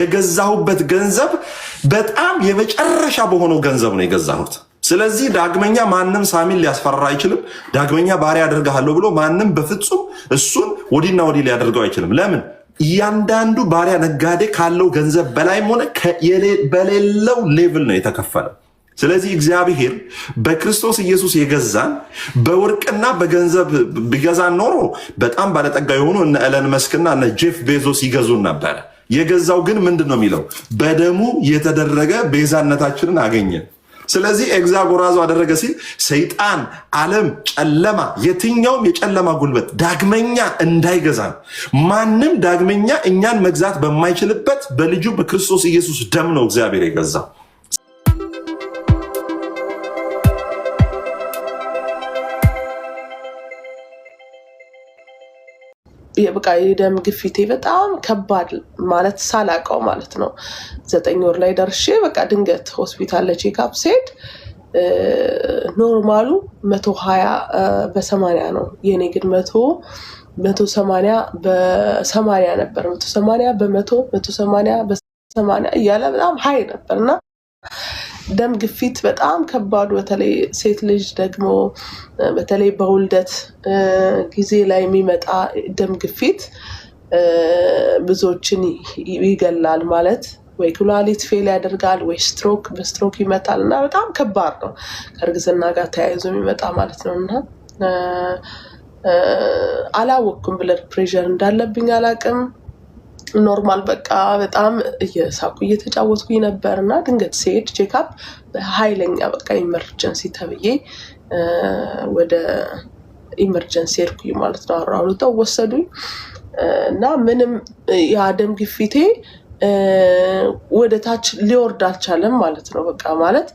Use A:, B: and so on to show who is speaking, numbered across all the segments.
A: የገዛሁበት ገንዘብ በጣም የመጨረሻ በሆነው ገንዘብ ነው የገዛሁት። ስለዚህ ዳግመኛ ማንም ሳሚን ሊያስፈራ አይችልም። ዳግመኛ ባሪያ አደርግሃለሁ ብሎ ማንም በፍጹም እሱን ወዲና ወዲ ሊያደርገው አይችልም። ለምን? እያንዳንዱ ባሪያ ነጋዴ ካለው ገንዘብ በላይም ሆነ በሌለው ሌቭል ነው የተከፈለው። ስለዚህ እግዚአብሔር በክርስቶስ ኢየሱስ የገዛን በወርቅና በገንዘብ ቢገዛን ኖሮ በጣም ባለጠጋ የሆኑ እነ ኤለን መስክና እነ ጄፍ ቤዞስ ይገዙን ነበረ። የገዛው ግን ምንድን ነው የሚለው? በደሙ የተደረገ ቤዛነታችንን አገኘን። ስለዚህ ኤግዛጎራዞ አደረገ ሲል ሰይጣን፣ ዓለም፣ ጨለማ፣ የትኛውም የጨለማ ጉልበት ዳግመኛ እንዳይገዛን ማንም ዳግመኛ እኛን መግዛት በማይችልበት በልጁ በክርስቶስ ኢየሱስ ደም ነው እግዚአብሔር የገዛው።
B: በቃ የደም ግፊቴ በጣም ከባድ ማለት ሳላቀው ማለት ነው 9 ወር ላይ ደርሼ በቃ ድንገት ሆስፒታል ለቼክአፕ ስሄድ ኖርማሉ 120 በ80 ነው። የኔ ግን 180 በ80 ነበር። 180 በ100 180 በ80 እያለ በጣም ሀይ ነበርና ደም ግፊት በጣም ከባድ፣ በተለይ ሴት ልጅ ደግሞ በተለይ በውልደት ጊዜ ላይ የሚመጣ ደም ግፊት ብዙዎችን ይገላል። ማለት ወይ ኩላሊት ፌል ያደርጋል ወይ በስትሮክ ይመታል እና በጣም ከባድ ነው። ከእርግዝና ጋር ተያይዞ የሚመጣ ማለት ነው። እና አላወቅኩም ብለድ ፕሬሸር እንዳለብኝ አላቅም። ኖርማል በቃ በጣም እየሳኩ እየተጫወትኩኝ ነበርና ድንገት ሲሄድ ቼክአፕ በኃይለኛ በቃ ኢመርጀንሲ ተብዬ ወደ ኢመርጀንሲ ሄድኩኝ ማለት ነው። አራውተው ወሰዱኝ እና ምንም የደም ግፊቴ ወደ ታች ሊወርድ አልቻለም ማለት ነው። በቃ ማለት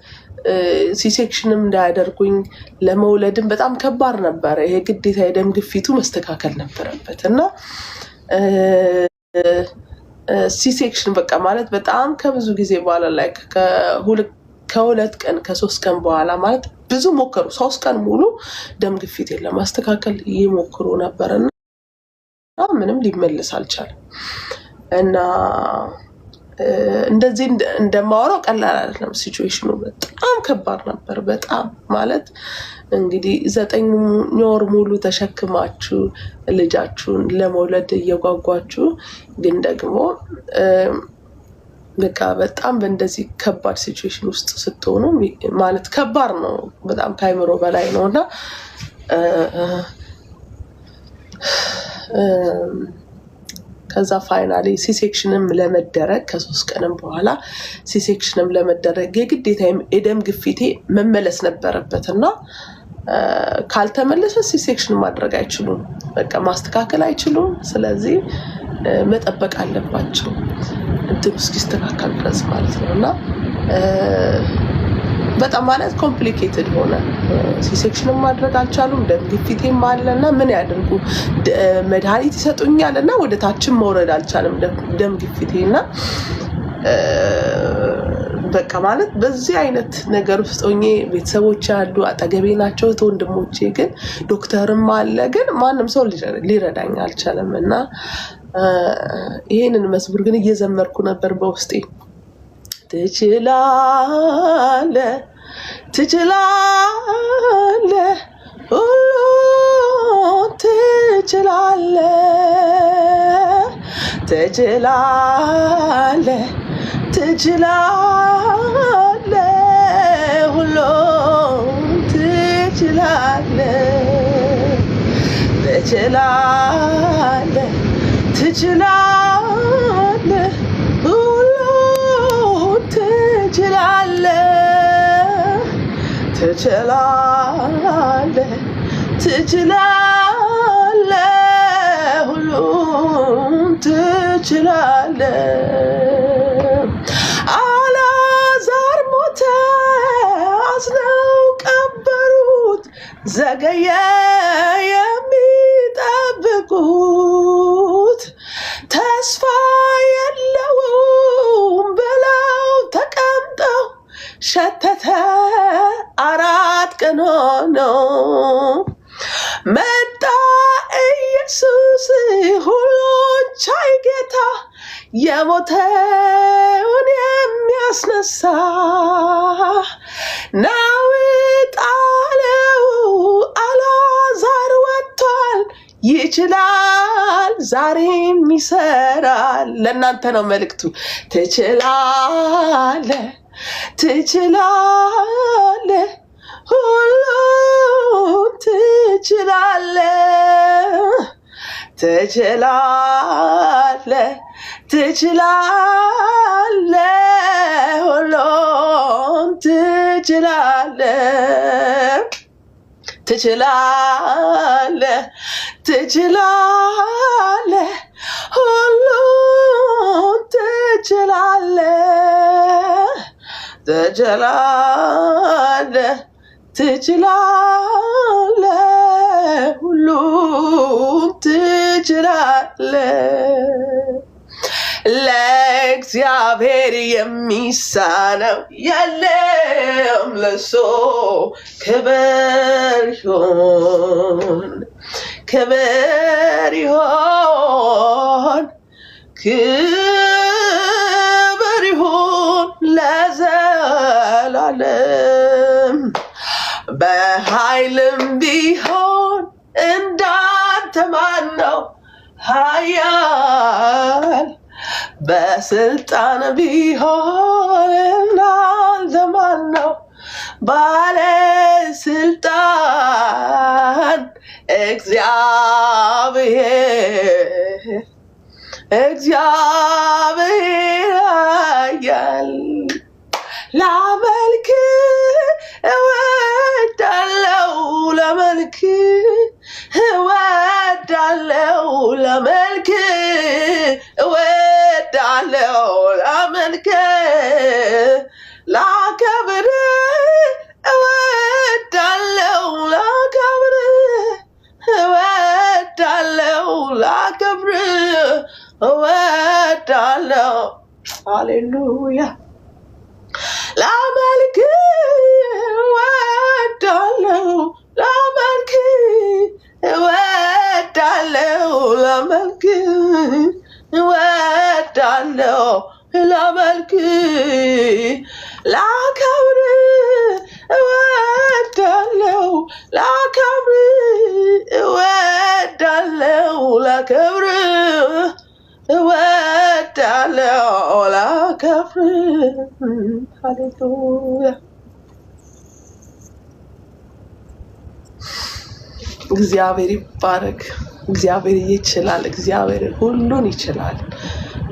B: ሲሴክሽንም እንዳያደርጉኝ ለመውለድም በጣም ከባድ ነበረ። ይሄ ግዴታ የደም ግፊቱ መስተካከል ነበረበት እና ሲሴክሽን በቃ ማለት በጣም ከብዙ ጊዜ በኋላ ላይ ከሁለት ቀን ከ3 ቀን በኋላ ማለት ብዙ ሞከሩ። 3 ቀን ሙሉ ደም ግፊቴን ለማስተካከል ይሞክሩ ነበርና ምንም ሊመለስ አልቻለም። እና እንደዚህ እንደማወራው ቀላል አይደለም። ሲቹዌሽኑ በጣም ከባድ ነበር። በጣም ማለት እንግዲህ 9 ወር ሙሉ ተሸክማችሁ ልጃችሁን ለመውለድ እየጓጓችሁ ግን ደግሞ በቃ በጣም በእንደዚህ ከባድ ሲቹዌሽን ውስጥ ስትሆኑ ማለት ከባድ ነው። በጣም ከአይምሮ በላይ ነውና ከዛ ፋይናሊ ሲሴክሽንም ለመደረግ ከ3 ቀንም በኋላ ሲሴክሽንም ለመደረግ የግዴታ የደም ግፊቴ መመለስ ነበረበትና ካልተመለሰ ሲሴክሽን ማድረግ አይችሉም፣ በቃ ማስተካከል አይችሉም። ስለዚህ መጠበቅ አለባቸው እንትን እስኪስተካከል ድረስ ማለት ነውና በጣም ማለት ኮምፕሊኬትድ ሆነ። ሲሴክሽንም ማድረግ አልቻሉም። ደም ግፊቴም አለና ምን ያደርጉ? መድኃኒት ይሰጡኛልና ወደ ታችም መውረድ አልቻለም ደም ግፊቴና በቃ ማለት በዚህ አይነት ነገር ውስጥ ሆኜ ቤተሰቦች ያሉ አጠገቤ ናቸው፣ ወንድሞቼ ግን ዶክተርም አለ፣ ግን ማንም ሰው ሊረዳኝ አልቻለም። እና ይሄንን መዝሙር ግን እየዘመርኩ ነበር በውስጤ። ትችላለህ ትችላለህ ሁሉ ትችላለህ ትችላለህ ትችላለህ ሁሉ ትችላለህ ትችላለህ ትችላለህ ትችላለህ ትችላለህ ሁሉም ትችላለህ። አልዓዛር ሞተ፣ አዝነው ቀበሩት፣ ዘገየ የሚጠብቁት፣ ተስፋ የለውም ብለው ተቀምጠው ሸተተ 4 ቀን ሆነው። መጣ ኢየሱስ ሁሉን ቻይ ጌታ፣ የሞተውን የሚያስነሳ ናውጣለው አልዓዛር ወጥቷል ይችላል ዛሬም ይሰራል ለእናንተ ነው መልእክቱ ትችላለህ ሁሉን ትችላለህ ሁሉን ትችላለህ ሁሉን ትችላለህ ሁሉን ትችላለህ ለእግዚአብሔር የሚሳነው የለም ለሱ ክብር ይሁን ለዘላለም በኃይልም ቢሆን እንዳንተ ማን ነው ኃያል በስልጣን ቢሆን እንዳንተ ማን ነው ባለስልጣን እግዚአብሔር ኃያል ላመልክ እወዳለሁ ላመልክ ላከብር እወዳለሁ ሃሌሉያ ላመልክ እወዳለሁ ላከብር ሃሌሉያ እግዚአብሔር ይባረክ እግዚአብሔር ይችላል እግዚአብሔር ሁሉን ይችላል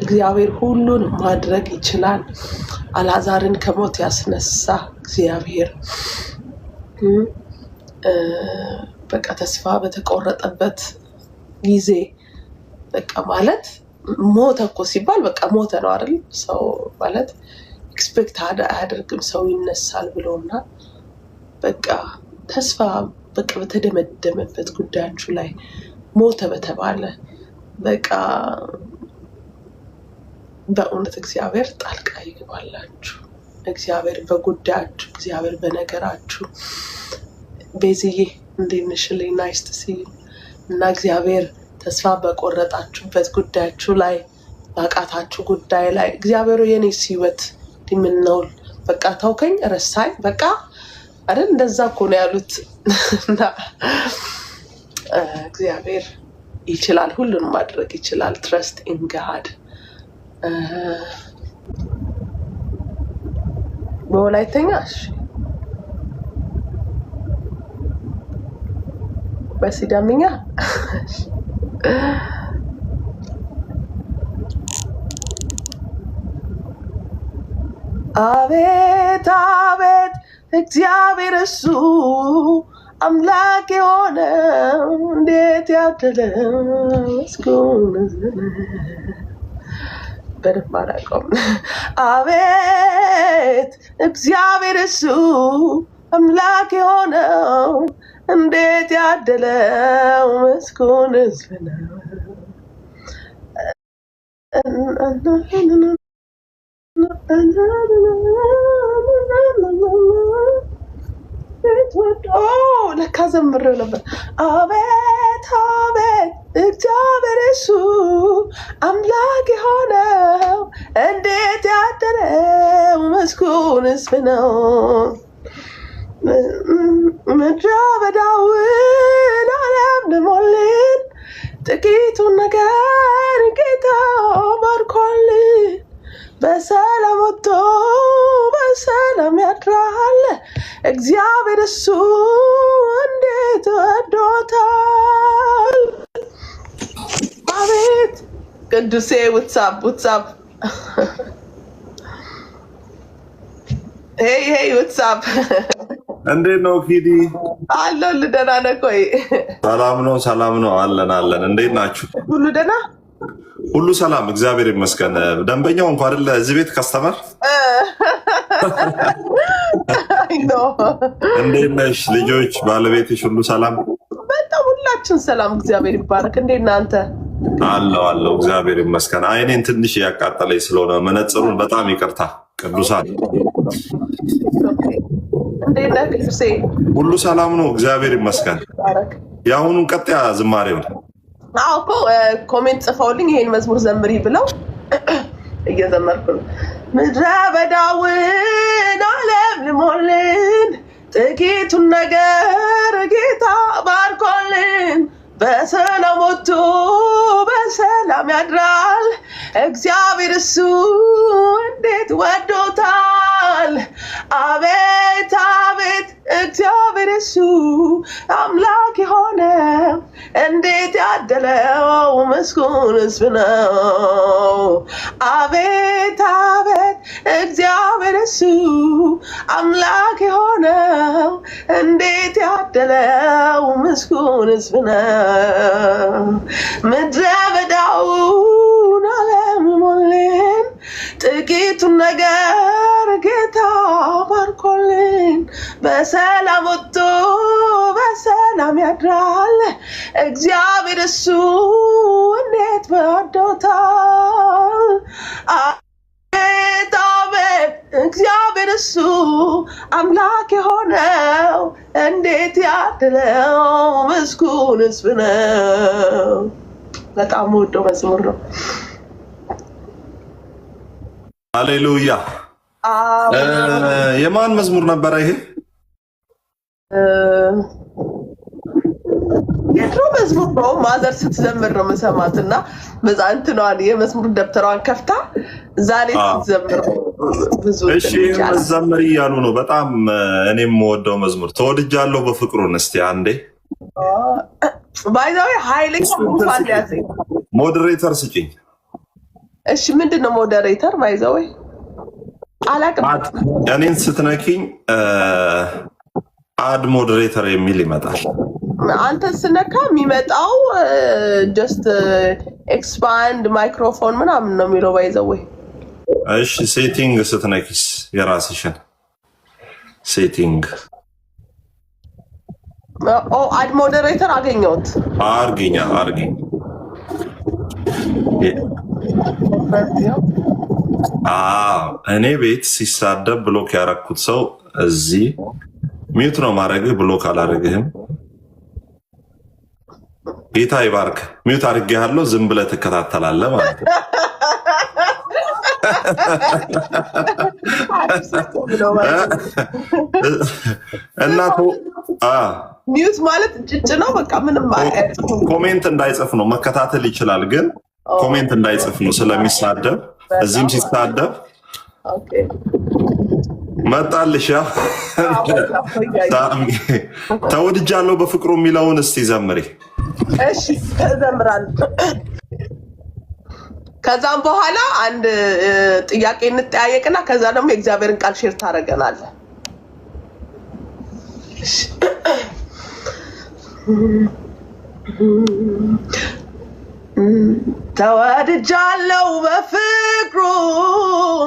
B: እግዚአብሔር ሁሉን ማድረግ ይችላል አልዓዛርን ከሞት ያስነሳ እግዚአብሔር በቃ ተስፋ በተቆረጠበት ጊዜ በቃ ማለት ሞተ እኮ ሲባል በቃ ሞተ ነው አይደል ሰው ማለት ኤክስፔክት አያደርግም ሰው ይነሳል ብሎና በቃ ተስፋ በቃ በተደመደመበት ጉዳያችሁ ላይ ሞተ በተባለ በቃ በእውነት እግዚአብሔር ጣልቃ ይገባላችሁ እግዚአብሔር በጉዳያችሁ እግዚአብሔር በነገራችሁ በዚህ እንደነሽልኝ ናይስ ቱ ሲ እና እግዚአብሔር ተስፋ በቆረጣችሁበት ጉዳያችሁ ላይ ባቃታችሁ ጉዳይ ላይ እግዚአብሔር የኔስ ህይወት ዲምነው በቃ ታውከኝ ረሳይ በቃ አይደል እንደዛ እኮ ነው ያሉት እግዚአብሔር ይችላል ሁሉንም ማድረግ ይችላል trust in God በወላይተኛሽ በሲዳምኛ አቤት አቤት እግዚአብሔር እሱ አምላክ የሆነ እንዴት ያደለ መስኩን በደንብ አላውቀውም አቤት እግዚአብሔር እሱ አምላክ የሆነው እንዴት ያደለው መስኩን ዝና ለካ ዘምሬው ነበር አቤት አቤት እግዚአብሔር እሱ አምላክ የሆነው እንዴት ያደለው ምስጉን ሕዝብ ነው። ምድረ በዳውን አለምልሞልን ጥቂቱን ነገር ጌታ ባርኮልን በሰላም ወጥቶ በሰላም ያድራል። እግዚአብሔር እሱ እንዴት ወዶታል። አቤት ቅዱሴ ውትሳብ ውትሳብ ሄይ ሄይ ውትሳብ
A: እንዴት ነው ኪዲ?
B: አለሁልህ። ደህና ነህ? ቆይ
A: ሰላም ነው አለን። እንዴት ናችሁ?
B: ሁሉ ደህና
A: ሁሉ ሰላም እግዚአብሔር ይመስገን። ደንበኛው እንኳን አይደለ እዚህ ቤት ከስተመር እንዴት ነሽ? ልጆች፣ ባለቤትሽ ሁሉ ሰላም?
B: በጣም ሁላችን ሰላም እግዚአብሔር ይባረክ። እንዴት ነህ አንተ?
A: አለው እግዚአብሔር ይመስገን። አይኔን ትንሽ ያቃጠለኝ ስለሆነ መነጽሩን በጣም ይቅርታ ቅዱሳን።
B: እንዴት ነህ ቅዱሴ?
A: ሁሉ ሰላም ነው እግዚአብሔር ይመስገን። የአሁኑን ቀጥያ ዝማሬውን
B: እኮ ኮሜንት ጽፈውልኝ ይሄን መዝሙር ዘምሪ ብለው እየዘመርኩ ነው። ምድረ በዳውን አለምልሞልን ጥቂቱን ነገር ጌታ ባርኮልን በሰላም ወጥቶ በሰላም ያድራል። እግዚአብሔር እሱ እንዴት ወዶታል። አቤት አቤት እግዚአብሔር እሱ አምላክ የሆነ እንዴት ያደለው ምስጉን ሕዝብ ነው። አቤት አቤት እግዚአብሔር እሱ አምላክ የሆነው እንዴት ያደለው ምስጉን ሕዝብ ነው። ምድረ በዳውን አለምልሞልን ጥቂቱን ነገር ጌታ ባርኮልን በሰላም ወጥቶ በሰላም ያድራል። እግዚአብሔር እሱ እንዴት ወዶታል። አቤት አቤት እግዚአብሔር እሱ አምላክ የሆነው እንዴት ያድለው ምስጉን ሕዝብ ነው። በጣም ወዶ መዝሙር ነው።
A: ሃሌሉያ። የማን መዝሙር ነበረ ይሄ?
B: የድሮ መዝሙር ነው። ማዘር ስትዘምር ነው መሰማት እና እንትኗን የመዝሙር ደብተሯን ከፍታ እዛ ላይ ስትዘምር ብዙ
A: ዘምር እያሉ ነው። በጣም እኔም የምወደው መዝሙር ተወድጃለሁ በፍቅሩን። እስቲ አንዴ
B: ባይዛዊ ኃይለኛ ጉንፋን ያዘኝ።
A: ሞዴሬተር ስጭኝ።
B: እሺ ምንድን ነው ሞዴሬተር? ባይዛዊ አላቅም።
A: እኔን ስትነኪኝ አድ ሞዴሬተር የሚል ይመጣል።
B: አንተ ስነካ የሚመጣው ጀስት ኤክስፓንድ ማይክሮፎን ምናምን ነው የሚለው። ባይዘው
A: እሺ ሴቲንግ ስትነኪስ የራስሽን ሴቲንግ
B: አድ ሞዴሬተር አገኘሁት።
A: አርግኝ እኔ ቤት ሲሳደብ ብሎክ ያረኩት ሰው እዚህ ሚዩት ነው ማድረግህ። ብሎክ አላደረግህም። ጌታ ይባርክ። ሚዩት አድርጌሃለሁ። ዝም ብለህ ትከታተላለህ ማለት ነው። እናቱ
B: ሚዩት ማለት ጭጭ ነው። በቃ ምንም
A: ኮሜንት እንዳይጽፍ ነው። መከታተል ይችላል፣ ግን ኮሜንት እንዳይጽፍ ነው ስለሚሳደብ። እዚህም ሲሳደብ መጣልሻ ተወድጃለሁ በፍቅሩ የሚለውን እስቲ ዘምሪ።
B: እሺ እዘምራለሁ። ከዛም በኋላ አንድ ጥያቄ እንጠያየቅና ከዛ ደግሞ የእግዚአብሔርን ቃል ሼር ታደርገናለህ። ተወድጃለሁ በፍቅሩ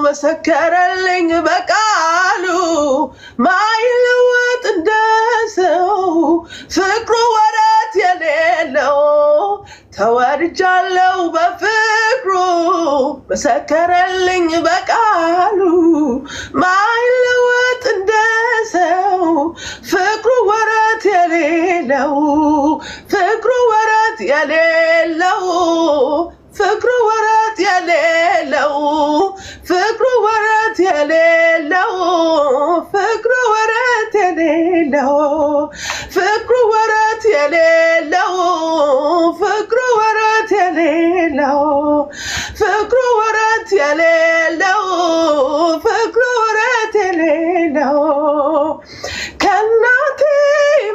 B: መሰከረልኝ በቃሉ ማይለወጥ እንደ ሰው ፍቅሩ ወረት የሌለው ተወድጃለሁ በፍቅሩ መሰከረልኝ በቃሉ ማይለወጥ እንደ ሰው ፍቅሩ ወረት የሌለው ፍቅሩ ወረት የሌለው ወረት የሌለው ፍቅሩ ወረት የሌለው ፍቅሩ ወረት የሌለው ፍቅሩ ወረት የሌለው ፍቅሩ ወረት የሌለው ፍቅሩ ወረት የሌለው ከእናቴ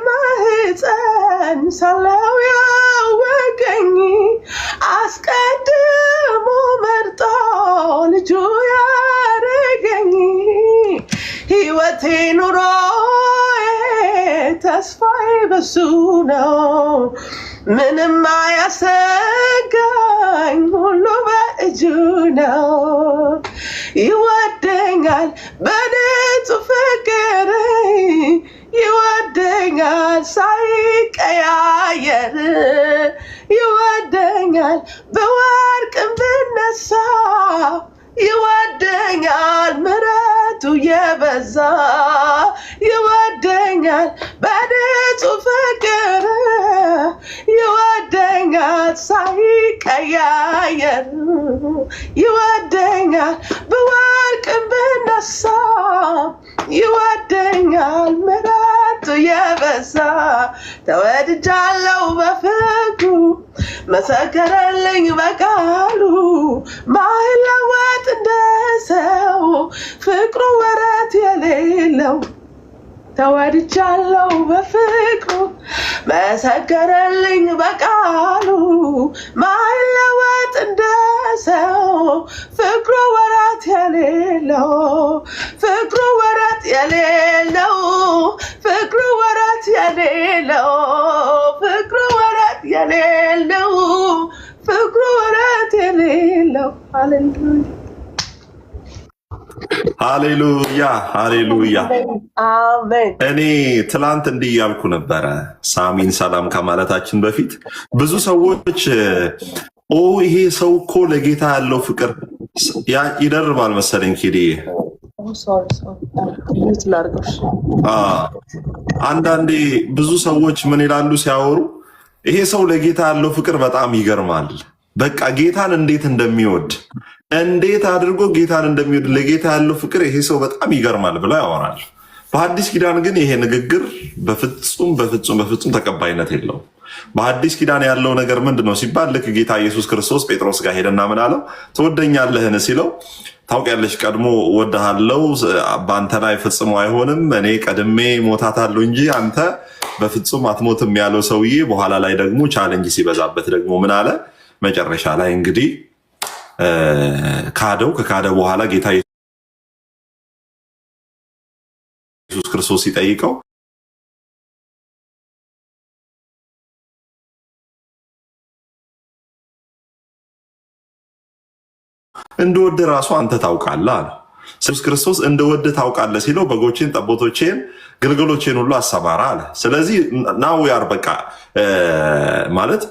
B: ማህፀን ሳለው ያወቀኝ አስቀድሞ መርጦ ልጁ ያረገኝ ሕይወቴ ኑሮዬ ተስፋዬ በሱ ነው ምንም አያሰጋኝ ሁሉ በእጁ ነው ይወደኛል በንጹህ ፍቅር ይወደኛል ሳይቀያየር ይወደኛል በወርቅም ብነሳ ይወደኛል ምሕረቱ የበዛ ይወደኛል በንጹህ ፍቅር ይወደኛል ሳይቀያየር ይወደኛል በወርቅም ብነሳ ይወደኛል ምሕረቱ የበዛ ተወድጃለሁ በፍቅሩ መሰከረልኝ በቃሉ ማይለወጥ እንደ ሰው ፍቅሩ ወረት የሌለው ተወድጃለሁ በፍቅሩ መሰከረልኝ በቃሉ ማይለወጥ እንደ ሰው ፍቅሩ ወረት የሌለው ፍቅሩ ወረት የሌለው ፍቅሩ ወረት የሌለው ፍቅሩ ወረት የሌለው ፍቅሩ ወረት የሌለው
A: ሃሌሉያ ሃሌሉያ።
B: አሜን።
A: እኔ ትላንት እንዲህ እያልኩ ነበረ ሳሚን ሰላም ከማለታችን በፊት ብዙ ሰዎች ይሄ ሰው እኮ ለጌታ ያለው ፍቅር ይደርባል መሰለኝ ኪዲ አንዳንዴ ብዙ ሰዎች ምን ይላሉ ሲያወሩ ይሄ ሰው ለጌታ ያለው ፍቅር በጣም ይገርማል በቃ ጌታን እንዴት አድርጎ ጌታን እንደሚወድ ለጌታ ያለው ፍቅር ይሄ ሰው በጣም ይገርማል ብለው ያወራል። በአዲስ ኪዳን ግን ይሄ ንግግር በፍጹም ተቀባይነት የለውም። በአዲስ ኪዳን ያለው ነገር ምንድን ነው ሲባል ልክ ጌታ ኢየሱስ ክርስቶስ ጴጥሮስ ጋር ሄደና ምን አለው? ትወደኛለህን ሲለው ታውቂያለሽ ቀድሞ እወድሃለሁ፣ በአንተ ላይ ፈጽሞ አይሆንም፣ እኔ ቀድሜ ሞታታለሁ እንጂ አንተ በፍጹም አትሞትም ያለው ሰውዬ በኋላ ላይ ደግሞ ቻሌንጅ ሲበዛበት ደግሞ ምን አለ? መጨረሻ ላይ እንግዲህ ከካደ በኋላ ጌታ ኢየሱስ ክርስቶስ ሲጠይቀው እንደወደ ራሱ አንተ ታውቃለህ አለ። ኢየሱስ ክርስቶስ እንደወደ ታውቃለህ ሲለው በጎቼን፣ ጠቦቶቼን፣ ግልገሎቼን ሁሉ አሰማራ አለ። ስለዚህ ናው ያር በቃ ማለት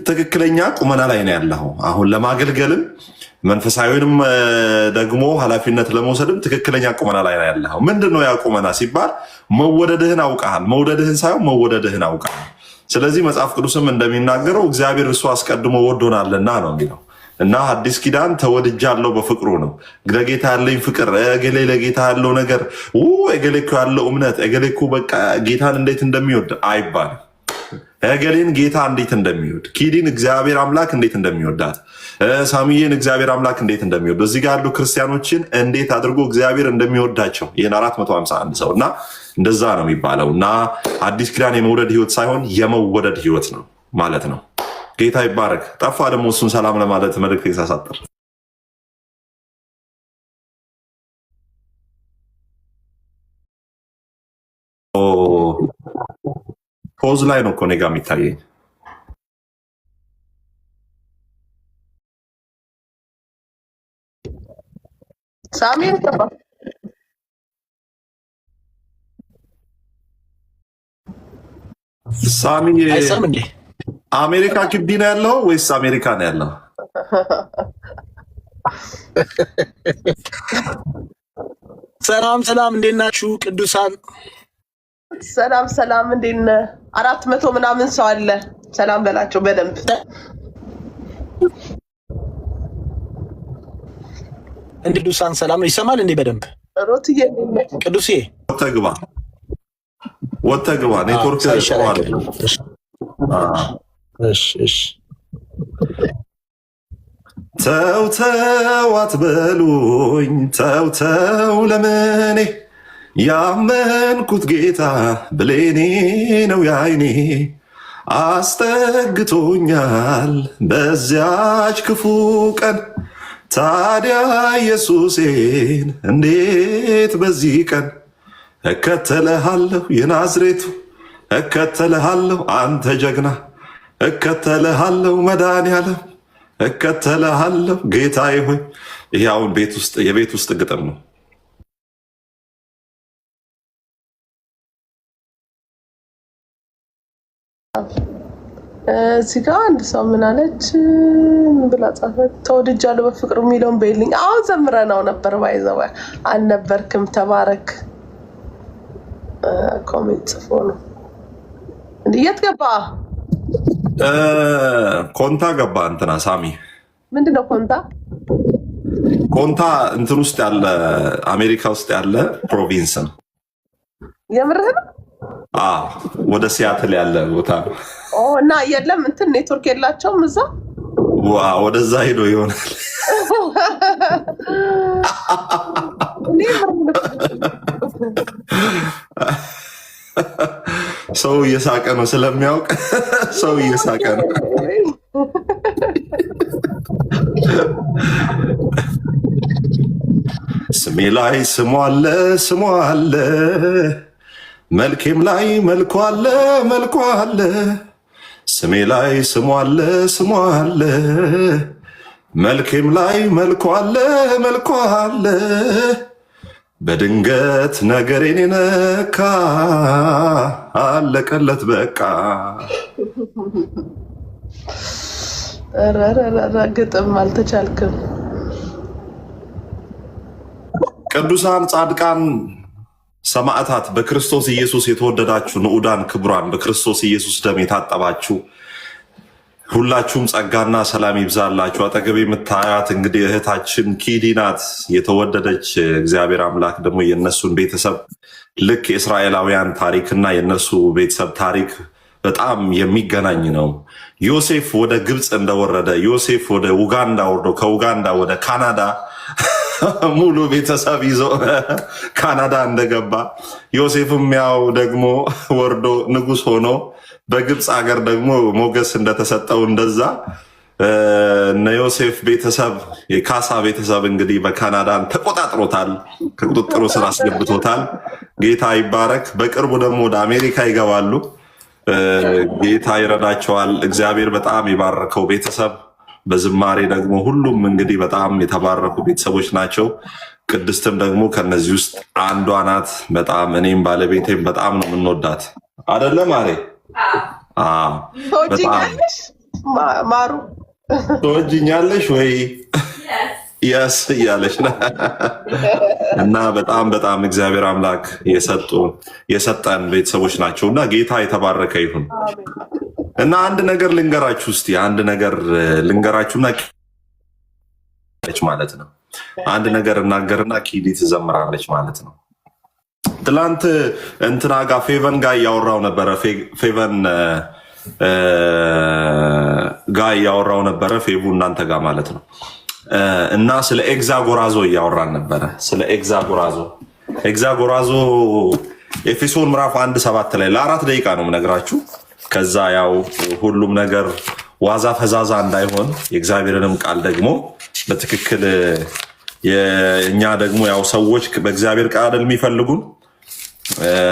A: ትክክለኛ ቁመና ላይ ነው ያለው። አሁን ለማገልገልም መንፈሳዊንም ደግሞ ኃላፊነት ለመውሰድም ትክክለኛ ቁመና ላይ ነው ያለው። ምንድነው ያ ቁመና ሲባል መወደድህን አውቃል። መውደድህን ሳይሆን መወደድህን አውቃል። ስለዚህ መጽሐፍ ቅዱስም እንደሚናገረው እግዚአብሔር እሱ አስቀድሞ ወዶናልና ነው የሚለው እና አዲስ ኪዳን ተወድጃለሁ በፍቅሩ ነው። ለጌታ ያለኝ ፍቅር እገሌ ለጌታ ያለው ነገር እገሌ እኮ ያለው እምነት እገሌ እኮ በቃ ጌታን እንዴት እንደሚወድ አይባልም። እገሌን ጌታ እንዴት እንደሚወድ ኪዲን እግዚአብሔር አምላክ እንዴት እንደሚወዳት ሳሚዬን እግዚአብሔር አምላክ እንዴት እንደሚወድ እዚህ ጋር ያሉ ክርስቲያኖችን እንዴት አድርጎ እግዚአብሔር እንደሚወዳቸው ይህን 451 ሰው እና እንደዛ ነው የሚባለው። እና አዲስ ኪዳን የመውደድ ህይወት ሳይሆን የመወደድ ህይወት ነው ማለት ነው። ጌታ ይባረክ። ጠፋ ደግሞ እሱን ሰላም ለማለት መልእክት የተሳሳጠር ፖዝ ላይ ነው እኮ እኔ ጋ የሚታየኝ። ሳሚ አሜሪካ ግቢ ነው ያለው ወይስ አሜሪካ ነው ያለው?
C: ሰላም፣ እንዴት ናችሁ ቅዱሳን?
B: ሰላም፣ እንዴት ነህ? 400 ምናምን ሰው አለ። ሰላም በላቸው በደንብ።
C: እንደ ቅዱሳን ሰላም ነው። ይሰማል እንዴ? በደንብ
B: ሮትዬ
C: ቅዱሴ
A: ወጥተህ ግባ። ኔትወርክ
C: ሳይሻላል። እሺ
A: ተው አትበሉኝ፣ ተው ለምኔ ያመንኩት ጌታ ብሌኔ ነው ያይኔ አስጠግቶኛል በዚያች ክፉ ቀን። ታዲያ ኢየሱሴን እንዴት በዚህ ቀን እከተልሃለሁ የናዝሬቱ እከተልሃለሁ አንተ ጀግና እከተልሃለሁ መድኃኒዓለም እከተልሃለሁ ጌታዬ ሆይ። ይሄ አሁን የቤት ውስጥ ግጥም ነው።
B: እዚህ ጋር አንድ ሰው ምን አለች? ምን ብላ ጻፈች? ተወድጃለሁ በፍቅር የሚለውን በይልኝ። አሁን ዘምረናው ነበር። ባይዘው አልነበርክም። ተባረክ። ኮሜንት ጽፎ ነው እንዴ? የት ገባ?
A: ኮንታ ገባ። እንትና ሳሚ
B: ምንድነው ኮንታ?
A: ኮንታ እንትን ውስጥ ያለ አሜሪካ ውስጥ ያለ ፕሮቪንስ ነው።
B: የምርህ ነው?
A: ወደ ሲያትል ያለ ቦታ ነው።
B: እና የለም እንትን ኔትወርክ የላቸውም እዛ።
A: ወደዛ ሄዶ ይሆናል። ሰው እየሳቀ ነው ስለሚያውቅ፣ ሰው እየሳቀ ነው። ስሜ ላይ ስሟ አለ፣ መልኬም ላይ መልኳ አለ። ስሜ ላይ ስሟ አለ፣ መልኬም ላይ መልኳ አለ። በድንገት ነገሬን ነካ፣ አለቀለት በቃ።
B: ግጥም አልተቻልክም።
A: ቅዱሳን ጻድቃን ሰማዕታት በክርስቶስ ኢየሱስ የተወደዳችሁ ንዑዳን ክቡራን በክርስቶስ ኢየሱስ ደም የታጠባችሁ ሁላችሁም ጸጋና ሰላም ይብዛላችሁ። አጠገብ የምታያት እንግዲህ እህታችን ኪዲ ናት። የተወደደች እግዚአብሔር አምላክ ደግሞ የነሱን ቤተሰብ ልክ የእስራኤላውያን ታሪክና የነሱ ቤተሰብ ታሪክ በጣም የሚገናኝ ነው። ዮሴፍ ወደ ግብፅ እንደወረደ፣ ዮሴፍ ወደ ኡጋንዳ ወርዶ ከኡጋንዳ ወደ ካናዳ ሙሉ ቤተሰብ ይዞ ካናዳ እንደገባ፣ ዮሴፍም ያው ደግሞ ወርዶ ንጉሥ ሆኖ በግብፅ ሀገር ደግሞ ሞገስ እንደተሰጠው እንደዛ እነ ዮሴፍ ቤተሰብ የካሳ ቤተሰብ እንግዲህ በካናዳን ተቆጣጥሮታል፣ ከቁጥጥሩ ስር አስገብቶታል። ጌታ ይባረክ። በቅርቡ ደግሞ ወደ አሜሪካ ይገባሉ። ጌታ ይረዳቸዋል። እግዚአብሔር በጣም የባረከው ቤተሰብ በዝማሬ ደግሞ ሁሉም እንግዲህ በጣም የተባረኩ ቤተሰቦች ናቸው። ቅድስትም ደግሞ ከነዚህ ውስጥ አንዷ ናት። በጣም እኔም ባለቤቴም በጣም ነው የምንወዳት። አደለ ማሬ?
B: ማሩ
A: ትወጂኛለሽ ወይ? የስ እያለች እና በጣም እግዚአብሔር አምላክ የሰጠን ቤተሰቦች ናቸው እና ጌታ የተባረከ ይሁን። እና አንድ ነገር ልንገራችሁ እስቲ አንድ ነገር ልንገራችሁና ማለት ነው። አንድ ነገር እናገርና ኪዲ ትዘምራለች ማለት ነው። ትላንት እንትና ጋር ፌቨን ጋር እያወራው ነበረ። ፌቨን ጋር እያወራው ነበረ። ፌቡ እናንተ ጋር ማለት ነው። እና ስለ ኤግዛጎራዞ እያወራን ነበረ። ስለ ኤግዛጎራዞ ኤፌሶን ምዕራፍ 1:7 ላይ ለ4 ደቂቃ ነው የምነግራችሁ። ከዛ ያው ሁሉም ነገር ዋዛ ፈዛዛ እንዳይሆን የእግዚአብሔርንም ቃል ደግሞ በትክክል እኛ ደግሞ ያው ሰዎች በእግዚአብሔር ቃል የሚፈልጉን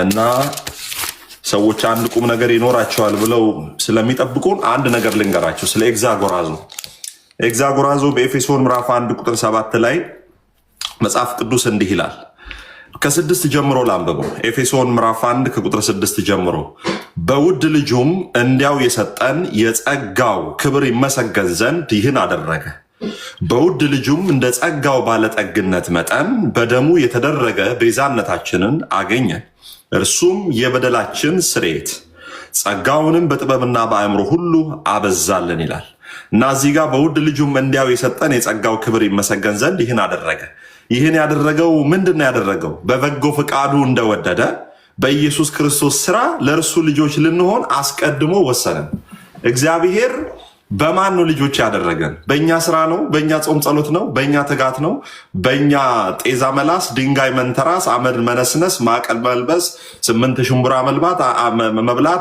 A: እና ሰዎች አንድ ቁም ነገር ይኖራቸዋል ብለው ስለሚጠብቁን አንድ ነገር ልንገራቸው ስለ ኤግዛጎራዞ በኤፌሶን ምዕራፍ 1:7 ላይ መጽሐፍ ቅዱስ እንዲህ ይላል። ከ6 ጀምሮ ላንብበው። ኤፌሶን ምዕራፍ 1:6 ጀምሮ በውድ ልጁም እንዲያው የሰጠን የጸጋው ክብር ይመሰገን ዘንድ ይህን አደረገ። በውድ ልጁም እንደ ጸጋው ባለጠግነት መጠን በደሙ የተደረገ ቤዛነታችንን አገኘን። እርሱም የበደላችን ስርየት፣ ጸጋውንም በጥበብና በአእምሮ ሁሉ አበዛልን ይላል እና እዚህ ጋር በውድ ልጁም እንዲያው የሰጠን የጸጋው ክብር ይመሰገን ዘንድ ይህን አደረገ። ይህን ያደረገው ምንድነው ያደረገው? በበጎ ፈቃዱ እንደወደደ በኢየሱስ ክርስቶስ ስራ ለእርሱ ልጆች ልንሆን አስቀድሞ ወሰነን። እግዚአብሔር በማን ነው ልጆች ያደረገን? በእኛ ስራ ነው? በእኛ ጾም ጸሎት ነው? በእኛ ትጋት ነው? በእኛ ጤዛ መላስ፣ ድንጋይ መንተራስ፣ አመድ መነስነስ፣ ማቀል መልበስ፣ 8 ሽምብራ መብላት፣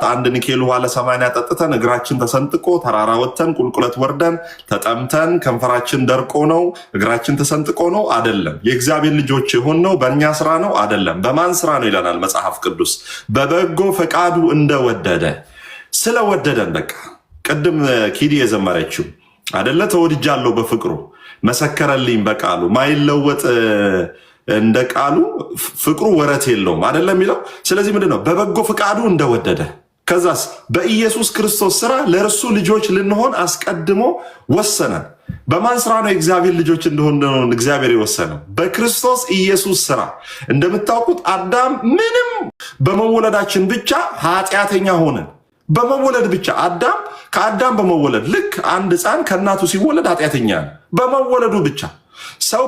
A: 1 ኒኬል ውሃ ለ80 ጠጥተን እግራችን ተሰንጥቆ ተራራ ወጥተን ቁልቁለት ወርደን ተጠምተን ከንፈራችን ደርቆ ነው እግራችን ተሰንጥቆ ነው? አይደለም። የእግዚአብሔር ልጆች የሆነው በእኛ ስራ ነው? አይደለም። በማን ስራ ነው ይለናል መጽሐፍ ቅዱስ። በበጎ ፈቃዱ እንደወደደ ስለወደደን በቃ ቅድም ኪዲ የዘመረችው አደለ? ተወድጃለሁ በፍቅሩ መሰከረልኝ በቃሉ ማይለወጥ እንደ ቃሉ ፍቅሩ ወረት የለውም አደለ የሚለው። ስለዚህ ምንድነው? በበጎ ፈቃዱ እንደወደደ ከዛስ በኢየሱስ ክርስቶስ ስራ ለእርሱ ልጆች ልንሆን አስቀድሞ ወሰነን። በማን ስራ ነው የእግዚአብሔር ልጆች እንደሆነ እግዚአብሔር የወሰነው? በክርስቶስ ኢየሱስ ስራ። እንደምታውቁት አዳም ምንም በመወለዳችን ብቻ ኃጢአተኛ ሆነን በመወለድ ብቻ አዳም ከአዳም በመወለድ ልክ አንድ ሕፃን ከእናቱ ሲወለድ ኃጢአተኛ ነው። በመወለዱ ብቻ ሰው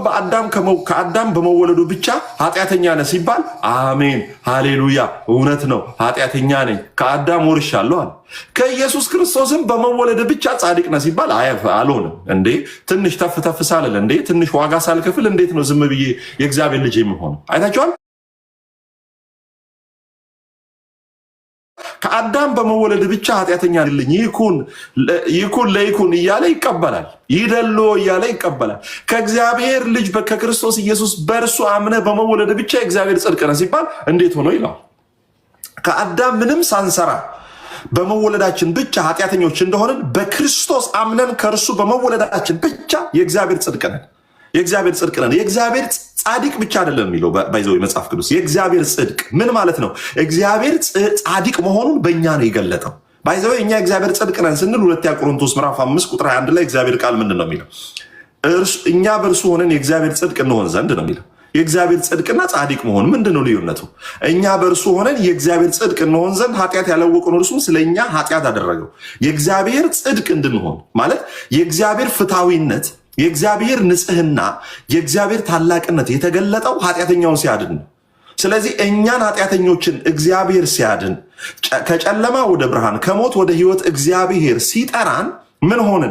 A: ከአዳም በመወለዱ ብቻ ኃጢአተኛ ነህ ሲባል አሜን ሃሌሉያ እውነት ነው ኃጢአተኛ ነኝ ከአዳም ወርሻለሁ አለ። ከኢየሱስ ክርስቶስም በመወለድ ብቻ ጻድቅ ነህ ሲባል አልሆንም እንዴ ትንሽ ተፍ ተፍ ሳልል እንዴ ትንሽ ዋጋ ሳልከፍል እንዴት ነው ዝም ብዬ የእግዚአብሔር ልጅ የሚሆነው? አይታችኋል። ከአዳም በመወለድ ብቻ ኃጢአተኛ ልኝ ይኩን ለይኩን እያለ ይቀበላል። ይደሎ እያለ ይቀበላል። ከእግዚአብሔር ልጅ ከክርስቶስ ኢየሱስ በእርሱ አምነ በመወለድ ብቻ የእግዚአብሔር ጽድቅ ነው ሲባል እንዴት ሆኖ ይላል? ከአዳም ምንም ሳንሰራ በመወለዳችን ብቻ ኃጢአተኞች እንደሆንን በክርስቶስ አምነን ከእርሱ በመወለዳችን ብቻ የእግዚአብሔር ጽድቅ ነን። የእግዚአብሔር ጽድቅ ነን። የእግዚአብሔር ጻድቅ ብቻ አይደለም የሚለው ባይዘው መጽሐፍ ቅዱስ የእግዚአብሔር ጽድቅ ምን ማለት ነው? እግዚአብሔር ጻድቅ መሆኑን በእኛ ነው የገለጠው። ባይዘው እኛ የእግዚአብሔር ጽድቅ ነን ስንል 2 ቆሮንቶስ ምዕራፍ 5 ቁጥር 21 ላይ እግዚአብሔር ቃል ምንድን ነው የሚለው? እኛ በእርሱ ሆነን የእግዚአብሔር ጽድቅ እንሆን ዘንድ ነው የሚለው። የእግዚአብሔር ጽድቅና ጻድቅ መሆን ምንድን ነው ልዩነቱ? እኛ በእርሱ ሆነን የእግዚአብሔር ጽድቅ እንሆን ዘንድ ኃጢአት ያላወቅን እርሱ ስለኛ ኃጢአት አደረገው። የእግዚአብሔር ጽድቅ እንድንሆን ማለት የእግዚአብሔር ፍትሐዊነት፣ የእግዚአብሔር ንጽህና፣ የእግዚአብሔር ታላቅነት የተገለጠው ኃጢአተኛውን ሲያድን ነው። ስለዚህ እኛን ኃጢአተኞችን እግዚአብሔር ሲያድን ከጨለማ ወደ ብርሃን ከሞት ወደ ሕይወት እግዚአብሔር ሲጠራን ምን ሆነ?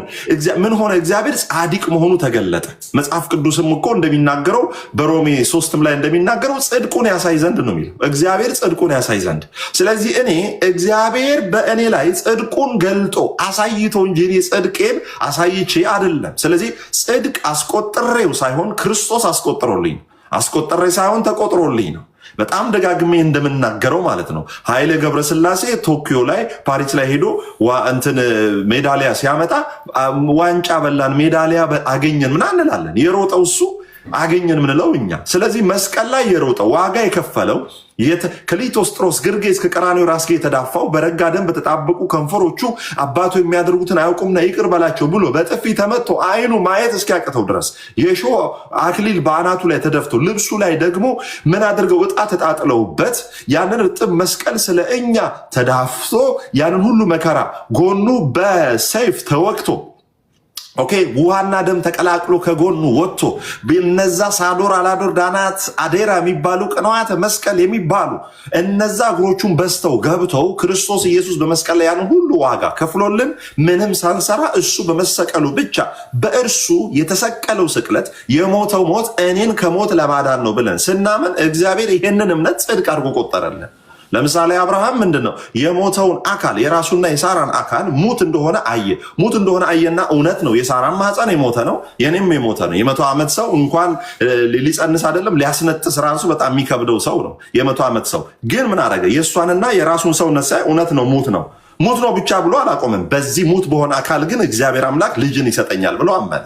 A: እግዚአብሔር ጻድቅ መሆኑ ተገለጠ። መጽሐፍ ቅዱስም እኮ እንደሚናገረው በሮሜ 3 ላይ እንደሚናገረው ጽድቁን ያሳይ ዘንድ ነው የሚለው። እግዚአብሔር ጽድቁን ያሳይ ዘንድ። ስለዚህ እኔ እግዚአብሔር በእኔ ላይ ጽድቁን ገልጦ አሳይቶ እንጂ ጽድቄን አሳይቼ አይደለም። ስለዚህ ጽድቅ አስቆጥሬው ሳይሆን ክርስቶስ አስቆጥሬ ሳይሆን ተቆጥሮልኝ ነው። በጣም ደጋግሜ እንደምናገረው ማለት ነው። ኃይሌ ገብረስላሴ ቶኪዮ ላይ ፓሪስ ላይ ሄዶ ሜዳሊያ ሲያመጣ ዋንጫ በላን ሜዳሊያ አገኘን ምን እንላለን? የሮጠው እሱ አገኘን ምንለው እኛ። ስለዚህ መስቀል ላይ የሮጠው ዋጋ የከፈለው ከሊቶስጥሮስ ግርጌ እስከ ቀራንዮ ራስጌ የተዳፋው በረጋ ደም በተጣበቁ ከንፈሮቹ አባቱ የሚያደርጉትን አያውቁምና ይቅር በላቸው ብሎ በጥፊ ተመቶ አይኑ ማየት እስኪያቅተው ድረስ የሾህ አክሊል በአናቱ ላይ ተደፍቶ ልብሱ ላይ ደግሞ ምን አድርገው ዕጣ ተጣጥለውበት ያንን እርጥብ መስቀል ስለ እኛ ተዳፍቶ ያንን ሁሉ መከራ ጎኑ በሰይፍ ተወቅቶ ውሃና ደም ተቀላቅሎ ከጎኑ ወጥቶ እነዛ ሳዶር፣ አላዶር፣ ዳናት፣ አዴራ የሚባሉ ቅንዋተ መስቀል የሚባሉ እነዛ እግሮቹን በስተው ገብተው ክርስቶስ ኢየሱስ በመስቀል ላይ ያንን ሁሉ ዋጋ ከፍሎልን ምንም ሳንሰራ እሱ በመሰቀሉ ብቻ በእርሱ የተሰቀለው ስቅለት የሞተው ሞት እኔን ከሞት ለማዳን ነው ብለን ስናምን እግዚአብሔር ይሄንን እምነት ጽድቅ አድርጎ ቆጠረልን። ለምሳሌ አብርሃም ምንድነው የሞተውን አካል የራሱና የሳራን አካል ሙት እንደሆነ አየና እውነት ነው። የሳራን ማህፀን የሞተ ነው፣ የኔም የሞተ ነው። የ100 ዓመት ሰው እንኳን ሊጸንስ አይደለም ሊያስነጥስ ራሱ በጣም የሚከብደው ሰው ነው የ100 ዓመት ሰው። ግን ምን አደረገ? የእሷንና የራሱን ሰው ነሳ። እውነት ነው ሙት ነው ብቻ ብሎ አላቆምም። በዚህ ሙት በሆነ አካል ግን እግዚአብሔር አምላክ ልጅን ይሰጠኛል ብሎ አመነ።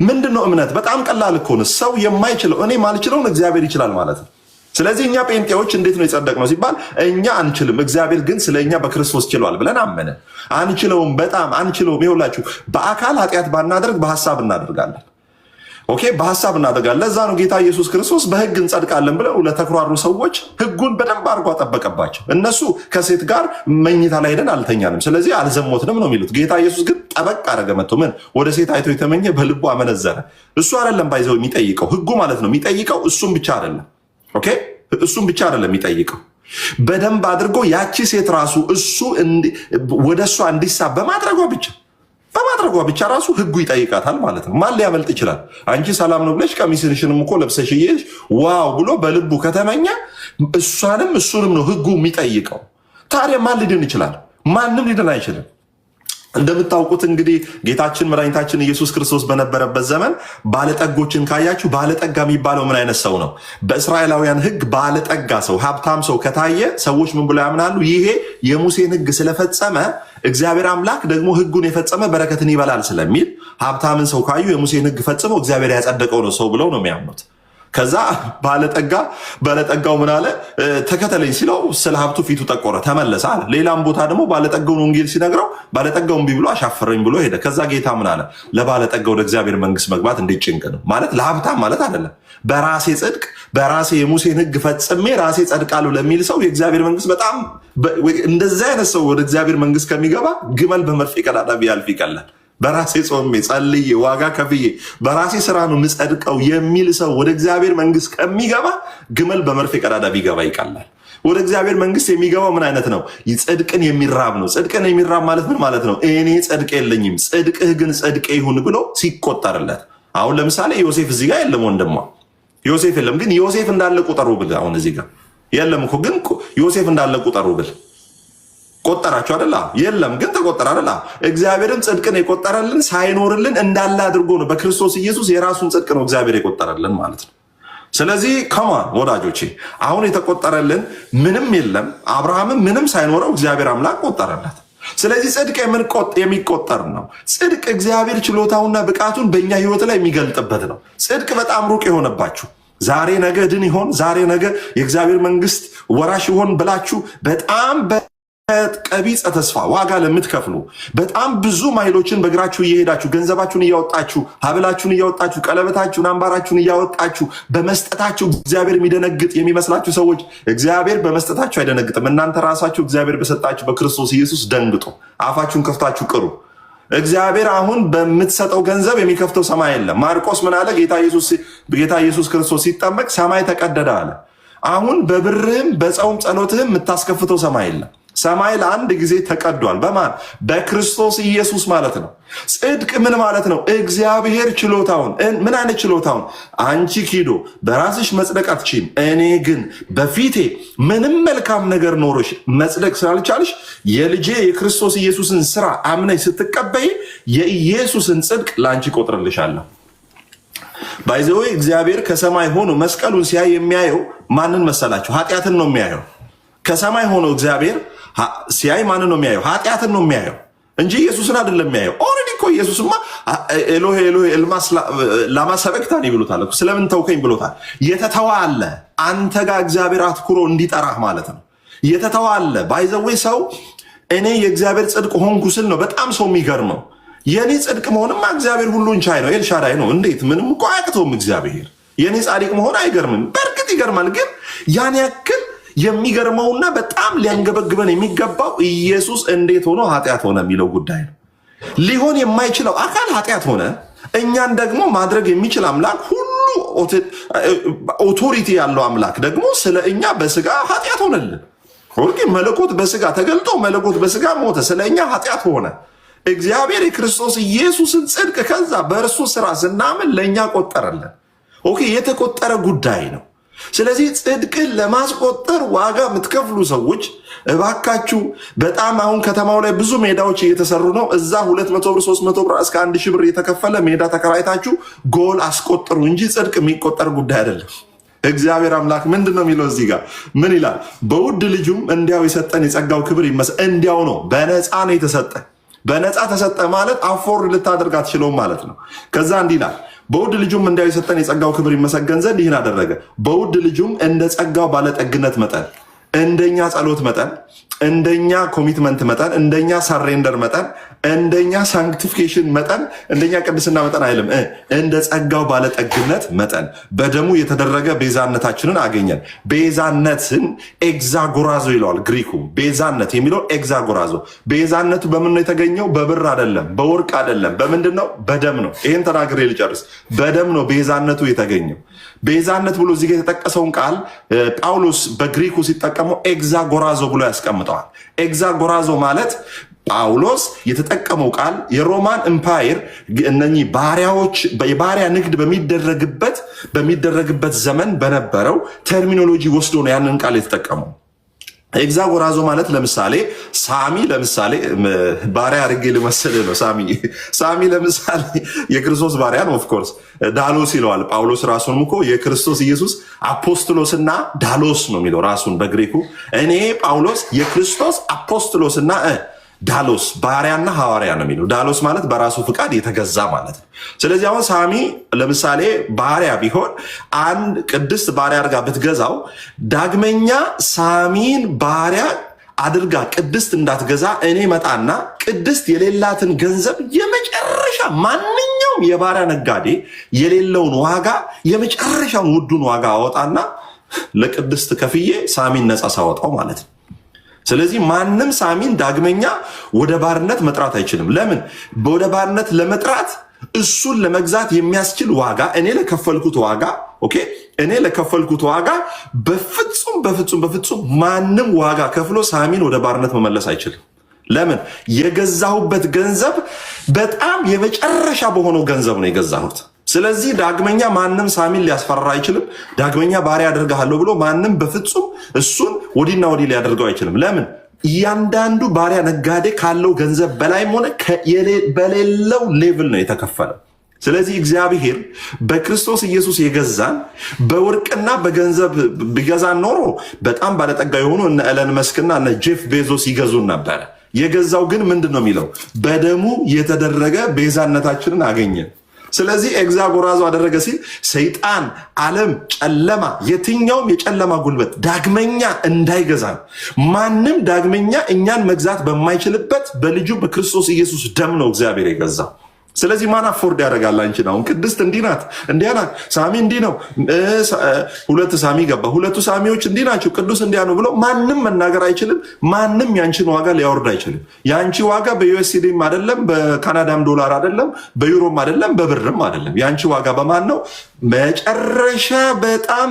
A: ምንድነው እምነት? በጣም ቀላል እኮ ነው። ሰው የማይችለው እኔ ማልችለውን እግዚአብሔር ይችላል ማለት ነው። ስለዚህ እኛ ጴንጤዎች እንዴት ነው የጸደቅነው ሲባል እኛ አንችልም፣ እግዚአብሔር ግን ስለኛ በክርስቶስ ችሏል ብለን አመነ። አንችለውም፣ በጣም አንችለውም። ይኸውላችሁ በአካል ኃጢአት ባናደርግ በሐሳብ እናደርጋለን። ኦኬ በሐሳብ እናደርጋለን። ለዛ ነው ጌታ ኢየሱስ ክርስቶስ በሕግ እንጸድቃለን ብለው ለተኩራሩ ሰዎች ሕጉን በደንብ አድርጎ አጠበቀባቸው። እነሱ ከሴት ጋር መኝታ ላይ ሄደን አልተኛንም፣ ስለዚህ አልዘሞትንም ነው የሚሉት። ጌታ ኢየሱስ ግን ጠበቅ አደረገ። መጥቶ ምን ወደ ሴት አይቶ የተመኘ በልቡ አመነዘረ። እሱ አይደለም ባይዘው የሚጠይቀው ሕጉ ማለት ነው የሚጠይቀው እሱም ብቻ አይደለም። ኦኬ እሱም ብቻ አይደለም የሚጠይቀው በደንብ አድርጎ ያቺ ሴት ራሱ እሱ ወደ እሷ እንዲሳብ በማድረጓ ብቻ ራሱ ህጉ ይጠይቃታል ማለት ነው። ማን ሊያመልጥ ይችላል? አንቺ ሰላም ነው ብለሽ ቀሚስሽንም እኮ ለብሰሽ እየሄድሽ ዋው ብሎ በልቡ ከተመኘ እሷንም እሱንም ነው ህጉ የሚጠይቀው። ታዲያ ማን ሊድን ይችላል? ማንም ሊድን አይችልም። እንደምታውቁት እንግዲህ ጌታችን መድኃኒታችን ኢየሱስ ክርስቶስ በነበረበት ዘመን ባለጠጎችን ካያችሁ ባለጠጋ የሚባለው ምን አይነት ሰው ነው? በእስራኤላውያን ህግ ባለጠጋ ሰው ሀብታም ሰው ከታየ ሰዎች ምን ብለው ያምናሉ? ይሄ የሙሴን ህግ ስለፈጸመ እግዚአብሔር አምላክ ደግሞ ህጉን የፈጸመ በረከትን ይበላል ስለሚል ሀብታምን ሰው ካዩ የሙሴን ህግ ፈጽመው እግዚአብሔር ያጸደቀው ነው ሰው ብለው ነው የሚያምኑት። ከዛ ባለጠጋው ምን አለ? ተከተለኝ ሲለው ስለ ሀብቱ ፊቱ ጠቆረ፣ ተመለሰ አለ። ሌላም ቦታ ደግሞ ባለጠጋውን ወንጌል ሲነግረው ባለጠጋው እምቢ ብሎ አሻፈረኝ ብሎ ሄደ። ከዛ ጌታ ምን አለ? ለባለጠጋው ወደ እግዚአብሔር መንግስት መግባት እንዴት ጭንቅ ነው ማለት ለሀብታም ማለት አይደለም። በራሴ ጽድቅ በራሴ የሙሴን ህግ ፈጽሜ ራሴ ጸድቃለሁ ለሚል ሰው የእግዚአብሔር መንግስት በጣም እንደዚህ አይነት ሰው ወደ እግዚአብሔር መንግስት ከሚገባ ግመል በመርፌ ቀዳዳ ቢያልፍ ይቀላል። በራሴ ጾሜ ጸልዬ ዋጋ ከፍዬ በራሴ ስራ ነው የምጸድቀው የሚል ሰው ወደ እግዚአብሔር መንግስት ከሚገባ ግመል በመርፌ ቀዳዳ ቢገባ ይቀላል። ወደ እግዚአብሔር መንግስት የሚገባው ምን አይነት ነው? ጽድቅን የሚራብ ነው። ጽድቅን የሚራብ ማለት ምን ማለት ነው? እኔ ጽድቅ የለኝም ጽድቅህ ግን ጽድቄ ይሁን ብሎ ሲቆጠርለት። አሁን ለምሳሌ ዮሴፍ እዚህ ጋር የለም፣ ወንድሟ ዮሴፍ የለም፣ ግን ዮሴፍ እንዳለ ቁጠሩ ብል አሁን እዚህ ጋር የለም እኮ ግን ዮሴፍ እንዳለ ቁጠሩ ብል ቆጠራችሁ አይደል? የለም ግን ተቆጠረ አይደል? እግዚአብሔርም ጽድቅን የቆጠረልን ሳይኖርልን እንዳለ አድርጎ ነው። በክርስቶስ ኢየሱስ የራሱን ጽድቅ ነው እግዚአብሔር የቆጠረልን ማለት ነው። ስለዚህ ከማን ወዳጆቼ አሁን የተቆጠረልን ምንም የለም። አብርሃምም ምንም ሳይኖረው እግዚአብሔር አምላክ ቆጠረለት። ስለዚህ ጽድቅ የሚቆጠር ነው። ጽድቅ እግዚአብሔር ችሎታውና ብቃቱን በእኛ ህይወት ላይ የሚገልጥበት ነው። ጽድቅ በጣም ሩቅ የሆነባችሁ ዛሬ ነገ ድን ይሆን ዛሬ ነገ የእግዚአብሔር መንግስት ወራሽ ይሆን ብላችሁ በጣም ቀቢጸ ተስፋ ዋጋ ለምትከፍሉ በጣም ብዙ ማይሎችን በእግራችሁ እየሄዳችሁ ገንዘባችሁን እያወጣችሁ ሀብላችሁን እያወጣችሁ ቀለበታችሁን አምባራችሁን እያወጣችሁ በመስጠታችሁ እግዚአብሔር የሚደነግጥ የሚመስላችሁ ሰዎች እግዚአብሔር በመስጠታችሁ አይደነግጥም። እናንተ ራሳችሁ እግዚአብሔር በሰጣችሁ በክርስቶስ ኢየሱስ ደንግጡ። አፋችሁን ከፍታችሁ ቅሩ። እግዚአብሔር አሁን በምትሰጠው ገንዘብ የሚከፍተው ሰማይ የለም። ማርቆስ ምን አለ? ጌታ ኢየሱስ ክርስቶስ ሲጠመቅ ሰማይ ተቀደደ አለ። አሁን በብርህም በጾም ጸሎትህም የምታስከፍተው ሰማይ የለም። ሰማይ ለአንድ ጊዜ ተቀዷል። በማን? በክርስቶስ ኢየሱስ ማለት ነው። ጽድቅ ምን ማለት ነው? እግዚአብሔር ችሎታውን ምን አይነት ችሎታውን? አንቺ ኪዶ በራስሽ መጽደቅ አትችይም። እኔ ግን በፊቴ ምንም መልካም ነገር ኖሮሽ መጽደቅ ስላልቻልሽ የልጄ የክርስቶስ ኢየሱስን ስራ አምነሽ ስትቀበይ የኢየሱስን ጽድቅ ለአንቺ ቆጥርልሻለሁ። ባይዘዌ እግዚአብሔር ከሰማይ ሆኖ መስቀሉን ሲያይ የሚያየው ማንን መሰላችሁ? ኃጢአትን ነው የሚያየው። ከሰማይ ሆኖ እግዚአብሔር ሲያይ ማንን ነው የሚያየው? ኃጢአትን ነው የሚያየው እንጂ ኢየሱስን አይደለም የሚያየው። ኦልሬዲ እኮ ኢየሱስማ ኤሎሄ ኤሎሄ ላማ ሰበቅታኒ ብሎታል። ስለምን ተውከኝ ብሎታል። የተተዋ አለ አንተ ጋር እግዚአብሔር አትኩሮ እንዲጠራህ ማለት ነው። የተተዋ አለ። ባይዘዌ ሰው እኔ የእግዚአብሔር ጽድቅ ሆንኩ ስል ነው በጣም ሰው የሚገርመው። የእኔ ጽድቅ መሆንማ እግዚአብሔር ሁሉን ቻይ ነው፣ ኤልሻዳይ ነው። እንዴት ምንም እኮ አያቅተውም እግዚአብሔር። የእኔ ጻድቅ መሆን አይገርምም? በእርግጥ ይገርማል። ግን ያን ያክል የሚገርመውና በጣም ሊያንገበግበን የሚገባው ኢየሱስ እንዴት ሆኖ ኃጢአት ሆነ የሚለው ጉዳይ ነው። ሊሆን የማይችለው አካል ኃጢአት ሆነ። እኛን ደግሞ ማድረግ የሚችል አምላክ ሁሉ ኦቶሪቲ ያለው አምላክ ደግሞ ስለ እኛ በስጋ ኃጢአት ሆነልን። ሁልጊዜ መለኮት በስጋ ተገልጦ መለኮት በስጋ ሞተ፣ ስለ እኛ ኃጢአት ሆነ። እግዚአብሔር የክርስቶስ ኢየሱስን ጽድቅ ከዛ በእርሱ ስራ ስናምን ለእኛ ቆጠረልን። ኦኬ የተቆጠረ ጉዳይ ነው። ስለዚህ ጽድቅን ለማስቆጠር ዋጋ የምትከፍሉ ሰዎች እባካችሁ በጣም አሁን ከተማው ላይ ብዙ ሜዳዎች እየተሰሩ ነው። እዛ 200 ብር 300 ብር እስከ 1000 ብር የተከፈለ ሜዳ ተከራይታችሁ ጎል አስቆጥሩ እንጂ ጽድቅ የሚቆጠር ጉዳይ አይደለም። እግዚአብሔር አምላክ ምንድን ነው የሚለው እዚህ ጋር ምን ይላል? በውድ ልጁም እንዲያው የሰጠን የጸጋው ክብር ይመስል እንዲያው ነው። በነፃ ነው የተሰጠ። በነፃ ተሰጠ ማለት አፎርድ ልታደርግ አትችለውም ማለት ነው። ከዛ እንዲህ ይላል በውድ ልጁም እንዲያው የሰጠን የጸጋው ክብር ይመሰገን ዘንድ ይህን አደረገ። በውድ ልጁም እንደ ጸጋው ባለጠግነት መጠን እንደኛ ጸሎት መጠን፣ እንደኛ ኮሚትመንት መጠን፣ እንደኛ ሰሬንደር መጠን፣ እንደኛ ሳንክቲፊኬሽን መጠን፣ እንደኛ ቅድስና መጠን አይልም። እንደ ጸጋው ባለጠግነት መጠን በደሙ የተደረገ ቤዛነታችንን አገኘን። ቤዛነትን ኤግዛጎራዞ ይለዋል ግሪኩ። ቤዛነት የሚለው ኤግዛጎራዞ። ቤዛነቱ በምን ነው የተገኘው? በብር አይደለም፣ በወርቅ አይደለም። በምንድን ነው? በደም ነው። ይህን ተናግሬ ልጨርስ። በደም ነው ቤዛነቱ የተገኘው። ቤዛነት ብሎ እዚህ ጋር የተጠቀሰውን ቃል ጳውሎስ በግሪኩ ሲጠቀመው ኤግዛጎራዞ ብሎ ያስቀምጠዋል። ኤግዛጎራዞ ማለት ጳውሎስ የተጠቀመው ቃል የሮማን ኤምፓየር እነኚህ ባሪያዎች የባሪያ ንግድ በሚደረግበት ዘመን በነበረው ተርሚኖሎጂ ወስዶ ነው ያንን ቃል የተጠቀመው። ኤግዛጎራዞ ማለት ለምሳሌ ሳሚ ባሪያ አድርጌ ልመስል ነው። ሳሚ ለምሳሌ የክርስቶስ ባሪያ ነው። ኦፍኮርስ ዳሎስ ይለዋል ጳውሎስ ራሱንም እኮ የክርስቶስ ኢየሱስ አፖስቶሎስና ዳሎስ ነው የሚለው ራሱን በግሪኩ። እኔ ጳውሎስ የክርስቶስ አፖስቶሎስና ዳሎስ ባሪያና ሐዋርያ ነው የሚለው። ዳሎስ ማለት በራሱ ፍቃድ የተገዛ ማለት ነው። ስለዚህ አሁን ሳሚ ለምሳሌ ባሪያ ቢሆን አንድ ቅድስት ባሪያ አድርጋ ብትገዛው ዳግመኛ ሳሚን ባሪያ አድርጋ ቅድስት እንዳትገዛ እኔ መጣና ቅድስት የሌላትን ገንዘብ የመጨረሻ ማንኛውም የባሪያ ነጋዴ የሌለውን ዋጋ የመጨረሻውን ውዱን ዋጋ አወጣና ለቅድስት ከፍዬ ሳሚን ነፃ ሳወጣው ማለት ነው። ስለዚህ ማንም ሳሚን ዳግመኛ ወደ ባርነት መጥራት አይችልም። ለምን? ወደ ባርነት ለመጥራት እሱን ለመግዛት የሚያስችል ዋጋ እኔ ለከፈልኩት ዋጋ በፍጹም ማንም ዋጋ ከፍሎ ሳሚን ወደ ባርነት መመለስ አይችልም። ለምን? የገዛሁበት ገንዘብ በጣም የመጨረሻ በሆነው ገንዘብ ነው የገዛሁት። ስለዚህ ዳግመኛ ማንም ሳሚን ሊያስፈራ አይችልም። ዳግመኛ ባሪያ አደርግሃለሁ ብሎ ማንም በፍጹም እሱን ወዲና ወዲህ ሊያደርገው አይችልም። ለምን? እያንዳንዱ ባሪያ ነጋዴ ካለው ገንዘብ በላይም ሆነ በሌለው ሌቭል ነው የተከፈለው። ስለዚህ እግዚአብሔር በክርስቶስ ኢየሱስ የገዛን በወርቅና በገንዘብ ቢገዛን ኖሮ በጣም ባለጠጋ የሆኑ እነ ኤለን መስክና እነ ጄፍ ቤዞስ ይገዙን ነበረ። የገዛው ግን ምንድን ነው የሚለው? በደሙ የተደረገ ቤዛነታችንን አገኘን። ስለዚህ ኤግዛጎራዞ አደረገ ሲል ሰይጣን፣ ዓለም፣ ጨለማ፣ የትኛውም የጨለማ ጉልበት ዳግመኛ እንዳይገዛን ማንም ዳግመኛ እኛን መግዛት በማይችልበት በልጁ በክርስቶስ ኢየሱስ ደም ነው እግዚአብሔር የገዛው። ስለዚህ ማን አፎርድ ያደርጋል? አንቺን አሁን ቅድስት እንዲህ ናት እንዲያ ናት፣ ሳሚ እንዲህ ነው፣ ሁለት ሳሚ ገባ፣ ሁለቱ ሳሚዎች እንዲህ ናቸው፣ ቅዱስ እንዲያ ነው ብሎ ማንም መናገር አይችልም። ማንም ያንቺን ዋጋ ሊያወርድ አይችልም። የአንቺ ዋጋ በዩኤስዲም አይደለም፣ በካናዳም ዶላር አይደለም፣ በዩሮም አይደለም፣ በብርም አይደለም። የአንቺ ዋጋ በማን ነው? መጨረሻ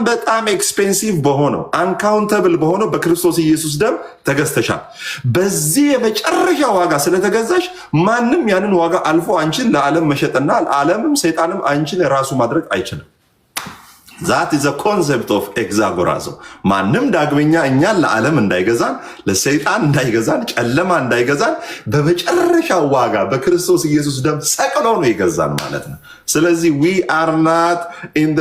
A: በጣም ኤክስፔንሲቭ በሆነው አንካውንተብል በሆነው በክርስቶስ ኢየሱስ ደም ተገዝተሻል። በዚህ የመጨረሻ ዋጋ ስለተገዛሽ ማንም ያንን ዋጋ አልፎ አንቺን ለዓለም መሸጥና ዓለምም ሰይጣንም አንቺን ራሱ ማድረግ አይችልም። ዛት ኢዝ ኮንሰፕት ኦፍ ኤግዛጎራዞ። ማንም ዳግመኛ እኛን ለዓለም እንዳይገዛን፣ ለሰይጣን እንዳይገዛን፣ ጨለማ እንዳይገዛን በመጨረሻ ዋጋ በክርስቶስ ኢየሱስ ደም ሰቅሎ ነው የገዛን ማለት ነው። ስለዚህ ዊ አር ናት ኢን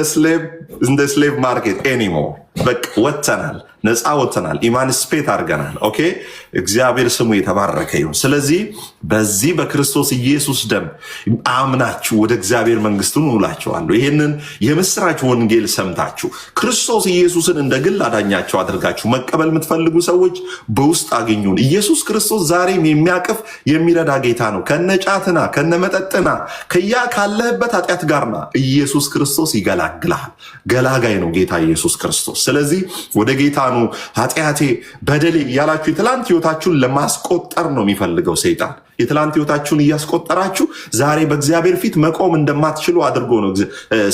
A: ዘ ስሌቭ ማርኬት ኤኒሞር። በቃ ወጥተናል፣ ነፃ ወጥተናል፣ ኢማንስፔት አድርገናል። ኦኬ፣ እግዚአብሔር ስሙ የተባረከ ይሁን። ስለዚህ በዚህ በክርስቶስ ኢየሱስ ደም አምናችሁ ወደ እግዚአብሔር መንግስት ውላችኋለሁ። ይህንን የምስራች ወንጌል ሰምታችሁ ክርስቶስ ኢየሱስን እንደ ግል አዳኛቸው አድርጋችሁ መቀበል የምትፈልጉ ሰዎች በውስጥ አግኙን። ኢየሱስ ክርስቶስ ዛሬም የሚያቅፍ የሚረዳ ጌታ ነው። ከነጫትና ከነመጠጥና ከያ ካለህበት ኃጢአት ጋርና ኢየሱስ ክርስቶስ ይገላግልሃል። ገላጋይ ነው ጌታ ኢየሱስ ክርስቶስ። ስለዚህ ወደ ጌታ ኑ። ኃጢአቴ በደሌ እያላችሁ የትላንት ህይወታችሁን ለማስቆጠር ነው የሚፈልገው ሰይጣን። የትላንት ህይወታችሁን እያስቆጠራችሁ ዛሬ በእግዚአብሔር ፊት መቆም እንደማትችሉ አድርጎ ነው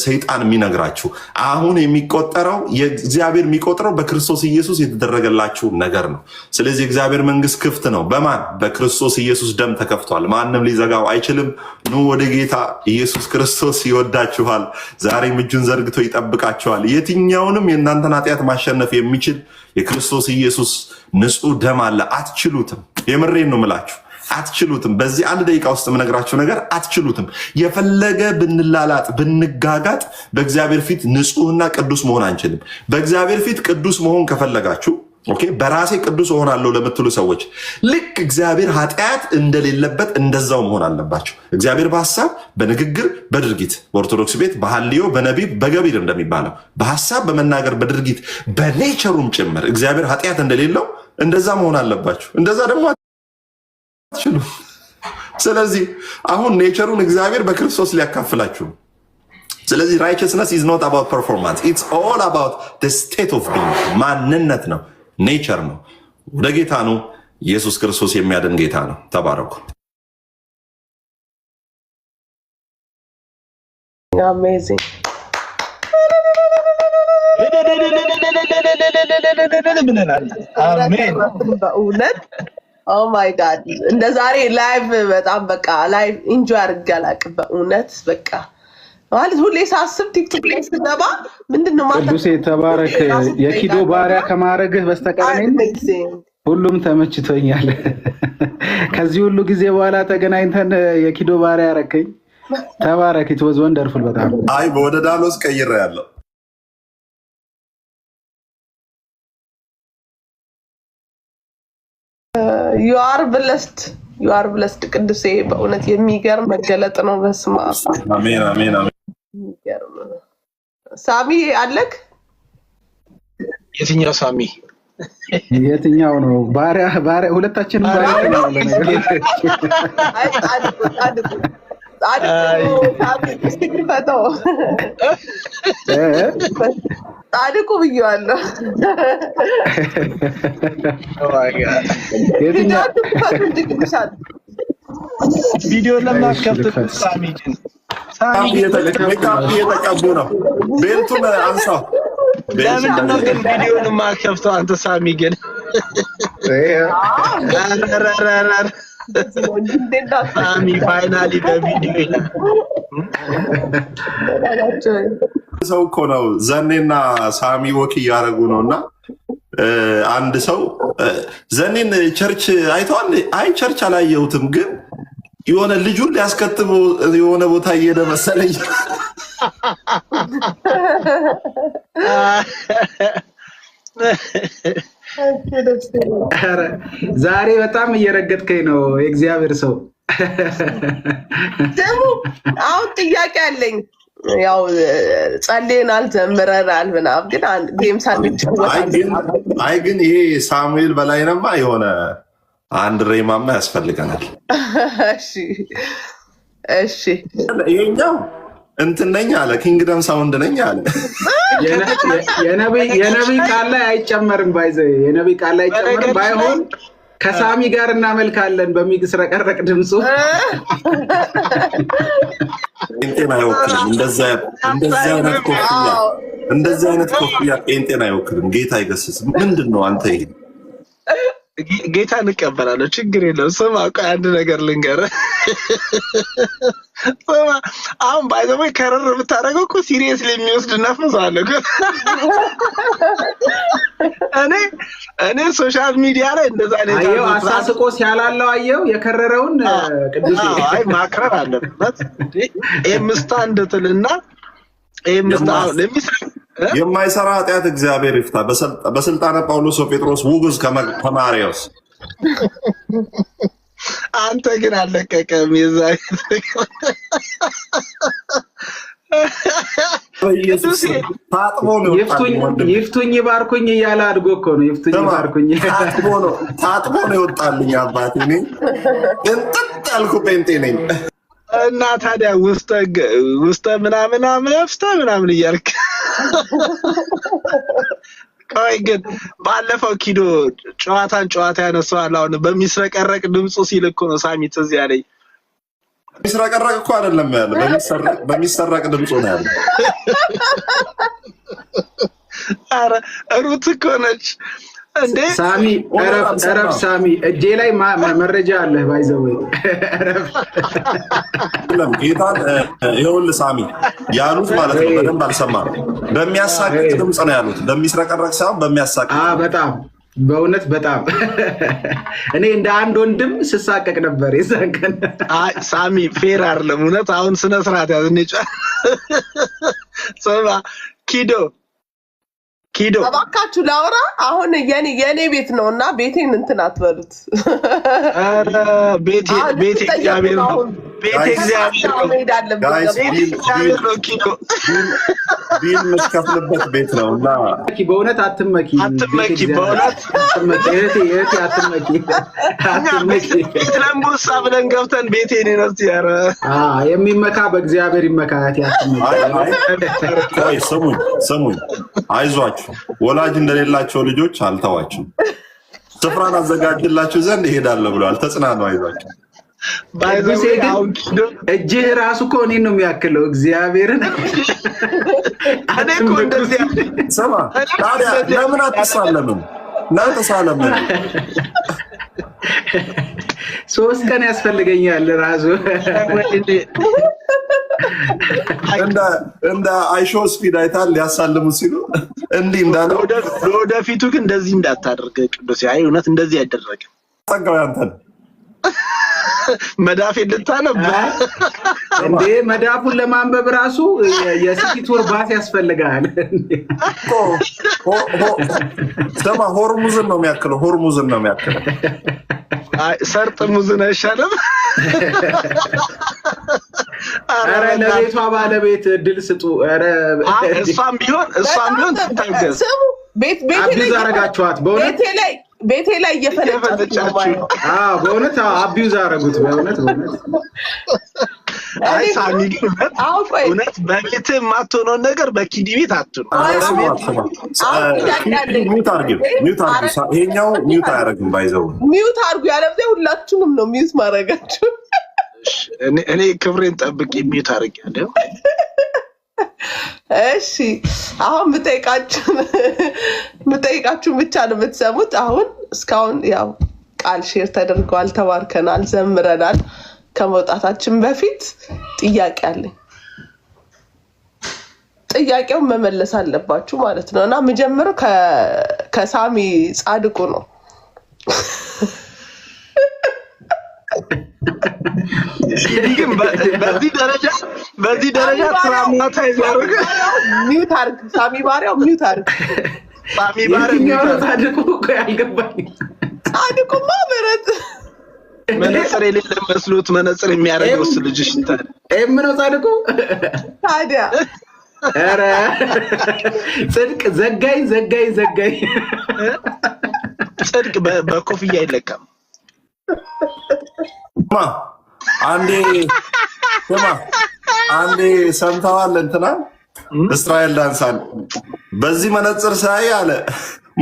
A: ሰይጣን የሚነግራችሁ። አሁን የሚቆጠረው የእግዚአብሔር የሚቆጥረው በክርስቶስ ኢየሱስ የተደረገላችሁ ነገር ነው። ስለዚህ የእግዚአብሔር መንግስት ክፍት ነው። በማን? በክርስቶስ ኢየሱስ ደም ተከፍቷል። ማንም ሊዘጋው አይችልም። ኑ ወደ ጌታ ኢየሱስ ክርስቶስ ይወዳችኋል። ዛሬም እጁን ዘርግቶ ይጠብቃችኋል። የትኛውንም የእናንተን ኃጢአት ማሸነፍ የሚችል የክርስቶስ ኢየሱስ ንጹህ ደም አለ። አትችሉትም። የምሬን ነው ምላችሁ፣ አትችሉትም። በዚህ አንድ ደቂቃ ውስጥ የምነግራችሁ ነገር አትችሉትም። የፈለገ ብንላላጥ ብንጋጋጥ በእግዚአብሔር ፊት ንጹህና ቅዱስ መሆን አንችልም። በእግዚአብሔር ፊት ቅዱስ መሆን ከፈለጋችሁ ኦኬ በራሴ ቅዱስ ሆናለሁ ለምትሉ ሰዎች ልክ እግዚአብሔር ኃጢአት እንደሌለበት እንደዛው መሆን አለባቸው። እግዚአብሔር በሐሳብ በንግግር በድርጊት በኦርቶዶክስ ቤት በሐልዮ በነቢብ በገቢር እንደሚባለው በሐሳብ በመናገር በድርጊት በኔቸሩም ጭምር እግዚአብሔር ኃጢአት እንደሌለው እንደዛ መሆን አለባቸው። እንደዛ ደግሞ አትችሉ። ስለዚህ አሁን ኔቸሩን እግዚአብሔር በክርስቶስ ሊያካፍላችሁ። ስለዚህ righteousness is not about performance, it's all about the state of being። ማንነት ነው፣ ኔቸር ነው። ወደ ጌታ ነው። ኢየሱስ ክርስቶስ የሚያድን ጌታ ነው። ተባረኩ።
B: አሜዚንግ በእውነት ኦ ማይ ጋድ እንደ ዛሬ ላይቭ በጣም በቃ ላይቭ ኢንጆይ አድርጌ አላውቅም። በእውነት በቃ ማለት ሁሌ ሳስብ ቲክቶክ ላይ ስገባ ምንድነው ማለት
D: ቅዱሴ ተባረክ። የኪዶ ባሪያ ከማረግህ በስተቀር ሁሉም ተመችቶኛል። ከዚህ ሁሉ ጊዜ በኋላ ተገናኝተን የኪዶ ባሪያ ያረከኝ ተባረክ። it was wonderful በጣም
A: አይ ወደ ዳሎስ ቀይሬያለሁ።
B: you are blessed ቅዱሴ በእውነት የሚገርም መገለጥ ነው። በስመ አብ
A: አሜን አሜን አሜን።
B: ሳሚ አለክ?
C: የትኛው ሳሚ?
D: የትኛው ነው? ባሪያ ሁለታችንም ባሪያ ነው ለነገር።
B: ጻድቁ ብዬዋለሁ።
C: ቪዲዮ ለማስከፍት ሳሚ ግን
A: እየተቀቡ ነው። ቤልቱን አንሳው።
C: ለምንድን ነው ግን ቪዲዮን የማትከፍተው አንተ ሳሚ ግን? ሳሚ ፋይናሊ በቪዲዮ ይላል።
A: ሰው እኮ ነው። ዘኔና ሳሚ ወክ እያደረጉ ነው እና አንድ ሰው ዘኔን ቸርች አይተዋል። አይ ቸርች አላየሁትም፣ ግን የሆነ ልጁን ሊያስከትቡ የሆነ ቦታ እየሄደ መሰለኝ።
D: ዛሬ በጣም እየረገጥከኝ ነው የእግዚአብሔር ሰው።
B: ደግሞ አሁን ጥያቄ አለኝ። ያው ጸልየናል ዘምረናል ምናምን፣ ግን ጌም ሳንጫወት
A: አይ ግን ይሄ ሳሙኤል በላይነማ የሆነ አንድ ሬማማ ያስፈልገናል።
B: እሺ
A: ይሄኛው እንትን ነኝ አለ፣ ኪንግደም ሳውንድ ነኝ አለ።
D: የነቢይ ቃል ላይ አይጨመርም። ባይዘው የነቢይ ቃል ላይ አይጨመርም። ባይሆን ከሳሚ ጋር እናመልካለን በሚስረቀረቅ ድምፁ።
A: ጴንጤን አይወክልም። እንደዚህ አይነት ኮፍያ ጴንጤን አይወክልም። ጌታ አይገስጽም። ምንድን ነው አንተ? ይሄ
C: ጌታ እንቀበላለሁ፣ ችግር የለም። ስማ ቆይ አንድ ነገር ልንገርህ። ስማ አሁን ባይዘው ከረር የምታደርገው እኮ ሲሪየስሊ የሚወስድ ነፍስ አለ እኮ። እኔ ሶሻል ሚዲያ ላይ እንደዛ አይነት
D: አየው አሳስቆ ሲያላለው አየው የከረረውን ቅዱስ
C: አይ ማክረር አለበት። ኤምስታንድ ትልና ኤምስታንድ ለሚስራ
A: የማይሰራ ኃጢአት እግዚአብሔር ይፍታ። በስልጣነ ጳውሎስ ወጴጥሮስ ውግዝ ከማሪዎስ
C: አንተ ግን አለቀቀም። የዛ
A: ኢየሱስ ታጥቦ ነው
D: ይፍቱኝ ባርኩኝ እያለ አድጎ እኮ ነው። ይፍቱኝ ባርኩኝ
A: ታጥቦ ነው ይወጣልኝ። አባቴ ነኝ እንጥጥ ያልኩ ጴንጤ ነኝ።
C: እና ታዲያ ውስተ ምናምን ምናምን እያልክ ቆይ ግን ባለፈው ኪዶ ጨዋታ ያነሳዋል። አሁን በሚስረቀረቅ ድምፁ ሲል እኮ ነው ሳሚ ትዝ ያለኝ።
A: በሚስረቀረቅ እኮ አይደለም ያለ፣ በሚሰረቅ ድምፁ ነው ያለ።
C: ኧረ ሩት እኮ ነች እንዴ
D: ሳሚ። እረፍ ሳሚ፣ እጄ ላይ መረጃ አለ። ባይዘው
A: ጌታን ይኸውልህ ሳሚ ያሉት ማለት ነው። በደንብ አልሰማህም። በሚያሳቅቅ ድምፅ ነው ያሉት፣ በሚስረቀረቅ ሳይሆን በሚያሳቅቅ።
D: በጣም በእውነት በጣም እኔ እንደ አንድ ወንድም ስሳቀቅ ነበር የዛን ቀን።
C: ሳሚ ፌር አይደለም እውነት። አሁን ስነ ስርዓት ያዝ። እንጫ ሰማ ኪዶ
B: እባካችሁ ላውራ። አሁን የኔ ቤት ነውና ቤቴን እንትን አትበሉት።
C: አረ ቤቴ እግዚአብሔር ነው። ቤቴ እግዚአብሔር ነው። ኪዶ
A: ቢል መስከፍልበት ቤት ነውና
D: በእውነት አትመኪ።
C: በእውነት
D: አትመኪ።
C: ቤት ለምቦሳ ብለን ገብተን ቤቴን ነው ያረ
D: የሚመካ በእግዚአብሔር ይመካት።
A: ቆይ ስሙኝ፣ አይዟችሁ። ወላጅ እንደሌላቸው ልጆች አልተዋችሁም። ስፍራን አዘጋጅላችሁ ዘንድ እሄዳለሁ ብለዋል። ተጽናኑ፣ አይዟችሁ።
D: እጅህ ራሱ እኮ እኔን ነው የሚያክለው። እግዚአብሔርን
A: ስማ፣ ታዲያ ለምን አትሳለምም? ተሳለምን።
D: 3 ቀን ያስፈልገኛል ራሱ
A: እንደ አይሾ ስፒድ አይታል ሊያሳልሙ ሲሉ እንዲህ እንዳለ።
C: ለወደፊቱ ግን እንደዚህ እንዳታደርግ ቅዱስ። አይ እውነት እንደዚህ አይደረግም።
A: ጸጋው ያንተን
C: መዳፌ ልታነብ
D: እንዴ? መዳፉን ለማንበብ ራሱ የስኪት ወር ባስ ያስፈልጋል።
A: ስማ፣ ሆርሙዝን ነው የሚያክለው።
C: ሰርጥ ሙዝን አይሻልም?
D: ኧረ ለቤቷ ባለቤት እድል ስጡ። ኧረ
C: እሷም ቢሆን ትታገዝ።
B: ስሙ፣
D: አቢዩዝ አረጋችኋት በእውነት
B: ቤቴ ላይ እየፈለጫችሁ።
D: በእውነት አቢዩዝ አረጉት በእውነት።
C: አይ ሳሚ ግን እውነት በቤት የማትሆነውን ነገር በኪዲ ቤት አትሆን።
A: ሚውት አድርጊው። ይሄኛው ሚውት አያደርግም። ባይዘው
B: ሚውት አድርጉ። ያለብዚያ ሁላችሁንም ነው ሚውት ማድረጋችሁ።
C: እኔ ክብሬን ጠብቄ ሚውት አድርጊያለሁ።
B: እሺ አሁን ምጠይቃችሁ ብቻ ነው የምትሰሙት። አሁን እስካሁን ያው ቃል ሼር ተደርገዋል፣ ተባርከናል፣ ዘምረናል። ከመውጣታችን በፊት ጥያቄ አለኝ። ጥያቄውን መመለስ አለባችሁ ማለት ነው እና የምጀምረው ከሳሚ ጻድቁ ነው።
C: ግን በዚህ ደረጃ ትራማታ ይዛሩግ
B: ሚውት አድርግ። ሳሚ ባሪያው ሚውት አድርግ።
C: ሳሚ ባሪያው
D: ጻድቁ እኮ ያልገባኝ።
B: ጻድቁማ
C: መነጽር የሌለ መስሎት መነጽር የሚያደርገው እሱ ልጅሽ ታዲያ
D: ነው ጻድቁ
B: ታዲያ።
D: ኧረ ጽድቅ ዘጋኝ።
C: ጽድቅ በኮፍያ አይለካም።
A: አንዴ ሰምተዋል እንትና እስራኤል ዳንሳል በዚህ መነጽር ሳይ አለ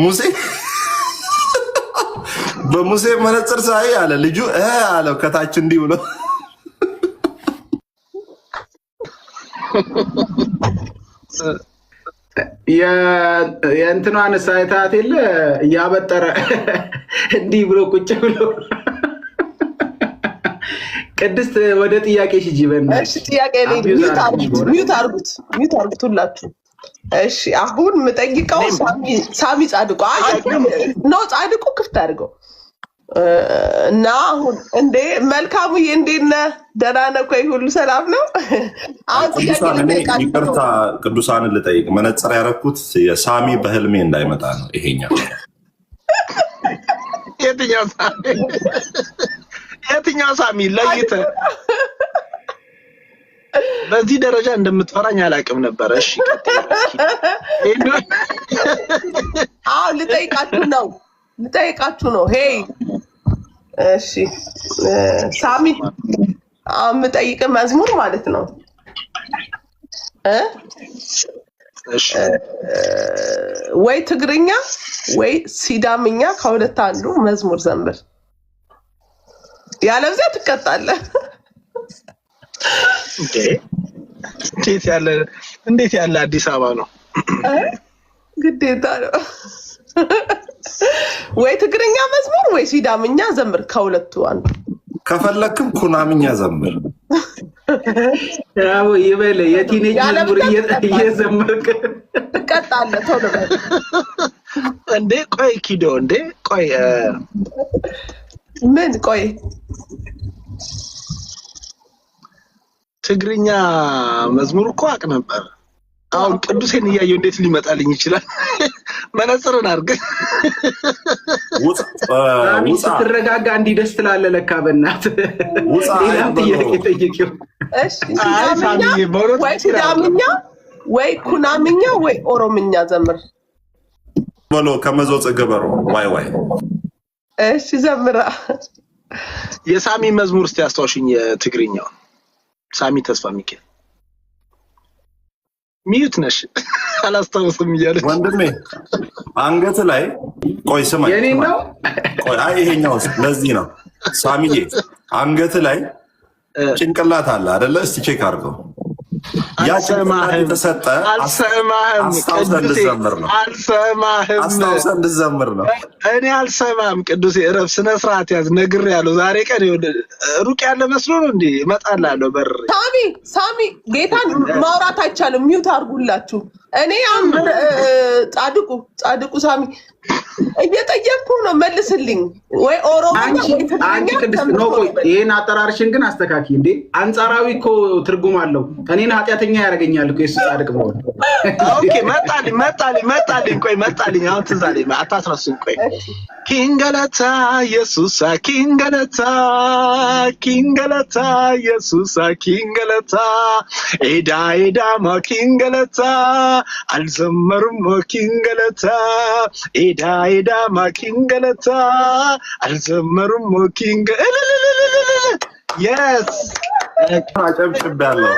A: ሙሴ በሙሴ መነጽር ሳይ አለ ልጁ አለው ከታች እንዲህ ብሎ
D: የእንትኗን ሳይታት የለ እያበጠረ እንዲህ ብሎ ቁጭ ብሎ። ቅድስት ወደ ጥያቄ ሂጂ።
B: እሺ ጥያቄ ላይ ሚውት አድርጉት ሁላችሁ። እሺ አሁን የምጠይቀው ሳሚ ጻድቁ ነው። ጻድቁ ክፍት አድርገው እና አሁን እንዴ መልካሙዬ፣ እንዴት ነህ? ደህና ነህ? ቆይ ሁሉ ሰላም ነው?
A: ይቅርታ ቅዱሳንን ልጠይቅ። መነጽር ያደረኩት የሳሚ በህልሜ እንዳይመጣ ነው። ይሄኛው
C: የትኛው ሳሚ ለይተህ በዚህ ደረጃ እንደምትፈራኝ አላውቅም ነበር። እሺ
B: አዎ ልጠይቃችሁ ነው። ሄይ እሺ ሳሚ የምጠይቅ መዝሙር ማለት ነው።
C: እሺ
B: ወይ ትግርኛ ወይ ሲዳምኛ ከሁለት አንዱ መዝሙር ዘምር። ያለዚያ ትቀጣለህ።
C: እንዴት ያለ አዲስ አበባ ነው?
B: ግዴታ ነው። ወይ ትግርኛ መዝሙር ወይ ሲዳምኛ ዘምር ከሁለቱ አንዱ።
A: ከፈለክም ኩናምኛ ዘምር።
D: ያው ይበለ የቲኔጅ መዝሙር እየዘመርክ
B: ትቀጣለህ። ቶሎ በል
C: እንዴ። ቆይ ኪዶ እንዴ ቆይ
B: ምን ቆይ
C: ትግርኛ መዝሙር እኮ አቅ ነበር። አሁን ቅዱሴን እያየሁ እንዴት ሊመጣልኝ ይችላል? መነጽርን አድርግ።
D: ሳሚ ስትረጋጋ እንዲህ ደስ ትላለህ ለካ። በእናትህ ሌላም ጥያቄ ጠይቂው።
B: እሺ ሲዳምኛ ወይ ኩናምኛ ወይ ኦሮምኛ ዘምር
A: በሎ ከመዞ ጽገበሮ ዋይ ዋይ።
B: እሺ ዘምራ።
C: የሳሚ መዝሙር እስቲ አስታውሽኝ የትግርኛው። ሳሚ ተስፋ ሚካኤል ሚዩት ነሽ አላስታውስም እያለች
A: ወንድሜ አንገት ላይ ቆይ ስማኝ
D: የኔ ነው
A: ቆይ አይ ይሄኛው ለዚህ ነው ሳሚዬ አንገት ላይ ጭንቅላት አለ አይደለ እስቲ ቼክ አድርገው ያ ጭንቅላት ተሰጠ
C: አልሰማህም ቅዱሴ አልሰማህም
A: አስታውሰህ እንድዘምር ነው
C: እኔ አልሰማም ቅዱሴ እረፍ ስነ ስርዓት ያዝ ነግሬያለሁ ዛሬ ቀን ሩቅ ያለ መስሎ ነው እንዴ እመጣላለሁ በር
B: ሳሚ ጌታን ማውራት አይቻልም ሚውት አድርጉላችሁ እኔ ጻድቁ ሳሚ እየጠየቅኩ ነው መልስልኝ ወይ ኦሮሞኛ ወይ
D: አንቺ ቅድስት ነው ቆይ ይሄን አጠራርሽን ግን አስተካኪ እንዴ አንጻራዊ እኮ ትርጉም አለው እኔን ኃጢአተኛ ያደርገኛል እኮ የሱ ጻድቅ ነው
C: ኦኬ መጣልኝ ቆይ መጣልኝ አሁን ትዝ አለኝ አታስረሱኝ ቆይ ኪንገለታ ኢየሱስ ኪንገለታ ኢየሱስ ኪንገለታ ኤዳ ማኪንገለታ አልዘመሩም ኪንገለታ ኤዳ ማኪንገለታ አልዘመሩም ኪንገ yes
A: አጨብጭቤያለሁ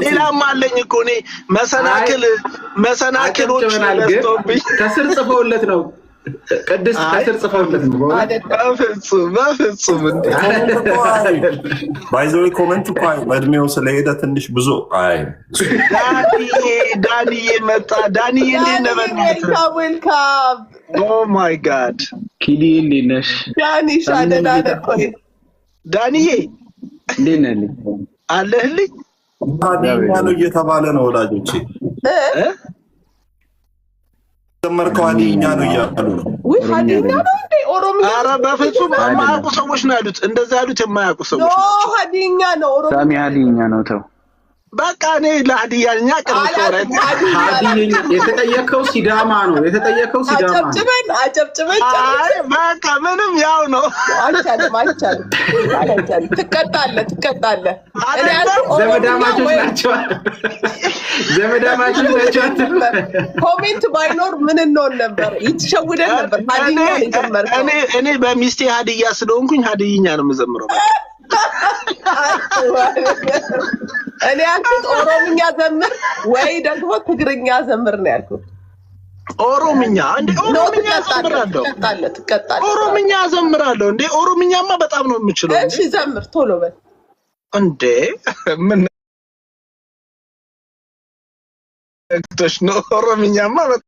C: ሌላም አለኝ እኮ እኔ መሰናክሎች ለስቶብኝ
D: ከስር ጽፈውለት ነው ቅድስት ከስር ጽፈውለት ነው
C: በፍጹም
A: ባይዘው ኮሜንት እኮ እድሜው ስለሄደ ትንሽ ብዙ አይ
C: ዳንዬ መጣ ዳንዬ እንዴት ነህ
B: ዌልካም
C: ኦ ማይ ጋድ
D: ኪዲ እንዴት ነሽ
B: ዳኒሽ ዳንዬ
D: እንዴት ነህ
C: አለህልኝ
A: ሀዲኛ ነው እየተባለ ነው ወዳጆቼ ተመርከው ሀዲኛ ነው እያሉ ነው
B: ወይ ሀዲኛ ነው እንዴ ኦሮምኛ
C: ኧረ በፍጹም የማያውቁ ሰዎች ነው ያሉት እንደዛ ያሉት የማያውቁ ሰዎች
B: ሀዲኛ ነው ኦሮምኛ
D: ሳሚ ሀዲኛ ነው ተው
C: በቃ እኔ ለሀዲያኛ ቀርቶረት
D: ሀዲኛ የተጠየቀው ሲዳማ ነው
B: አጨብጭበን
C: አይ በቃ ምንም ያው ነው
B: አይቻልም ትቀጣለህ እኔ
D: ዘመዳማቾች ናቸው
B: ኮሜንት ባይኖር ምን እንሆን ነበር ይተሸውደን ነበር ሀዲኛ ይጀምራል
C: እኔ በሚስቴ ሀዲያ ስለሆንኩኝ ሀዲይኛ ነው የምዘምረው
B: እኔ ያልኩት ኦሮምኛ ዘምር ወይ ደግሞ ትግርኛ ዘምር ነው ያልኩት
C: ኦሮምኛ እንዴ ኦሮምኛ ዘምራለሁ
B: ትቀጣለህ
C: ኦሮምኛ ዘምራለሁ እንዴ ኦሮምኛማ በጣም ነው የምችለው
B: እሺ ዘምር ቶሎ በል
C: እንዴ ምን እክቶሽ ነው ኦሮምኛማ በጣም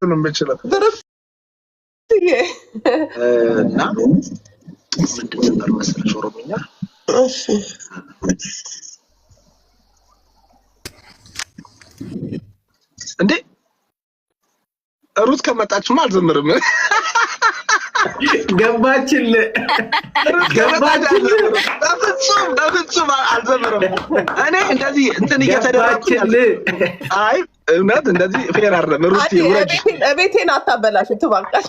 C: ነው የምችለው እና ምንድን ነበር መሰለሽ ኦሮምኛ
B: እሺ
C: እንዴ ሩት ከመጣችማ አልዘምርም
D: ገባችልህ
C: በፍጹም አልዘምርም እኔ እንደዚህ እንትን እየተደረኩኝ አይ እውነት እንደዚህ ፌር አይደለም ሩት ይወርድ
B: እቤቴን አታበላሽ ትባልቃሽ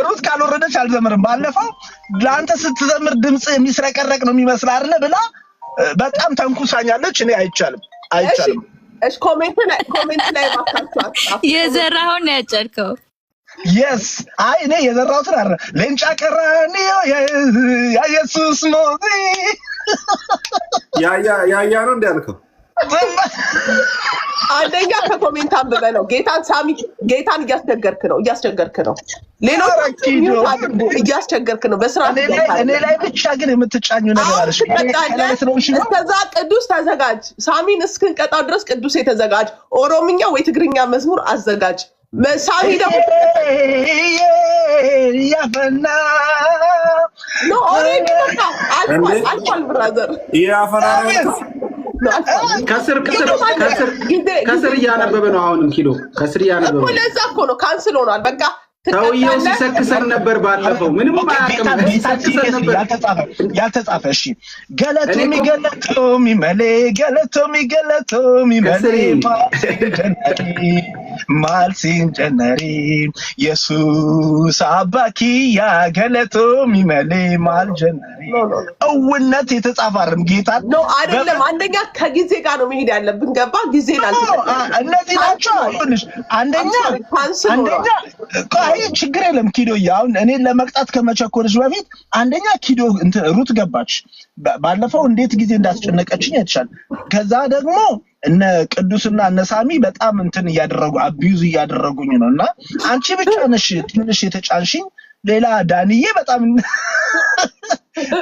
C: ሩት ካልወረደች አልዘምርም ባለፈው ለአንተ ስትዘምር ድምጽ የሚስረቀረቅ ነው የሚመስል አይደለ ብላ በጣም ተንኩሳኛለች እኔ አይቻልም
B: እሺ ኮሜንት ላይ ባካችሁ
E: የዘራውን ያጨርከው
C: yes አይ እኔ የዘራሁትን አይደል ለንጫ ቀራኒዮ ኢየሱስ ሞቲ
A: ያ ነው እንዲያልከው
B: አንደኛ ከኮሜንት አንብበ ነው ጌታን እያስቸገርክ ነው ሌሎች እያስቸገርክ ነው በስራ
C: እኔ ላይ ብቻ ግን የምትጫኙ ነገር አለሽ
B: ከዛ ቅዱስ ተዘጋጅ ሳሚን እስክንቀጣው ድረስ ቅዱስ የተዘጋጅ ኦሮምኛ ወይ ትግርኛ መዝሙር አዘጋጅ ሳሚ ደግሞ
C: ያፈና
B: ኖ ኦሬዲ አልፏል ብራዘር
A: ያፈና
D: ከስር እያነበበ ነው አሁንም ኪሎ ከስር እያነበበ
B: እኮ ለዛ እኮ ነው ካንስል ሆኗል በቃ
D: ሰውየው ሲሰክሰን ነበር ባለፈው ምንም አያውቅም ሲሰክሰን ነበር
C: ያልተጻፈ እሺ ገለቶሚ መሌ ማልሲን ጀነሪ ኢየሱስ አባኪያ ገለቶሚ መሌ ማል ጀነሪ እውነት የተጻፈርም ጌታ
B: ነው አይደለም። አንደኛ ከጊዜ ጋር ነው መሄድ ያለብን። ገባ ጊዜ
C: እነዚህ ናቸው። አንደኛ አይ ችግር የለም ኪዶ ያውን እኔን ለመቅጣት ከመቸኮልሽ በፊት አንደኛ ኪዶ ሩት ገባች ባለፈው እንዴት ጊዜ እንዳስጨነቀችኝ አይተሻል። ከዛ ደግሞ እነ ቅዱስና እነ ሳሚ በጣም እያደረጉ አቢዩዝ እያደረጉኝ ነውና አንቺ ብቻ ነሽ ትንሽ የተጫንሽኝ። ሌላ ዳንዬ በጣም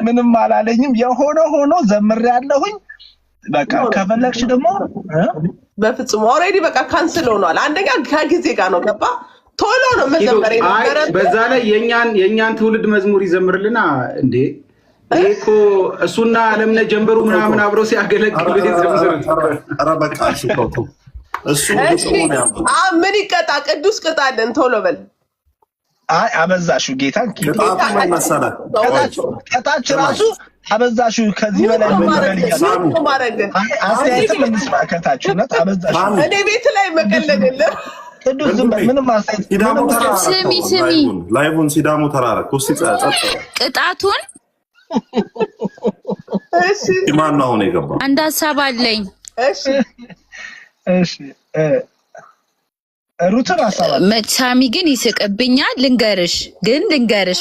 C: ምንም አላለኝም። የሆነ ሆኖ ዘምሬያለሁኝ። በቃ ከፈለግሽ ደግሞ
B: በፍጹም ኦሬዲ በቃ ካንስል ሆኗል። አንደኛ ከጊዜ ጋር ነው ገባ ቶሎ ነው መዘመር የነበረ።
D: በዛ ላይ የኛን ትውልድ መዝሙር ይዘምርልና እንዴ እኮ እሱና አለምነ ጀንበሩ ምናምን አብሮ ሲያገለግሉ ይዘምር።
A: ኧረ በቃ እሱ
B: ምን ይቀጣ ቅዱስ ቅጣለን ቶሎ በል።
C: አይ አበዛሹ ጌታን ከታች ራሱ አበዛሹ። ከዚህ በላይ ምን
B: ማረግ
C: አስተያየት እንስማ። ከታች ነው አበዛሹ።
B: እኔ ቤት ላይ መቀለደለም
C: ቅዱስ ዝም በል ምንም አስተያየት
E: ስሚ
A: ላይቡን ሲዳሙ ተራራ ኮስቲ ጸጸ
E: ቅጣቱን
B: እሺ
A: ማን ነው የገባው?
E: አንድ ሀሳብ አለኝ።
C: እሺ ሩትን ሀሳብ
E: ሳሚ ግን ይስቅብኛል። ልንገርሽ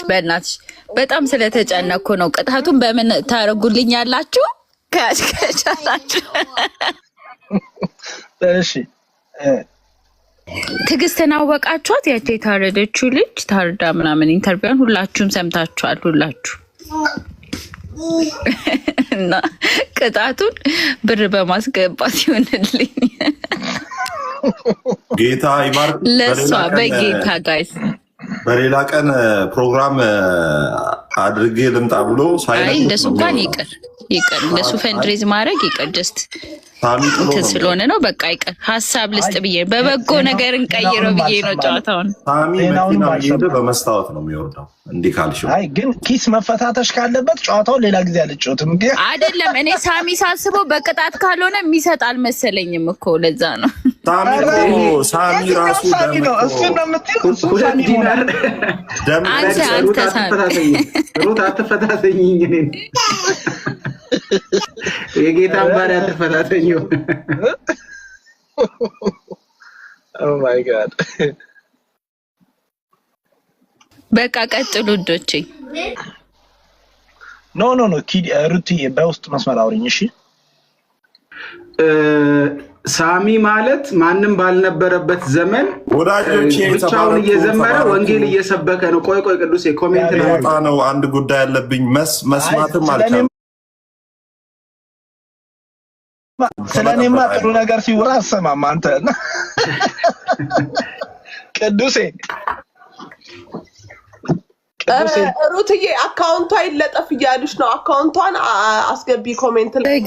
E: በእናትሽ በጣም ስለተጨነኩ ነው። ቅጣቱን በምን ታረጉልኛላችሁ? ከቻላችሁ
C: እሺ
E: ትዕግስትን አወቃችኋት? ያቺ የታረደችው ልጅ ታርዳ ምናምን ኢንተርቪውን ሁላችሁም ሰምታችኋል። ሁላችሁ እና ቅጣቱን ብር በማስገባት ይሆንልኝ።
A: ጌታ ይባርክ።
E: ለሷ በጌታ ጋይስ
A: በሌላ ቀን ፕሮግራም አድርጌ ልምጣ ብሎ
E: አይ እንደሱ እንኳን ይቅር እንደሱ ፈንድሬዝ ማድረግ ይቅር ጀስት ስለሆነ ነው። በቃ ይቅር ሀሳብ ልስጥ ብዬ በበጎ ነገር እንቀይረው ብዬ ነው ጨዋታውን።
A: ሳሚ መኪና ይሄደ በመስታወት ነው የሚወርደው። እንዲህ ካልሽው
C: አይ ግን ኪስ መፈታተሽ ካለበት ጨዋታውን ሌላ ጊዜ አልጨውትም። ግን
E: አይደለም እኔ ሳሚ ሳስበው በቅጣት ካልሆነ የሚሰጥ አልመሰለኝም እኮ ለዛ ነው።
A: ሳሚ ራሱ
C: ነው እሱ ነው የምትይው። እሱ ሳሚ ነው
E: አንተ ሳሚ
D: ሩት አትፈታተኝ እንግዲህ የጌታን ባሪያ አትፈታተኝ።
C: ኦ ማይ ጋድ
E: በቃ ቀጥሉ ልጆቼ።
C: ኖ ኪድ ሩቲ በውስጥ መስመር አውሪኝ እሺ።
D: ሳሚ ማለት ማንም ባልነበረበት ዘመን
A: ወዳጆቼ
D: ብቻውን እየዘመረ ወንጌል እየሰበከ ነው። ቆይ ቅዱስ ኮሜንት
A: ነው አንድ ጉዳይ ያለብኝ መስማትም አልቻልኩም።
C: ስለኔማ ጥሩ ነገር ሲወራ አሰማም አንተ ቅዱሴ
B: ሩትዬ አካውንቷ ይለጠፍ እያሉሽ ነው። አካውንቷን አስገቢ ኮሜንት ላይ።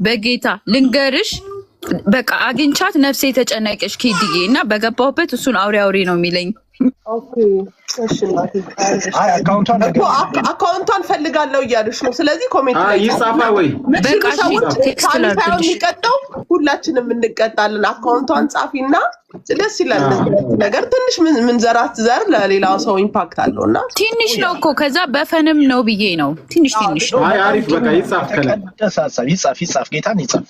E: በጌታ ልንገርሽ በቃ አግኝቻት ነፍሴ ተጨነቀች ኪድዬ እና በገባሁበት እሱን አውሪ ነው የሚለኝ።
B: ኦኬ እሺ
C: አይ
B: አካውንቷን ፈልጋለሁ እያሉሽ ነው። ስለዚህ ኮሜንት ላይ
D: ይጻፋ ወይ
E: በቃ ቴክስት ላድርግልሽ።
B: የሚቀጣው ሁላችንም እንቀጣለን። አካውንቷን ጻፊና ደስ ይላል ነገር ትንሽ ምን ዘራት ዘር ለሌላው ሰው ኢምፓክት አለውና
E: ትንሽ ነው እኮ ከዛ በፈንም ነው ብዬ ነው ትንሽ ነው።
D: አይ አሪፍ በቃ ይጻፍ
C: ይጻፍ ጌታን ይጻፍ።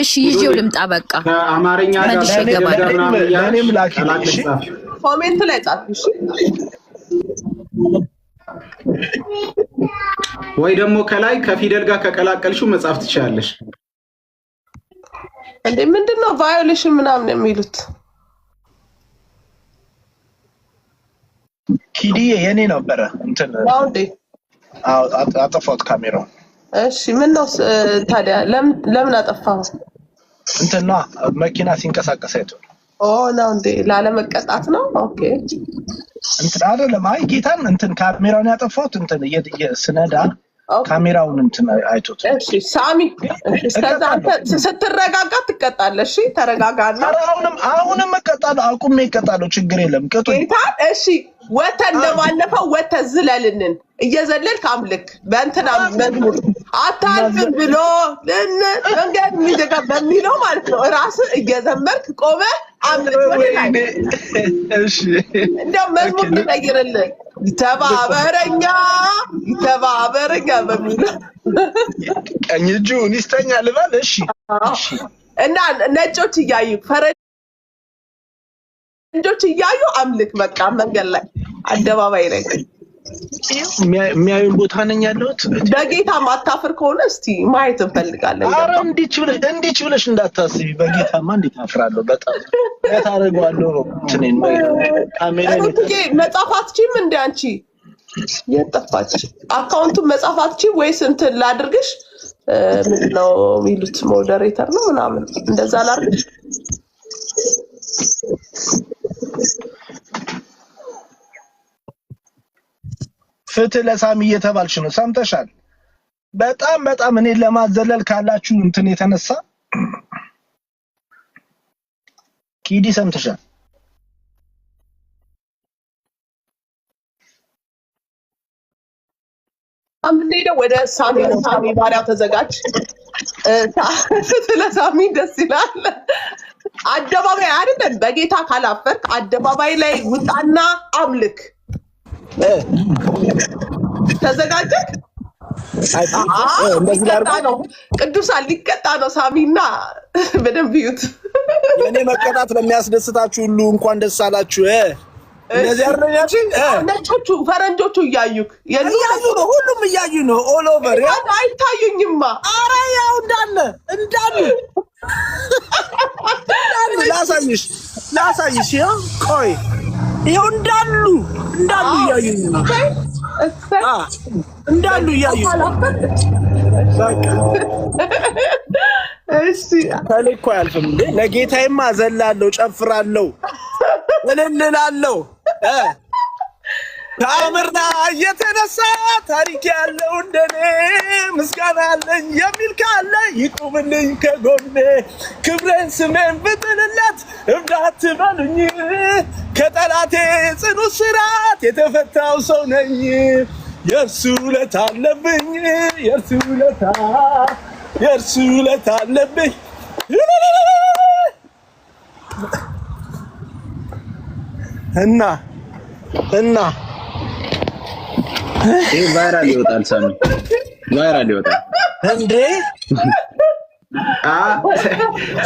E: እሺ ይዤው ልምጣ በቃ
D: ከአማርኛ ጋር
C: ለኔም ላኪልሽ
B: ኮሜንት ላይ ጻፍሽ
D: ወይ ደግሞ ከላይ ከፊደል ጋር ከቀላቀልሽው መጻፍ ትችላለሽ።
B: እንዴ ምንድነው ቫዮሌሽን ምናምን የሚሉት?
C: ኪዲዬ የኔ ነበረ እንትን
B: አውዴ
C: አጠፋሁት ካሜራው።
B: እሺ ምን ነው ታዲያ ለምን አጠፋው?
C: እንትና መኪና ሲንቀሳቀስ አይቶ
B: ነው እንዴ ላለመቀጣት ነው? ኦኬ
C: እንትን አይደለም። አይ ጌታን እንትን ካሜራውን ያጠፋሁት እንትን ስነዳ ካሜራውን እንትን አይቶት።
B: እሺ ሳሚ፣ እስከዛ አንተ ስትረጋጋ ትቀጣለህ። እሺ ተረጋጋና።
C: አሁንም እቀጣለሁ፣ አቁሜ እቀጣለሁ፣ ችግር የለም ቅጡ።
B: እሺ ወተን እንደባለፈው ወተን ዝለልንን እየዘለልክ አምልክ። በእንትና መዝሙር አታልፍም ብሎ መንገድ የሚዘጋ በሚለው ማለት ነው። ራስህ እየዘመርክ ቆመህ አምልክ።
C: እሺ
B: እንደው መዝሙር ልቀይርልህ። ይተባበረኛ በሚለው
C: ቀኝ እጁን ይስተኛ ልበል። እሺ
B: እና ነጮች እያዩ ፈረንጆች እያዩ አምልክ። በቃ መንገድ ላይ አደባባይ ላይ
C: የሚያዩን ቦታ ነኝ ያለሁት።
B: በጌታ ማታፍር ከሆነ እስቲ ማየት እንፈልጋለን።
C: ኧረ እንዲች ብለሽ እንዳታስቢ። በጌታማ እንዴት አፍራለሁ? በጣም ታደርገዋለሁ ነው እንትኔን ካሜራ
B: መጻፍ አትችይም እንደ አንቺ የጠፋች አካውንቱን መጻፍ አትችይም ወይስ እንትን ላድርግሽ? ምንድን ነው የሚሉት ሞዴሬተር ነው ምናምን እንደዛ ላድርግሽ?
C: ፍትህ ለሳሚ እየተባልሽ ነው፣ ሰምተሻል? በጣም እኔን ለማዘለል ካላችሁ እንትን የተነሳ ኪዲ ሰምተሻል?
B: አምንሄደው ወደ ሳሚ ነው። ሳሚ ባሪያው ተዘጋጅ። ፍትህ ለሳሚ ደስ ይላል። አደባባይ አይደለም፣ በጌታ ካላፈርክ አደባባይ ላይ ውጣና አምልክ። ተዘጋጀክ? ቅዱሳን ሊቀጣ ነው። ሳሚና በደንብ ይዩት።
C: የኔ መቀጣት ለሚያስደስታችሁ ሁሉ እንኳን ደስ አላችሁ። እነዚህ አረኛሽ
B: ነጮቹ ፈረንጆቹ እያዩክ
C: እያዩ ነው፣ ሁሉም እያዩ ነው። ኦል ኦቨር
B: አይታዩኝማ።
C: ኧረ ያው እንዳለ ላሳይሽ። ቆይ ይኸው እንዳሉ እያዩኝ ነው። እንዳሉ እያዩኝ ነው።
B: እሺ
C: ተልኮ አያልፍም እንዴ? ለጌታዬማ ዘላለሁ፣ ጨፍራለሁ፣ እልልላለሁ። ከአምርና እየተነሳ ታሪክ ያለው እንደኔ ምስጋና አለኝ የሚል ካለ ይቁምልኝ ከጎኔ። ክብሬን ስሜን ብጥልለት እብድ አትበሉኝ። ከጠላቴ ጽኑ ስራት የተፈታው ሰው ነኝ። የእርሱ ውለታ አለብኝ፣ የእርሱ ውለታ አለብኝ። እና
F: ይሄ ቫይራል ይወጣል። ሳሚ ቫይራል ይወጣል
C: እንዴ?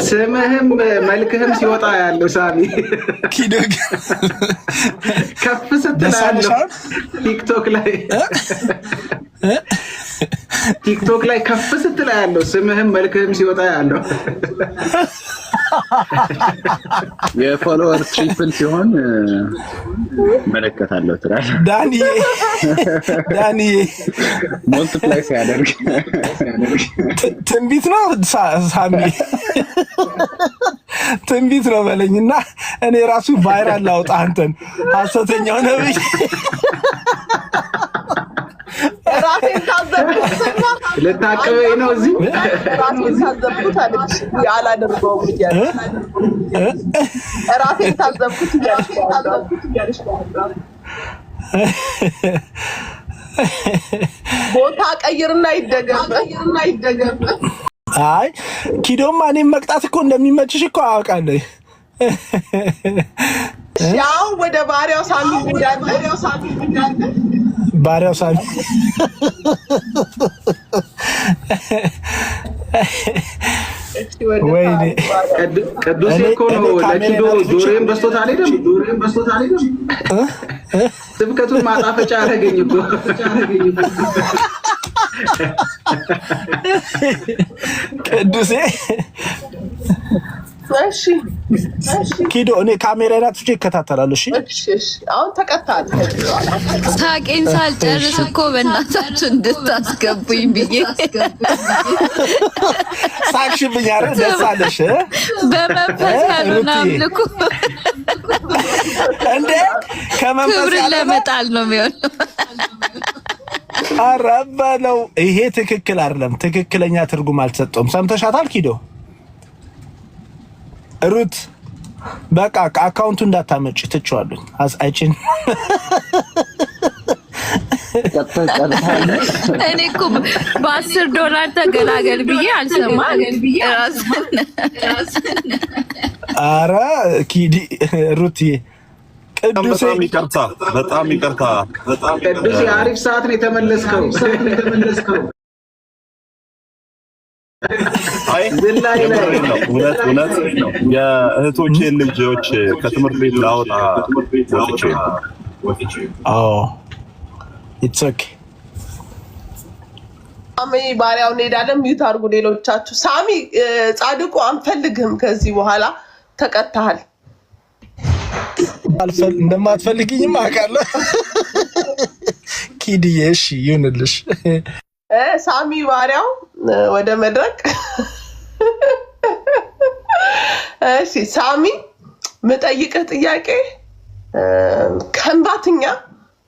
D: ስምህም መልክህም ሲወጣ ያለው ሳሚ
C: ኪዶግ
D: ከፍ ስትላለህ ቲክቶክ ላይ ከፍ ስትላ ያለው ስምህም መልክህም ሲወጣ ያለው
F: የፎሎወር ትሪፕል ሲሆን መለከታለሁ ትላለህ።
C: ዳንዬ
F: ሞልቲፕላይ ሲያደርግ
C: ትንቢት ነው ሳሚ፣ ትንቢት ነው በለኝና እኔ ራሱ ቫይራል ላውጣ አንተን ሐሰተኛው ነብይ።
B: ራሴን ታዘብኩት
D: ልታቅበኝ ነው እዚህ
B: ራሴን ታዘብኩት አለች። አላደርገውም እያለች ራሴን ታዘብኩት እያለች ቦታ ቀይርና ይደገም።
C: አይ ኪዶማ እኔም መቅጣት እኮ እንደሚመችሽ እኮ አውቃለሁ።
B: ያው ወደ ባሪያው ሳሚ እንዳለ
C: ባሪያው ሳሚ ወይኔ
D: ቅዱስ እኮ ነው። ለኪዶ ጆሮዬን በስቶት አልሄደም። ስብከቱን ማጣፈጫ አደረገኝ እኮ
C: ቅዱሴ።
B: እሺ
C: ኪዶ እኔ ካሜራ ላይ አጥፍቼ ይከታተላሉ። እሺ
B: አሁን ተቀጣለ።
E: ሳቄን ሳልጨርስ እኮ በእናታችሁ እንድታስገቡኝ ብዬ
C: ሳቅሽብኝ አይደል? ደስ አለሽ?
E: በመንፈስ ያሉን አምልኩ
C: እንዴ? ከመንፈስ
E: ክብርን ለመጣል ነው የሚሆነው።
C: አረበለው ይሄ ትክክል አይደለም። ትክክለኛ ትርጉም አልተሰጠውም። ሰምተሻታል ኪዶ ሩት በቃ አካውንቱ እንዳታመጪ ትችዋለሁ። አይቺን
E: እኔ እኮ $10 ተገላገል ብዬ አልሰማም።
C: ኧረ ኪዲ ሩትዬ ቅዱሴ
A: በጣም ይቅርታ።
D: ቅዱሴ አሪፍ ሰዓት ነው የተመለስከው።
A: እውነት የእህቶቼን ልጆች ከትምህርት ቤት ላወጣ ወጥቼ
C: ኢትስ ኦኬ።
B: ሳሚ ባሪያው እንሄዳለን። ሚዩት አድርጉ ሌሎቻችሁ። ሳሚ ጻድቁ አንፈልግህም ከዚህ በኋላ ተቀጥተሃል።
C: እንደማትፈልጊኝም አውቃለሁ ኪድዬ። እሺ ይሁንልሽ።
B: ሳሚ ባሪያው ወደ መድረክ። እሺ ሳሚ ምጠይቅህ ጥያቄ ከንባትኛ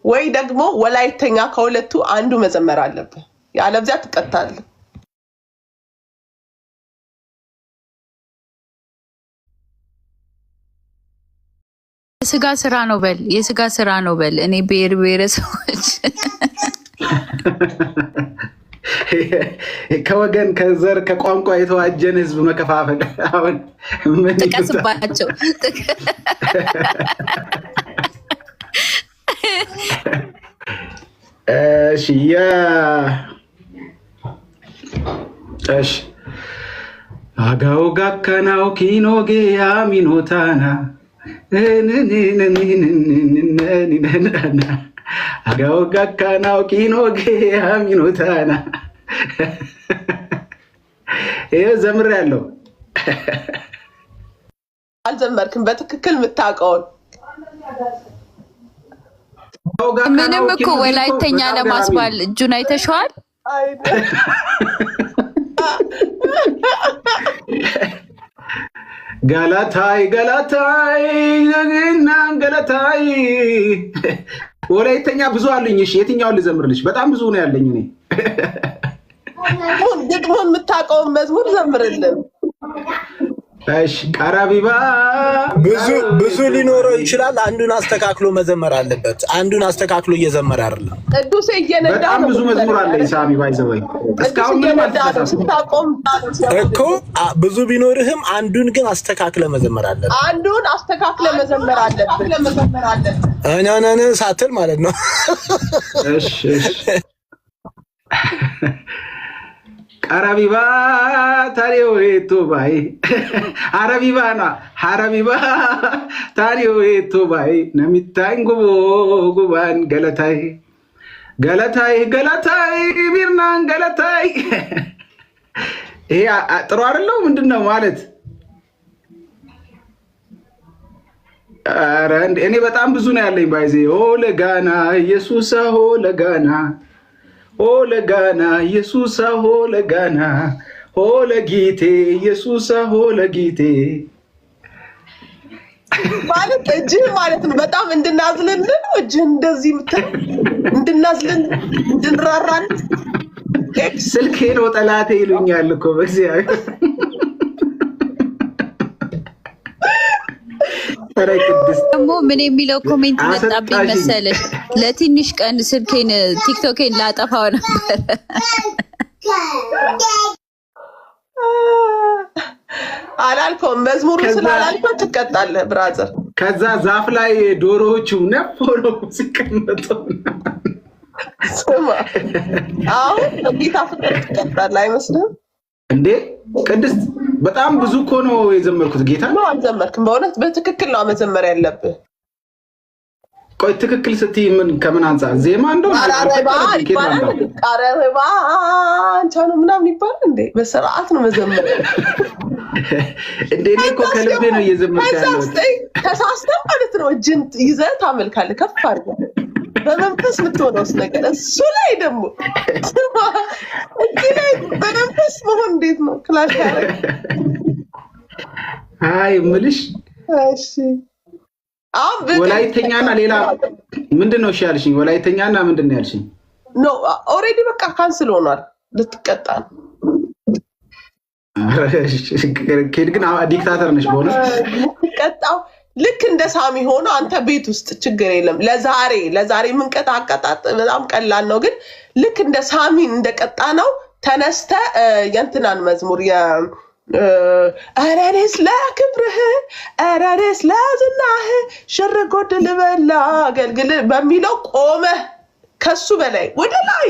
B: ወይ ደግሞ ወላይተኛ ከሁለቱ አንዱ መዘመር አለብህ፣ ያለዚያ ትቀጣለህ።
E: የስጋ ስራ ነው በል፣ የስጋ ስራ ነው በል። እኔ ብሔረሰቦች
D: ከወገን ከዘር ከቋንቋ የተዋጀን ህዝብ መከፋፈል አሁን ምን
E: ጥቀስባቸው።
D: እሺ አጋው ጋካናው ኪኖጌ ያሚኖታና አጋው ጋካናው ኪኖጌ ያሚኖታና ይሄ ዘምሬያለሁ።
B: አልዘመርክም በትክክል የምታውቀውን።
E: ምንም እኮ ወላይተኛ ለማስባል እጁን አይተሽዋል።
D: ገላታይ ገላታይ እና ገላታይ ወላይተኛ ብዙ አለኝ። እሺ የትኛውን ልዘምርልሽ? በጣም ብዙ ነው ያለኝ እኔ።
B: ግጥሙን የምታውቀውን መዝሙር ዘምርልን።
D: እሺ ቀራቢባ
C: ብዙ ሊኖረው ይችላል። አንዱን አስተካክሎ መዘመር አለበት። አንዱን አስተካክሎ እየዘመረ አይደለም።
B: ቅዱሴ እየነዳ
D: በጣም ብዙ መዝሙር አለኝ ሳሚ ባይዘወይ እስካሁን ምንም
B: ስታቆም
C: እኮ ብዙ ቢኖርህም አንዱን ግን አስተካክለ መዘመር አለበት።
B: አንዱን አስተካክለ መዘመር አለበት።
C: እኛነን ሳትል ማለት ነው።
D: እሺ ቀራቢባ ታሪዮ ኤቶባይ አረቢባና ሐረቢባ ታሪዮ ኤቶባይ ነሚታኝ ጉቦ ጉባን ገለታይ ገለታይ ገለታይ ቢርናን ገለታይ። ይሄ ጥሩ አይደለው? ምንድነው ማለት? ኧረ እኔ በጣም ብዙ ነው ያለኝ ባይዜ ኦ ለጋና ኢየሱስ ሆ ለጋና ኦ ለጋና ኢየሱስ ሆ ለጋና ሆ ለጊቴ ኢየሱስ ሆ ለጊቴ
B: ማለት እጅህ ማለት ነው። በጣም እንድናዝልን ነው እጅህ እንደዚህ እንድናዝልን እንድንራራን።
D: ስልኬ ነው ጠላቴ ይሉኛል እኮ በእግዚአብሔር።
E: ደግሞ ምን የሚለው ኮሜንት መጣብኝ መሰለሽ? ለትንሽ ቀን ስልኬን ቲክቶኬን ላጠፋው ነበር።
B: አላልከውም? መዝሙሩ ስላላልከው ትቀጣለህ ብራዘር።
D: ከዛ ዛፍ ላይ ዶሮዎቹ ነፍ ሆነው ሲቀመጡ
B: ስማ፣ አሁን ጌታ ፍቅር ትቀጣለህ አይመስልም
D: እንዴ? ቅድስት በጣም ብዙ እኮ ነው የዘመርኩት። ጌታ
B: ነው አልዘመርክም። በእውነት በትክክል ነው መዘመር ያለብህ።
D: ቆይ ትክክል ስትይ ምን ከምን አንፃር ዜማ እንደው
B: ቀረረባ ይባላል። ቀረረባ አንተ ነው ምናምን ይባላል እንዴ? በስርዓት ነው መዘመር
D: እንዴ? እኔ እኮ ከልቤ ነው እየዘመርኩ ያለሁት።
B: ተሳስተህ ማለት ነው እጅን ይዘህ ታመልካለህ ከፍ አድርገህ በመንፈስ የምትሆነው ነገር እሱ ላይ ደግሞ እዚህ ላይ በመንፈስ መሆን እንዴት ነው? ክላሽ ያደረግ
D: አይ ምልሽ
B: እሺ።
D: ወላይተኛና ሌላ ምንድን ነው እሺ ያልሽኝ? ወላይተኛና ምንድን ነው ያልሽኝ?
B: ኖ ኦልሬዲ በቃ ካንስል ሆኗል። ልትቀጣ ነው።
D: ኬድ ግን ዲክታተር ነሽ በሆነ
B: ልትቀጣው ልክ እንደ ሳሚ ሆኖ አንተ ቤት ውስጥ ችግር የለም። ለዛሬ ምንቀጣ አቀጣጥ በጣም ቀላል ነው። ግን ልክ እንደ ሳሚን እንደቀጣ ነው ተነስተ የእንትናን መዝሙር አራሬስ ለክብርህ አራሬስ ለዝናህ ሽር ጎድ ልበላ አገልግል በሚለው ቆመ ከሱ በላይ ወደ ላይ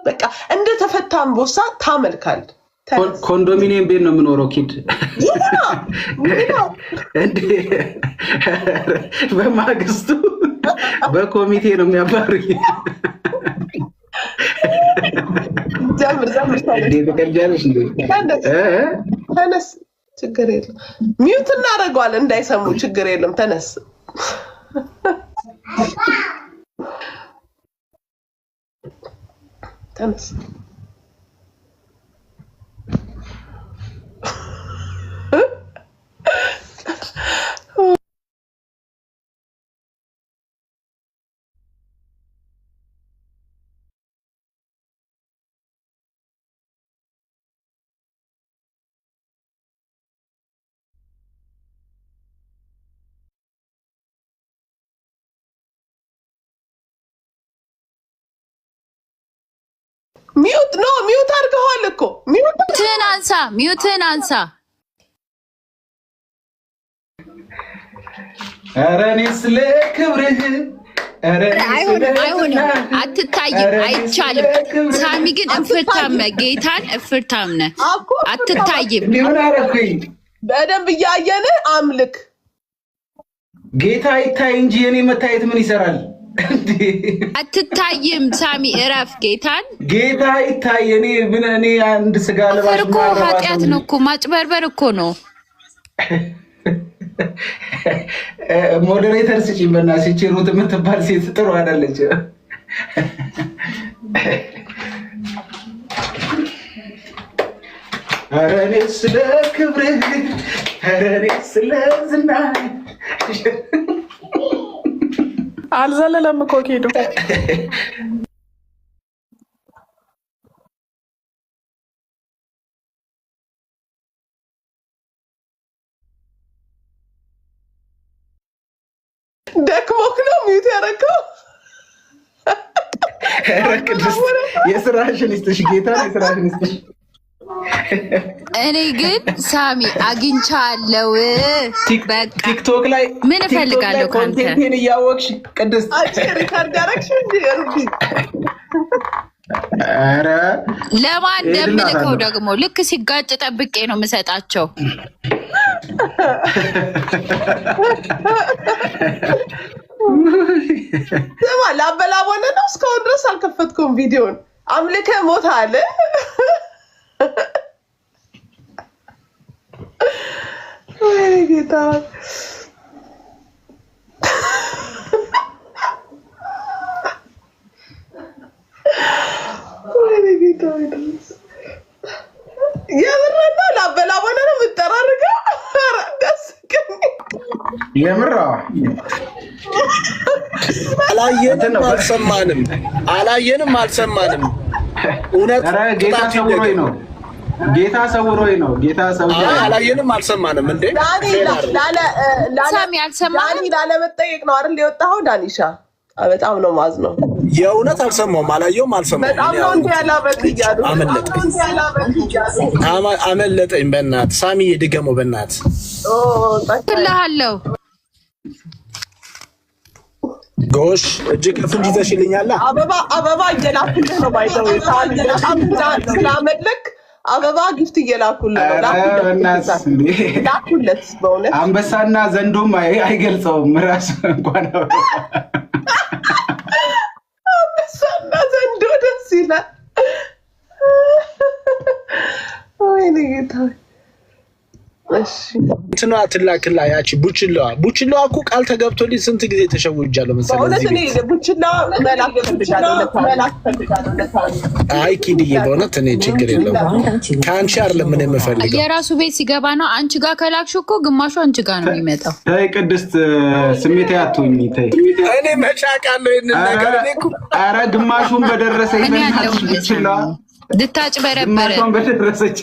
B: በቃ እንደተፈታ አንበሳ ታመልካል።
D: ኮንዶሚኒየም ቤት ነው የምኖረው ኪድ በማግስቱ በኮሚቴ ነው የሚያባሩኝ።
B: ዘምር ተነስ፣ ችግር የለም። ሚውት እናደርገዋለን እንዳይሰሙ፣ ችግር የለም። ተነስ ተነስ። ሚውት አድርገዋል እኮ
E: ሚውትን አንሳ።
D: ኧረ እኔስ ለክብርህ
E: አይሆንም፣ አትታይም፣ አይቻልም። ሳሚ ግን እፍርታም ጌታን እፍርታም ነህ፣ አትታይም።
B: በደንብ እያየን አምልክ።
D: ጌታ ይታይ እንጂ የኔ መታየት ምን ይሰራል?
E: አትታይም። ሳሚ እረፍ። ጌታ
D: ይታይ። እኔ አንድ ስጋ ለባሽ
E: እኮ ኃጢአት ነው እኮ ማጭበርበር እኮ ነው።
D: ሞዴሬተር ስጪኝ በእናትሽ። ሩት የምትባል ሴት ጥሩ አይደለች። ኧረ እኔስ ስለ ክብርህ፣ ኧረ እኔስ ስለ ዝናህ
B: አልዘለለም እኮ ሄዶ ደክሞክ ነው ሚውት ያደረገው።
D: የስራሽን ይስጥሽ ጌታ፣ የስራሽን ይስጥሽ።
E: እኔ ግን ሳሚ አግኝቻለሁ።
D: ቲክቶክ ላይ
E: ምን እፈልጋለሁ ካንተ
D: ኮንቴንቴን እያወቅሽ ቅድስት
B: ሪካርድ ያደረግሽ እንዴ?
D: ኧረ
E: ለማን እንደምልከው ደግሞ ልክ ሲጋጭ ጠብቄ ነው የምሰጣቸው።
B: ስማ ላበላቦነ ነው። እስካሁን ድረስ አልከፈትኩም ቪዲዮን። አምልከ ሞታ አለ። ወይ ጌታ የምረና ላበላቦነ ነው የምጠራርገው።
D: የምራ
C: አላየንም አልሰማንም። እውነት
D: ጌታ ሰውሮኝ ነው።
C: አላየንም አልሰማንም። እንዴ
B: ሳሚ አልሰማንም። ላለመጠየቅ ነው አይደል የወጣኸው? ዳኒሻ በጣም ነው ማዝነው።
C: የእውነት አልሰማሁም፣ አላየሁም፣ አልሰማሁም።
B: በጣም ነው እንዴ ያላበቅ እያሉ
C: አመለጠኝ። በእናትህ ሳሚ የድገመው በእናትህ
E: ትልሃለሁ።
C: ጎሽ እጅግ ከፍንጅ ይዘሽልኛል።
B: አበባ እየላኩልህ ነው ባይዘው ሳሚ በጣም ስላመለክ አበባ ጊፍት እየላኩልህ ነው። ላኩለት በእውነት
D: አንበሳና ዘንዶም አይገልጸውም ራሱ እንኳን
B: አንበሳና ዘንዶ ደስ ይላል። ወይኔ ጌታ እሺ
C: እንትኗ ትላክላ ያቺ ቡችላዋ እኮ ቃል ተገብቶልኝ ስንት ጊዜ ተሸውጃለሁ መሰለኝ።
B: በእውነት እኔ ቡችላ መላክ ፈልጋለሁ።
C: አይ ኪድዬ በእውነት እኔ ችግር የለውም ከአንቺ አይደለም ምን የምፈልገው
E: የራሱ ቤት ሲገባ ነው። አንቺ ጋር ከላክሽው እኮ ግማሹ አንቺ ጋር ነው የሚመጣው።
D: ተይ ቅድስት ስሜት ያቱኝ ተይ።
C: እኔ መጫቃለሁ ይሄን ነገር እኔ እኮ
D: ኧረ ግማሹን በደረሰኝ ቡችላ
E: ድታጭ በረበረ
D: በደረሰች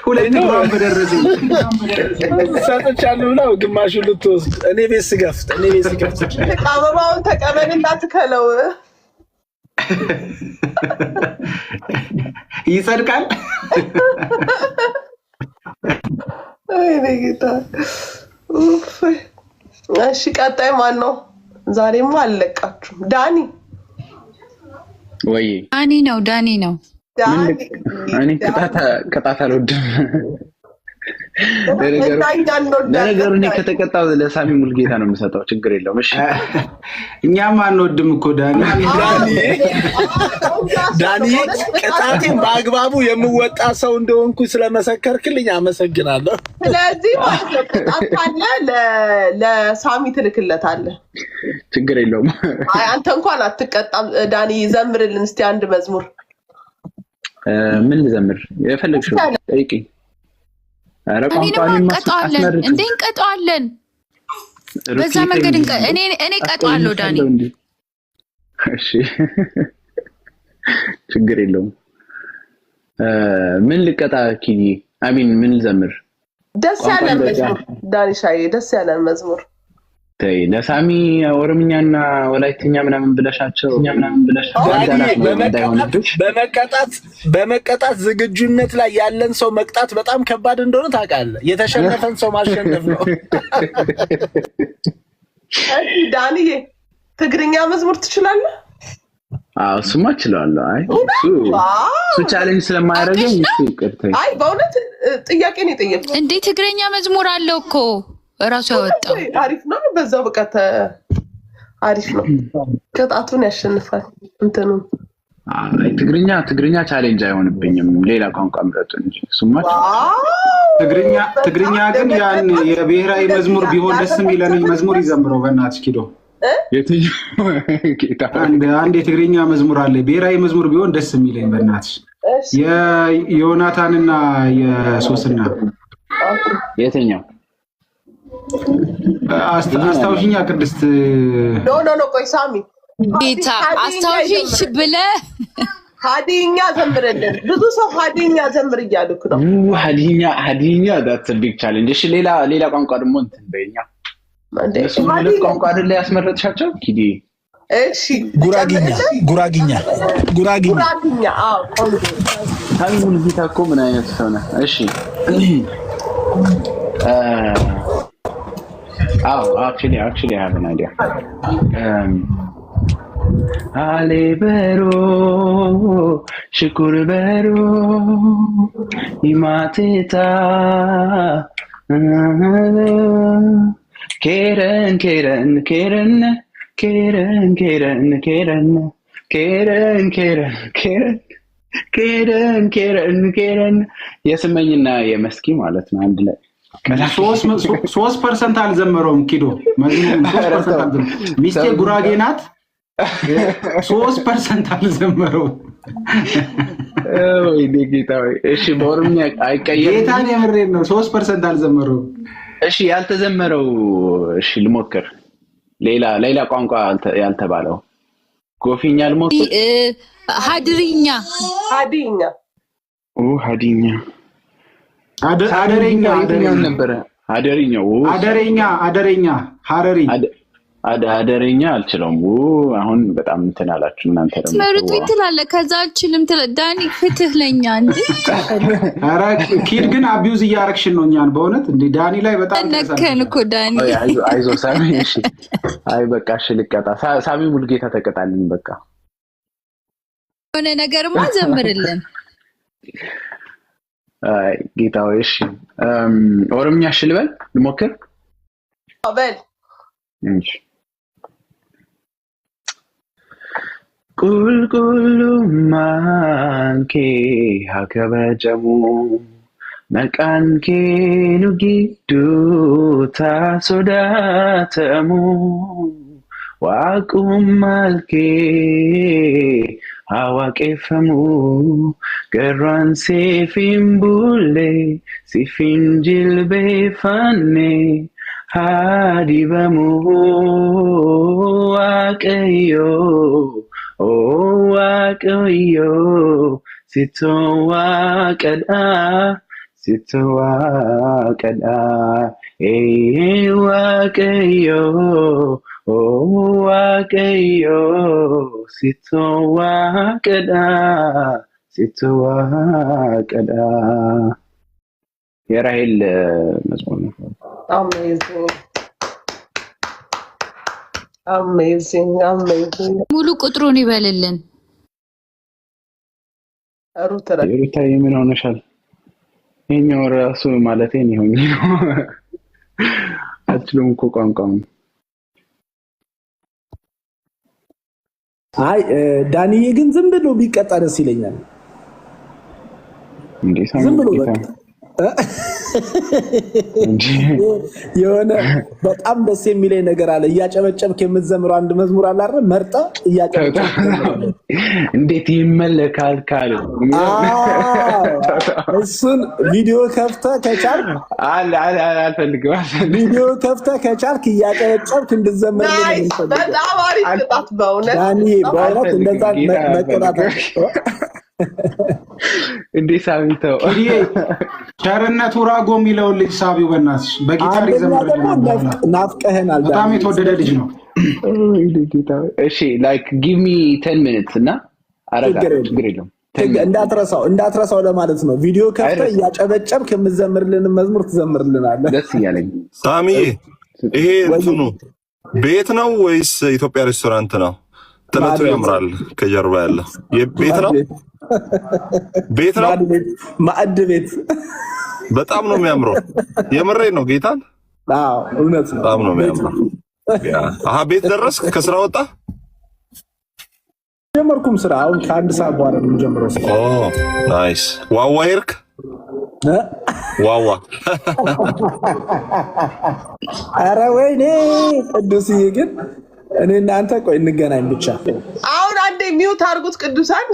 D: ሁለት ግማሽ በደረሰኝ
C: ሰጥቻለሁ ነው ግማሹ ልትወስድ እኔ ቤት ስገፍት
B: አበባውን ተቀበልና ትከለው
D: ይጸድቃል።
B: አይ ጌታ እሺ ቀጣይ ማን ነው? ዛሬማ አልለቃችሁም። ዳኒ
F: ወይ
E: ዳኒ ነው
F: እኔ ቅጣት አልወድም። ለነገሩ እኔ ከተቀጣው ለሳሚ ሙልጌታ ነው የምሰጠው። ችግር የለውም። እሺ
D: እኛም አንወድም እኮ
C: ዳኒ ቅጣቴን በአግባቡ የምወጣ ሰው እንደሆንኩ ስለመሰከርክልኝ አመሰግናለሁ።
B: ስለዚህ ማለት ነው ቅጣት ካለ ለሳሚ ትልክለታለህ።
F: ችግር የለውም።
B: አይ አንተ እንኳን አትቀጣም። ዳኒ ዘምርልን እስቲ አንድ መዝሙር።
F: ምን ልዘምር? የፈለግሽው ጠይቂኝ። ኧረ ቋንቋን
E: እንቀጣዋለን እንዴ እንቀጣዋለን። በዛ መንገድ እኔ ቀጣዋለሁ ዳኒ።
F: እሺ ችግር የለውም። ምን ልቀጣ ኪዲ? አሚን ምን ልዘምር?
B: ደስ ያለን መዝሙር ዳኒ ሻዬ፣ ደስ ያለን መዝሙር።
F: ተይ ለሳሚ ኦሮምኛና ወላይትኛ ምናምን ብለሻቸው
C: በመቀጣት ዝግጁነት ላይ ያለን ሰው መቅጣት በጣም ከባድ እንደሆነ ታውቃለህ። የተሸነፈን ሰው ማሸነፍ ነው።
B: ዳኒዬ ትግርኛ መዝሙር ትችላለህ?
F: አዎ እሱማ እችላለሁ። አይ እሱ ቻሌንጅ ስለማያደርገኝ እሱ ይቀርተኝ።
B: አይ በእውነት ጥያቄ ነው የጠየቅኩት።
E: እንዴ ትግርኛ መዝሙር አለው እኮ ራሱ ያወጣው።
B: አሪፍ ነው። በዛው በቃ አሪፍ ነው። ቅጣቱን ያሸንፋል እንትኑ።
F: አይ ትግርኛ ቻሌንጅ አይሆንብኝም። ሌላ ቋንቋ ምረጡ እንጂ እሱማ
D: ትግርኛ ግን ያን የብሔራዊ መዝሙር ቢሆን ደስ የሚለን መዝሙር ይዘምረው በእናትሽ ኪዶ። አንድ የትግርኛ መዝሙር አለ ብሔራዊ መዝሙር ቢሆን ደስ የሚለኝ በእናትሽ። የዮናታንና የሶስና
F: የትኛው
D: አስታውሽኛ ቅድስት?
B: ኖ ቆይ ሳሚ
E: ጌታ አስታውሽኝ ብለህ
B: ሀዲኛ ዘምርልን። ብዙ ሰው ሀዲኛ ዘምር እያልክ ነው።
F: ሀዲኛ that's a big challenge። እሺ ሌላ ቋንቋ ደግሞ እንትን በእኛ እሱ ማለት ቋንቋ አይደለ ያስመረጥሻቸው ኪዲ?
B: እሺ
C: ጉራጊኛ
B: አዎ
F: ታሚ ሙልጌታ እኮ ምን አይነት ሰው ነው? እሺ actually I have an idea. Ale bero shukur bero imateta keren የስመኝና የመስኪ ማለት ነው አንድ ላይ
D: 3% አልዘመረውም ኪዶ መዝሙር 3% ሚስቴ ጉራጌ ናት። 3% አልዘመረውም።
F: ወይ ጌታዬ እሺ በኦሮምኛ አይቀየርም።
D: ጌታን የምሬን ነው 3% አልዘመረውም።
F: እሺ ያልተዘመረው እሺ ልሞክር። ሌላ ቋንቋ ያልተባለው ጎፊኛ ልሞክር።
E: ሀድርኛ
F: አደረኛ ነበር።
D: አደረኛ ሀረሪ
F: አደረኛ አልችለውም። አሁን በጣም እንትን አላችሁ እናንተ ደግሞ
E: መሩት ይትላል። ከዛ አልችልም ዳኒ ፍትህ ለኛ እንዴ።
D: ኧረ ኪድ ግን አቢዩዝ እያረክሽን ነው እኛን በእውነት እንዴ ዳኒ ላይ በጣም
E: ነከን እኮ ዳኒ።
F: አይዞ ሳሚ እሺ። አይ በቃ እሺ ልቀጣ። ሳሚ ሙልጌታ ተቀጣልኝ በቃ።
E: የሆነ ነገርማ ዘምርልን።
F: አይ ጌታዬ እሺ ኦሮምኛ እሺ ልበል ልሞክር።
B: በል
F: እሺ ቁልቁሉማን ኬ ሀከበጀሙ maqaan kee nu gidduu sodaatamu waaqummaa kee haa waaqeffamu garaan siif hin bulle siif hin jilbeeffanne haa dibamu Waaqayyo Waaqayyo sitoo waaqadha Waaqayyo Waaqayyo sitoo waaqadha የራሄል መዝሙር ነው።
B: አሜዚንግ
E: ሙሉ ቁጥሩን ይበልልን።
F: ሩታዬ ምን ሆነሻል? የኛው ራሱ ማለቴ ነው አትሉም እኮ ቋንቋው።
C: አይ ዳንዬ ግን ዝም ብሎ ቢቀጣ ደስ ይለኛል። ዝም ብሎ የሆነ በጣም ደስ የሚለኝ ነገር አለ። እያጨበጨብክ የምትዘምረው አንድ መዝሙር አለ አይደል? መርጣ እያጨበጨብክ
F: እንዴት ይመለካል ካሉ
C: እሱን ቪዲዮ ከፍተህ ከቻልክ
F: አልፈልግም
C: ቪዲዮ ከፍተህ ከቻልክ እያጨበጨብክ እንድትዘምርልኝ ነው።
B: በጣም አሪፍ ቅጣት በእውነት
C: ዳኒ በእውነት እንደዛ መቀጣት
F: እንዴ ሳሚተው
D: ቸርነት ኡራጎ የሚለውን ልጅ ሳቢው በእናትሽ በጊታር ይዘምርልኝ።
C: ናፍቀህናል።
D: በጣም የተወደደ ልጅ ነው።
F: እሺ ላይክ ጊቭ ሚ 10 ሚኒትስ እና አረጋ ችግር የለውም። እንዳትረሳው ለማለት ነው። ቪዲዮ ከፍተህ እያጨበጨብክ የምትዘምርልን መዝሙር ትዘምርልናለህ። ደስ እያለኝ።
A: ሳሚ ይሄ እንትኑ ቤት ነው ወይስ ኢትዮጵያ ሬስቶራንት ነው? ጥለቱ ያምራል። ከጀርባ ያለው ቤት ነው። ቤት ነው።
C: ማዕድ ቤት
A: በጣም ነው የሚያምረው። የምሬ ነው ጌታን።
C: አዎ እውነት ነው።
A: በጣም ነው የሚያምረው። አሃ ቤት ደረስክ? ከስራ ወጣ?
C: ጀመርኩም ስራ አሁን ከአንድ ሰዓት በኋላ ነው የምጀምረው ስራ።
A: ኦ ናይስ። ዋዋ ሄድክ? ዋዋ
C: ኧረ ወይኔ ቅዱስዬ ግን እኔ እናንተ ቆይ እንገናኝ ብቻ።
B: አሁን አንዴ ሚውት አድርጉት ቅዱሳን።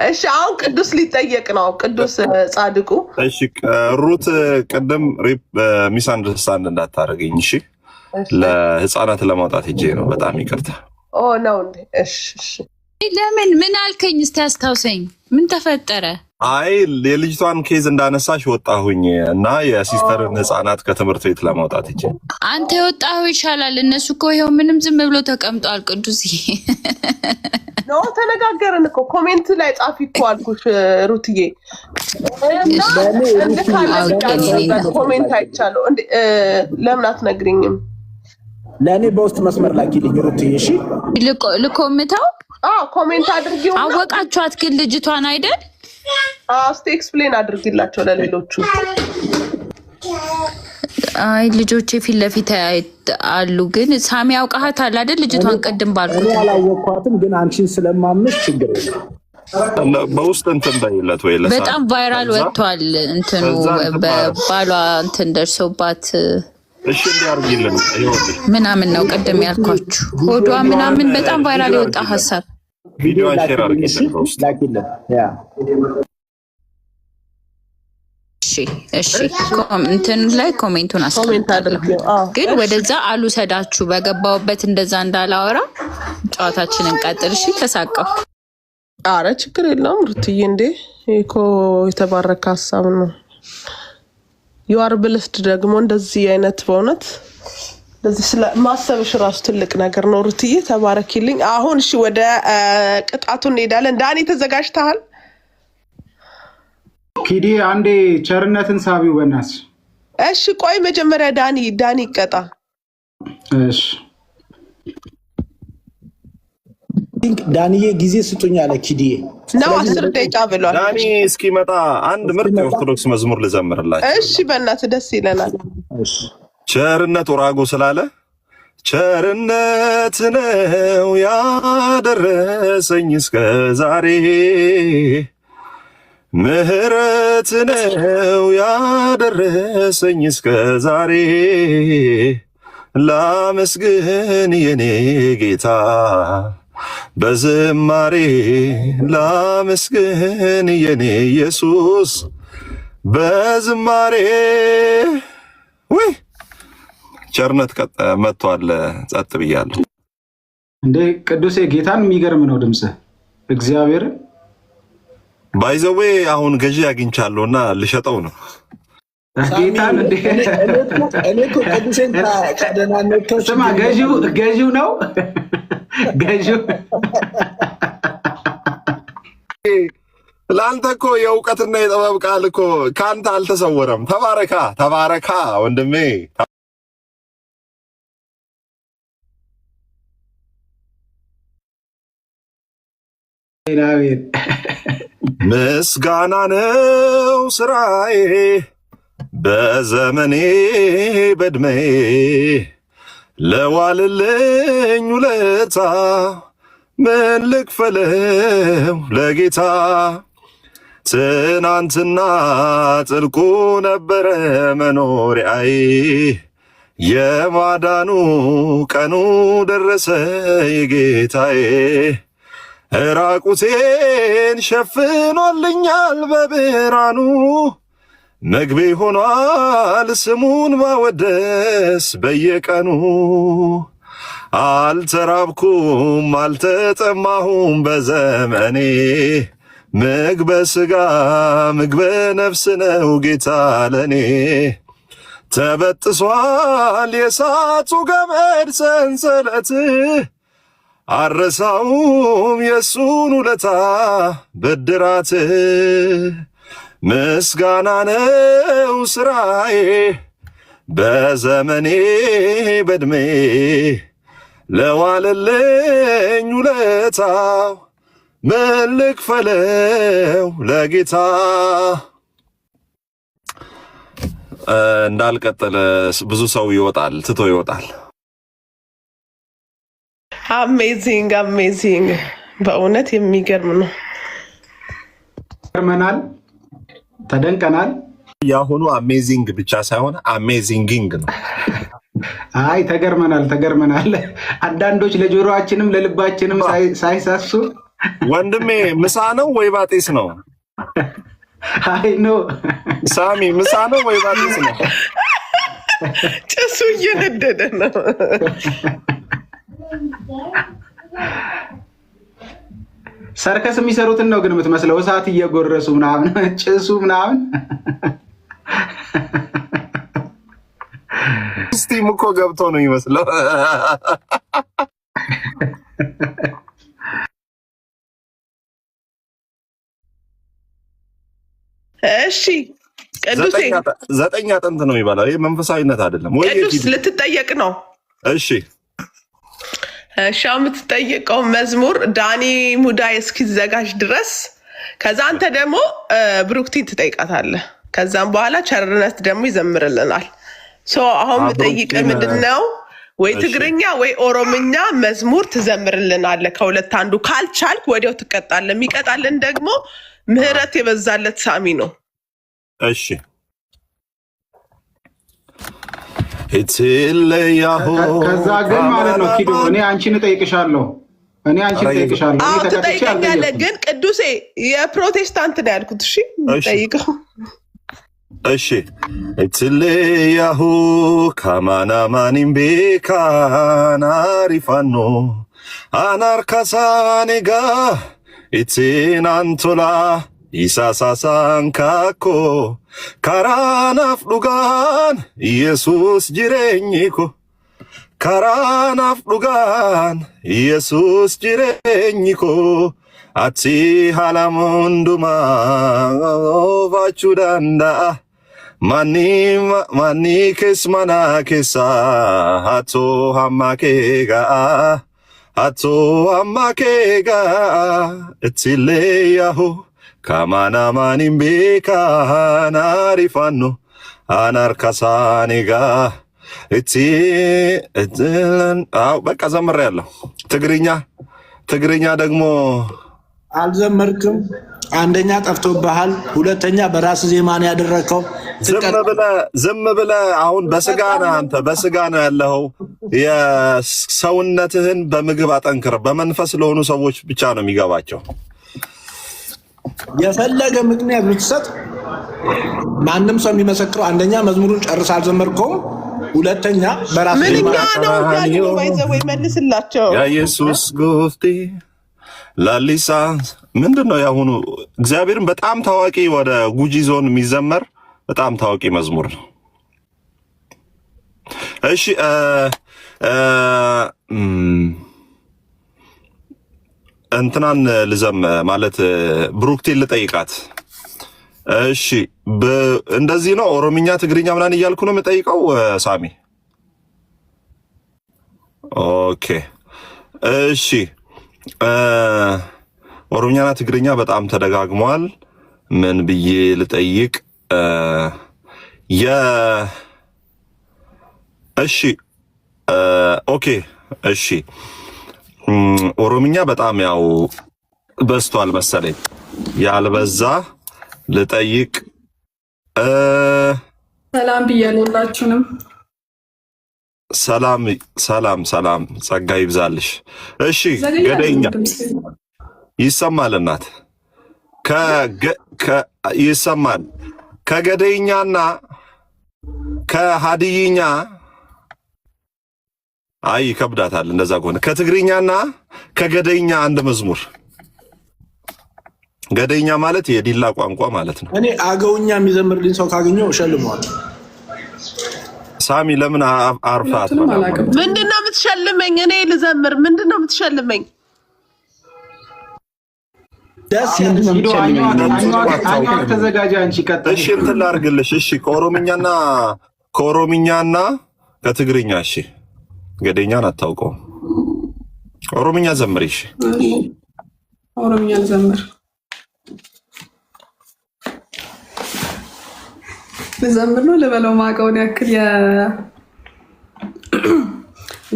B: እሺ አሁን ቅዱስ ሊጠየቅ ነው። ቅዱስ ጻድቁ።
A: እሺ ሩት ቅድም ሚስ አንደርስታንድ እንዳታረገኝ እሺ። ለህፃናት ለማውጣት ሄጄ ነው። በጣም ይቅርታ።
B: ኦ ነው እንዴ? እሺ
E: ለምን ምን አልከኝ? እስቲ አስታውሰኝ። ምን ተፈጠረ?
A: አይ የልጅቷን ኬዝ እንዳነሳሽ ወጣሁኝ እና የሲስተርን ህፃናት ከትምህርት ቤት ለማውጣት ሄጄ።
E: አንተ የወጣሁ ይሻላል። እነሱ እኮ ይኸው ምንም ዝም ብሎ ተቀምጧል። ቅዱስ
B: ነው ተነጋገርን እኮ ኮሜንት ላይ ጻፊ እኮ አልኩሽ ሩትዬ። ኮሜንት አይቻለሁ። ለምን አትነግሪኝም?
C: ለእኔ በውስጥ መስመር ላኪልኝ ሩትዬ። እሺ
E: ልኮምተው።
B: ኮሜንት አድርጊው።
E: አወቃችኋት ግን ልጅቷን አይደል?
B: እስቲ ኤክስፕሌን አድርጊላቸው ለሌሎቹ።
E: አይ ልጆቼ ፊት ለፊት አሉ። ግን ሳሚ ያውቃታል አይደል? ልጅቷን ቅድም ባልኩት
C: አላወቅኳትም፣ ግን አንቺን ስለማምንሽ ችግር የለም።
A: በውስጥ እንትን በይለት ወይ ለሳ
E: በጣም ቫይራል ወጥቷል። እንትኑ በባሏ እንትን ደርሶባት
A: እሺ እንዲያርግልን
E: ምናምን ነው ቅድም ያልኳችሁ። ሆዷ ምናምን በጣም ቫይራል የወጣ ሀሳብ
A: ቪዲዮ ሼር አድርጊልን በውስጥ
C: ላኪልን። ያ
E: እሺ እንትን ላይ ኮሜንቱን አስቀምጣለሁ። ግን ወደዛ አልውሰዳችሁ። በገባውበት እንደዛ እንዳላወራ ጨዋታችንን ቀጥል። እሺ ተሳቀፉ።
B: አረ ችግር የለውም ሩትዬ። እንዴ እኮ የተባረከ ሀሳብ ነው። ዩአር ብልስድ ደግሞ እንደዚህ አይነት በእውነት እንደዚህ ማሰብሽ ራሱ ትልቅ ነገር ነው ሩትዬ። ተባረኪልኝ። አሁን እሺ ወደ ቅጣቱ እንሄዳለን። ዳኒ ተዘጋጅተሃል?
D: ኪዲ አንዴ ቸርነትን ሳቢው በእናትሽ።
B: እሺ ቆይ መጀመሪያ ዳኒ ይቀጣ።
D: እሺ
C: ዳኒዬ ጊዜ ስጡኝ አለ ኪዲዬ
B: ነው 10 ደቂቃ ብሏል።
A: ዳኒ እስኪመጣ አንድ ምርጥ የኦርቶዶክስ መዝሙር ልዘምርላችሁ።
B: እሺ በእናትህ ደስ ይለናል።
C: እሺ
A: ቸርነት ኡራጎ ስላለ ቸርነት ነው ያደረሰኝ እስከ ዛሬ ምህረት ነው ያደረሰኝ እስከ ዛሬ ላመስግን የኔ ጌታ በዝማሬ ላመስግን የኔ ኢየሱስ በዝማሬ ወይ ቸርነት መጥቷል። ጸጥ ብያለሁ
D: እንዴ ቅዱሴ ጌታን የሚገርም ነው ድምጽ እግዚአብሔር
A: ባይዘዌ አሁን ገዢ አግኝቻለሁና ልሸጠው ነው
D: ጌታን እንዴ
F: እኔ እኮ ቅዱሴን ካደናነከው
D: ስማ ገዢው ነው ገዢው
A: ለአንተ እኮ የእውቀትና የጥበብ ቃል እኮ ከአንተ አልተሰወረም። ተባረካ ወንድሜ። ምስጋና ነው ስራዬ በዘመኔ በዕድሜ ለዋልልኝ ውለታ ምን ልክፈለው ለጌታ ትናንትና ጥልቁ ነበረ መኖሪያዬ የማዳኑ ቀኑ ደረሰ የጌታዬ ራቁቴን ሸፍኖልኛል በብርሃኑ መግቤ ሆኗል ስሙን ማወደስ በየቀኑ አልተራብኩም አልተጠማሁም በዘመኔ ምግበ ሥጋ ምግበ ነፍስ ነው ጌታ ለኔ ተበጥሷል የእሳቱ ገመድ ሰንሰለት አረሳውም የሱን ውለታ ብድራት ምስጋና ነው ስራዬ በዘመኔ በዕድሜ ለዋለልኝ ውለታው ምን ልክፈለው ለጌታ። እንዳልቀጠለ ብዙ ሰው ይወጣል ትቶ ይወጣል።
B: አሜዚንግ በእውነት የሚገርም ነው።
D: ገርመናል፣ ተደንቀናል።
A: ያሁኑ አሜዚንግ ብቻ ሳይሆን አሜዚንጊንግ ነው።
D: አይ ተገርመናል። አንዳንዶች ለጆሮአችንም ለልባችንም ሳይሳሱ
A: ወንድሜ ምሳ ነው ወይ ባጤስ ነው?
D: አይ ኖ
A: ሳሚ ምሳ ነው ወይ ባጤስ ነው?
B: ጭሱ እየነደደ ነው።
D: ሰርከስ የሚሰሩትን ነው ግን የምትመስለው፣ እሳት እየጎረሱ ምናምን ጭሱ ምናምን።
A: ስቲም እኮ ገብቶ ነው የሚመስለው።
B: እሺ ቅዱሴ
A: 9 አጥንት ነው የሚባለው። ይሄ መንፈሳዊነት አይደለም ወይ?
B: ቅዱስ ልትጠየቅ ነው።
A: እሺ
B: የምትጠይቀው መዝሙር ዳኒ ሙዳይ እስኪዘጋጅ ድረስ፣ ከዛ አንተ ደግሞ ብሩክቲን ትጠይቃታለህ። ከዛም በኋላ ቸርነት ደግሞ ይዘምርልናል። አሁን ምጠይቅ ምንድነው? ወይ ትግርኛ ወይ ኦሮምኛ መዝሙር ትዘምርልናለህ። ከሁለት አንዱ። ካልቻልክ ወዲያው ትቀጣለህ። የሚቀጣልን ደግሞ ምህረት የበዛለት ሳሚ ነው።
A: እሺ
D: ከዛ ግን ማለት ነው ኪዶ እኔ አንቺን እጠይቅሻለሁ።
B: ትጠይቀኛለህ። ግን ቅዱሴ የፕሮቴስታንት ነው ያልኩት። እሺ ጠይቀው።
A: እሺ እትለያሁ ከማናማኒም ቤካናሪፋኖ አናርካሳኔጋ ኢትናንቶላ ኢሳሳሳንካኮ ካራናፍ ዱጋን ኢየሱስ ጅሬኝኮ ካራናፍ ዱጋን ኢየሱስ ጅሬኝኮ አቲ ሃላሞንዱማ ኦባቹ ዳንዳአ ማኒ ኬስማና ኬሳ አቶ ሀማኬጋ እትለያሁ ከማናማኒም ቤካናሪፋኖ አናርካሳኔጋ በቃ ዘምሬያለሁ። ትግርኛ ደግሞ
F: አልዘመርክም?
C: አንደኛ ጠፍቶብሃል፣ ሁለተኛ በራስ ዜማን ያደረከው።
A: ዝም ብለህ አሁን በስጋ ነህ አንተ፣ በስጋ ነው ያለኸው። የሰውነትህን በምግብ አጠንክር። በመንፈስ ለሆኑ ሰዎች ብቻ ነው የሚገባቸው።
C: የፈለገ ምክንያት ብትሰጥ ማንም ሰው የሚመሰክረው አንደኛ መዝሙሩን ጨርስ አልዘመርከውም፣ ሁለተኛ በራስ
B: ምንኛ ነው ያለው ባይዘው መልስላቸው።
A: የኢየሱስ ጎፍቴ ላሊሳ ምንድነው ያሁኑ? እግዚአብሔርን በጣም ታዋቂ ወደ ጉጂ ዞን የሚዘመር በጣም ታዋቂ መዝሙር ነው። እሺ እንትናን ልዘም ማለት ብሩክቴን ልጠይቃት። እሺ እንደዚህ ነው ኦሮምኛ፣ ትግርኛ ምናምን እያልኩ ነው የምጠይቀው ሳሚ። ኦኬ እሺ ኦሮምኛና ትግርኛ በጣም ተደጋግሟል። ምን ብዬ ልጠይቅ? እሺ ኦኬ እሺ ኦሮምኛ በጣም ያው በዝቷል መሰለኝ። ያልበዛ ልጠይቅ።
G: ሰላም ብያለሁላችሁንም።
A: ሰላም ሰላም ሰላም፣ ጸጋ ይብዛልሽ። እሺ ገደኛ ይሰማል እናት ይሰማል። ከገደኛና ከሀዲይኛ አይ ይከብዳታል። እንደዛ ከሆነ ከትግርኛና ከገደኛ አንድ መዝሙር። ገደኛ ማለት የዲላ ቋንቋ ማለት ነው።
C: እኔ አገውኛ የሚዘምርልኝ ሰው ካገኘው እሸልመዋለሁ።
A: ሳሚ ለምን አርፋት?
B: ምንድነው የምትሸልመኝ? እኔ ልዘምር። ምንድነው የምትሸልመኝ?
C: ደስ
D: ተዘጋጅ አንቺ ቀጥታ።
A: እሺ እንትን ላድርግልሽ። እሺ ከኦሮምኛና ከትግርኛ። እሺ ገደኛን አታውቀውም። ኦሮምኛ ዘምሪ። እሺ
G: ኦሮምኛ ልዘምር ነው ልበለው ማቀውን ያክል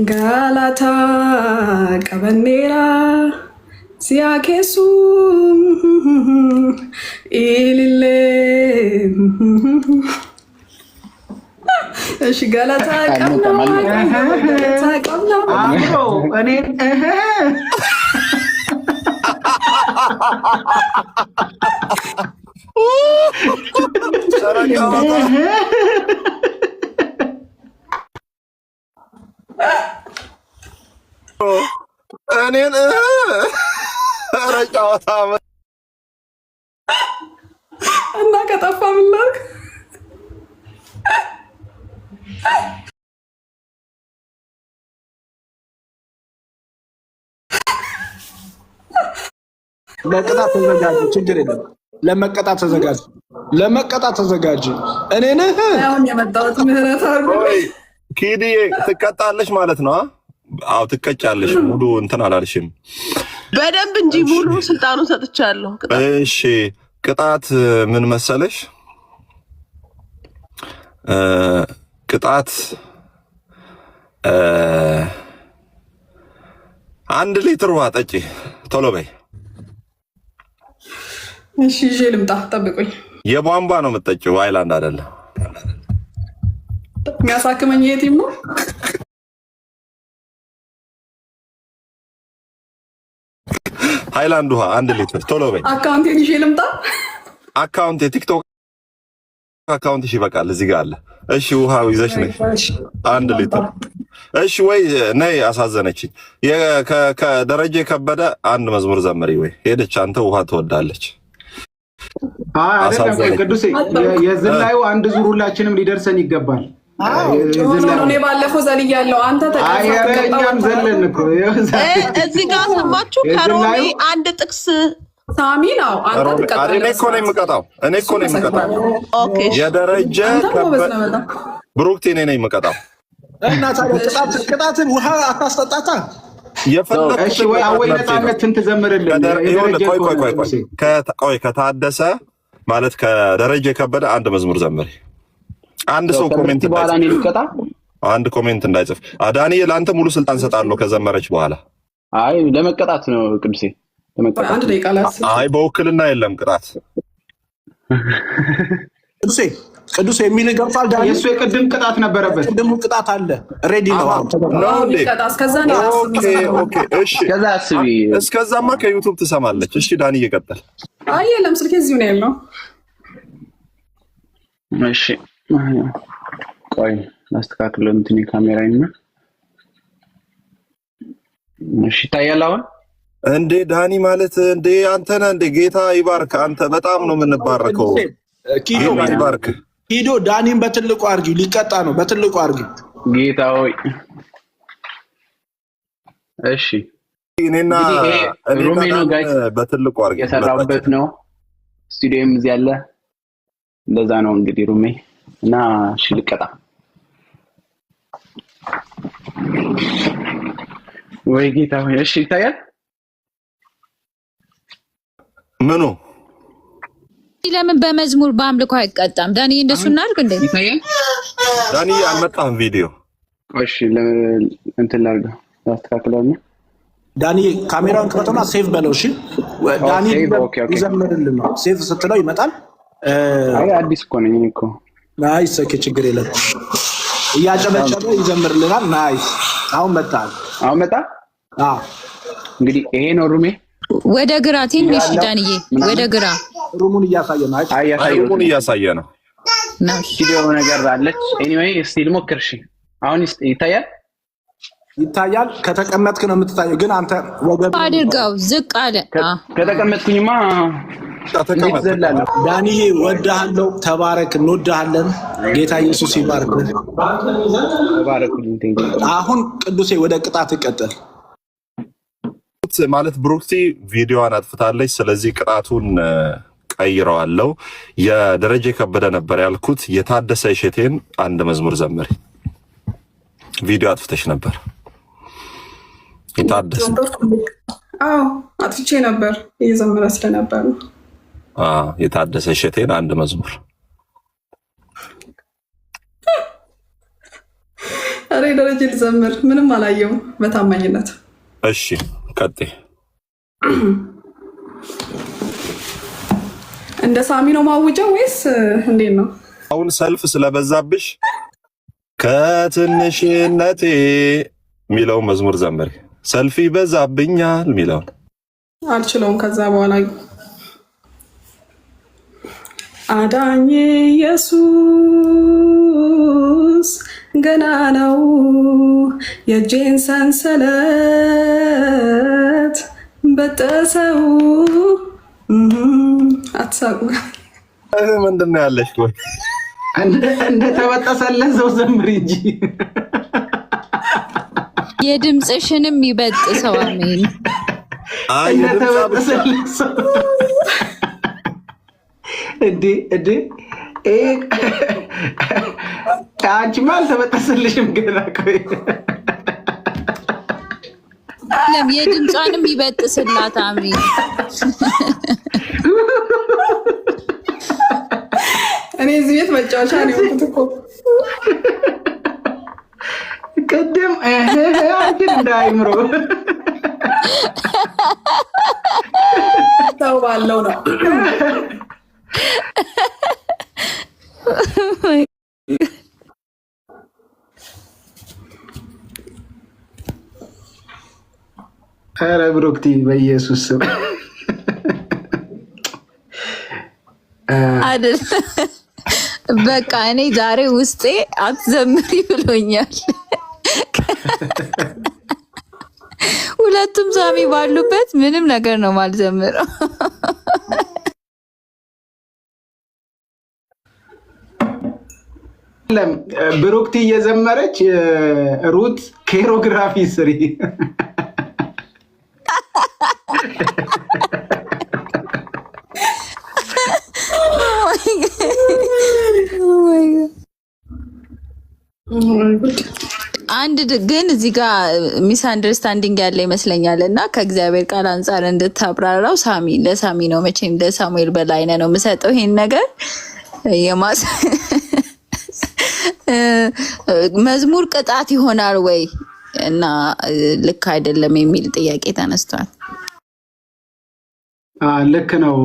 G: ጋላታ ቀበኔራ ሲያኬሱ ኢልሌ እሺ ጋላታ ቀብና
D: እኔ
A: እኔን ኧረ ጨዋታ
G: እና ከጠፋ ምን ላድርግ?
C: ለቅጣት ተዘጋጅ፣ ችግር የለም። ለመቀጣት ተዘጋጅ፣ ለመቀጣት ተዘጋጅ። እኔ ነህ
G: አሁን የመጣሁት ምህረት አርጎ
A: ኪዲዬ ትቀጣለሽ ማለት ነው። አዎ ትቀጫለሽ። ሙሉ እንትን አላልሽም
B: በደንብ እንጂ ሙሉ ስልጣኑን ሰጥቻለሁ።
A: እሺ ቅጣት ምን መሰለሽ? ቅጣት 1 ሊትር ውሃ ጠጪ። ቶሎ በይ።
G: እሺ ይዤ ልምጣ፣ ጠብቁኝ።
A: የቧንቧ ነው የምትጠጪው፣ ሃይላንድ አይደለም።
G: የሚያሳክመኝ የቲም ነው።
A: ሃይላንድ ውሃ 1 ሊትር ቶሎ በይ።
G: አካውንቴን ይዤ ልምጣ።
A: አካውንት የቲክቶክ አካውንትሽ ይበቃል፣ እዚህ ጋር አለ። እሺ ውሃው ይዘሽ ነይ 1 ሊትር። እሺ ወይ ነይ። አሳዘነችኝ። ከደረጀ ከበደ አንድ መዝሙር ዘመሪ ወይ ሄደች። አንተ ውሃ ትወዳለች።
D: አይደለም ቅዱሴ፣ የዝላዩ አንድ ዙር ሁላችንም ሊደርሰን ይገባል።
G: እኔ ባለፈው ዘልያለሁ። አንተ
D: ተቀጣጣም ዘለን እኮ
B: እዚህ ጋር ሰማችሁ። ከሮሚ አንድ ጥቅስ
G: ሳሚ ነው። አንተ ተቀጣጣም።
A: እኔ እኮ ነኝ የምቀጣው።
B: ኦኬ
A: የደረጀ ብሩክቴ እኔ ነኝ የምቀጣው።
C: እና ታዲያ ቅጣትን ውሃ አታስጠጣታ።
D: እሺ ወይ አወይ ነፃነትን ትዘምርልን።
A: ቆይ ከታደሰ ማለት ከደረጀ ከበደ አንድ መዝሙር ዘምሪ። አንድ ሰው ኮሜንት አንድ ኮሜንት እንዳይጽፍ። ዳንኤል አንተ ሙሉ ስልጣን ሰጣለሁ ከዘመረች በኋላ።
F: አይ ለመቀጣት ነው ቅዱሴ።
G: አንድ ደቂቃ ላስብ።
A: አይ በውክልና የለም ቅጣት።
C: ቅዱስ የሚል ገብቷል። ዳኒ
D: የእሱ የቅድም ቅጣት ነበረበት።
C: ቅድሙ ቅጣት አለ ሬዲ ነው።
A: ከዛ አስቢ። እስከዛማ ከዩቲዩብ ትሰማለች። እሺ ዳኒ እየቀጠል።
G: አይ የለም ስልኬ እዚሁ ነው ያለው።
F: እሺ ቆይ ላስተካክለው እንትን ካሜራዬን። እሺ ታያለህ አሁን
A: እንዴ ዳኒ ማለት እንዴ አንተ ነህ እንዴ? ጌታ ይባርክ። አንተ በጣም ነው የምንባረከው።
C: ኪዶ ይባርክ። ኪዶ ዳኒን በትልቁ አርጊው፣ ሊቀጣ ነው። በትልቁ አርጊው
F: ጌታ ሆይ። እሺ
A: እኔና
F: ሮሜኖ ጋይስ
A: በትልቁ አርጊው
F: የሰራበት ነው። ስቱዲዮም እዚህ ያለ እንደዛ ነው እንግዲህ ሩሜ እና እሺ ልቀጣ ወይ ጌታ ሆይ። እሺ ይታያል
A: ምኑ?
E: ለምን በመዝሙር በአምልኮ አይቀጣም? ዳኒ እንደሱ እናድርግ እንዴ?
F: ይታያል
A: ዳኒ አልመጣም ቪዲዮ።
F: እሺ እንትን ላድርገው ላስተካክለው።
C: ዳኒ ካሜራውን ክፈተውና ሴቭ በለው። እሺ ዳኒ ይዘምርልን ነው። ሴቭ ስትለው ይመጣል።
F: አይ አዲስ እኮ ነኝ እኮ።
C: ናይስ ኦኬ፣ ችግር የለም። እያጨበጨበ ይዘምርልናል። ናይስ አሁን መጣ።
F: አሁን መጣ። እንግዲህ ይሄ ነው ሩሜ።
E: ወደ ግራ ትንሽ ዳንዬ፣ ወደ ግራ
C: ሩሙን እያሳየ ነው።
A: አይ ሩሙን እያሳየ ነው።
F: ቪዲዮ ነገር አለች። ኤኒዌይ እስቲ ልሞክር። እሺ አሁን ይታያል።
C: ይታያል። ከተቀመጥክ ነው የምትታየው፣ ግን አንተ ወገብ
E: አድርገው ዝቅ አለ።
F: ከተቀመጥኩኝማ
C: ዳንዬ ወድሃለሁ። ተባረክ። እንወድሃለን። ጌታ ኢየሱስ ይባርክ። አሁን ቅዱሴ ወደ ቅጣት ይቀጥል።
A: ማለት ብሩክቲ ቪዲዮዋን አጥፍታለች። ስለዚህ ቅጣቱን ቀይረዋለው። የደረጀ ከበደ ነበር ያልኩት። የታደሰ እሸቴን አንድ መዝሙር ዘምሪ። ቪዲዮ አጥፍተሽ ነበር። የታደሰ
G: አጥፍቼ ነበር እየዘመረ ስለነበር።
A: የታደሰ እሸቴን አንድ መዝሙር።
G: አሬ ደረጀ ልዘምር። ምንም አላየው በታማኝነት።
A: እሺ ቀጥይ።
G: እንደ ሳሚ ነው ማውጀው ወይስ እንዴት ነው?
A: አሁን ሰልፍ ስለበዛብሽ ከትንሽነቴ የሚለውን መዝሙር ዘምሪ። ሰልፍ ይበዛብኛል የሚለውን
G: አልችለውም። ከዛ በኋላ አዳኝ ኢየሱስ ገና ነው የእጄን ሰንሰለት በጠሰው። አትሳቁ።
A: ምንድን ነው ያለሽ? ወይ
D: እንደተበጠሰለት ሰው ዘምሪ እንጂ
E: የድምፅሽንም ይበጥሰው። አሜን።
D: እንደተበጠሰለት ሰው እንዴ አንቺማ አልተበጠሰልሽም ገና። ቆይ
E: የድምጿንም ይበጥስላት። አሜን።
G: እኔ እዚህ ቤት መጫወቻ ነው የሆንኩት እኮ።
D: ቅድም አንቺን እንዳይምሮ
G: ሰው ባለው ነው።
D: ኧረ ብሩክቲ በኢየሱስ ስም
E: አይደል? በቃ እኔ ዛሬ ውስጤ አትዘምሪ ብሎኛል። ሁለቱም ሳሚ ባሉበት ምንም ነገር ነው ማልዘምረው።
D: ብሩክቲ እየዘመረች ሩት ኬሮግራፊ ስሪ።
E: አንድ ግን እዚህ ጋር ሚስ አንደርስታንዲንግ ያለ ይመስለኛል እና ከእግዚአብሔር ቃል አንጻር እንድታብራራው ለሳሚ ነው መቼም ለሳሙኤል በላይነህ ነው የምሰጠው ይሄን ነገር። መዝሙር ቅጣት ይሆናል ወይ እና ልክ አይደለም የሚል ጥያቄ ተነስቷል።
D: ልክ ነው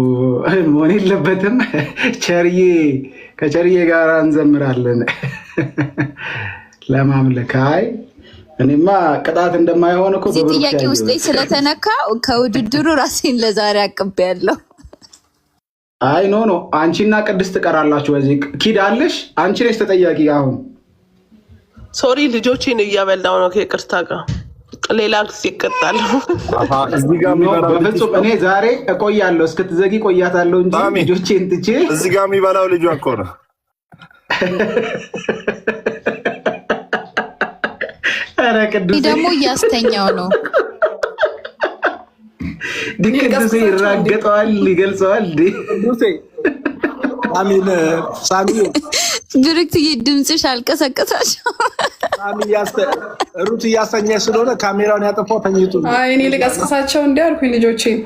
D: መሆን የለበትም። ቸርዬ ከቸርዬ ጋር እንዘምራለን ለማምለክ። አይ እኔማ ቅጣት እንደማይሆን እኮ
E: እዚህ ጥያቄ ውስጥ ስለተነካ ከውድድሩ ራሴን ለዛሬ አቅቤያለሁ።
D: አይ ኖ አንቺና ቅድስት ትቀራላችሁ። በዚህ ኪድ አለሽ አንቺ ነሽ ተጠያቂ። አሁን
B: ሶሪ ልጆቼን እያበላው ነው ከይቅርታ ጋር ሌላ ጊዜ እቀጣለሁ።
D: በፍጹም እኔ ዛሬ እቆያለሁ እስክትዘጊ ቆያታለሁ እንጂ ልጆቼን ትቼ
A: እዚህ ጋር የሚበላው ልጇ እኮ ነው።
D: ኧረ ቅዱሴ
E: ደግሞ እያስተኛው ነው።
D: ቅዱሴ ይራገጠዋል ይገልጸዋል።
F: ቅዱሴ አሚን ሳሚ
E: ብርክትዬ ድምፅሽ አልቀሰቀሳቸው።
F: ሩት እያሰኘ ስለሆነ ካሜራውን ያጠፋው ተኝቱ።
G: አይ እኔ ልቀስቅሳቸው እንዴ አልኩኝ። ልጆቼን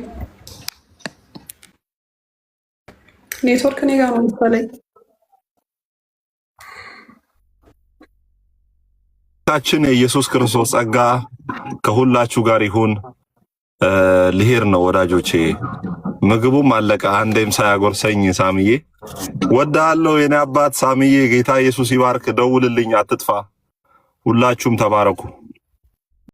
G: ኔትወርክ እኔ ጋር ነው መሰለኝ።
A: ታችን የኢየሱስ ክርስቶስ ጸጋ ከሁላችሁ ጋር ይሁን። ልሄድ ነው ወዳጆቼ፣ ምግቡም አለቀ። አንዴም ሳያጎርሰኝ ሳምዬ ወዳለው የኔ አባት ሳምዬ፣ ጌታ ኢየሱስ ይባርክ። ደውልልኝ፣ አትጥፋ። ሁላችሁም ተባረኩ።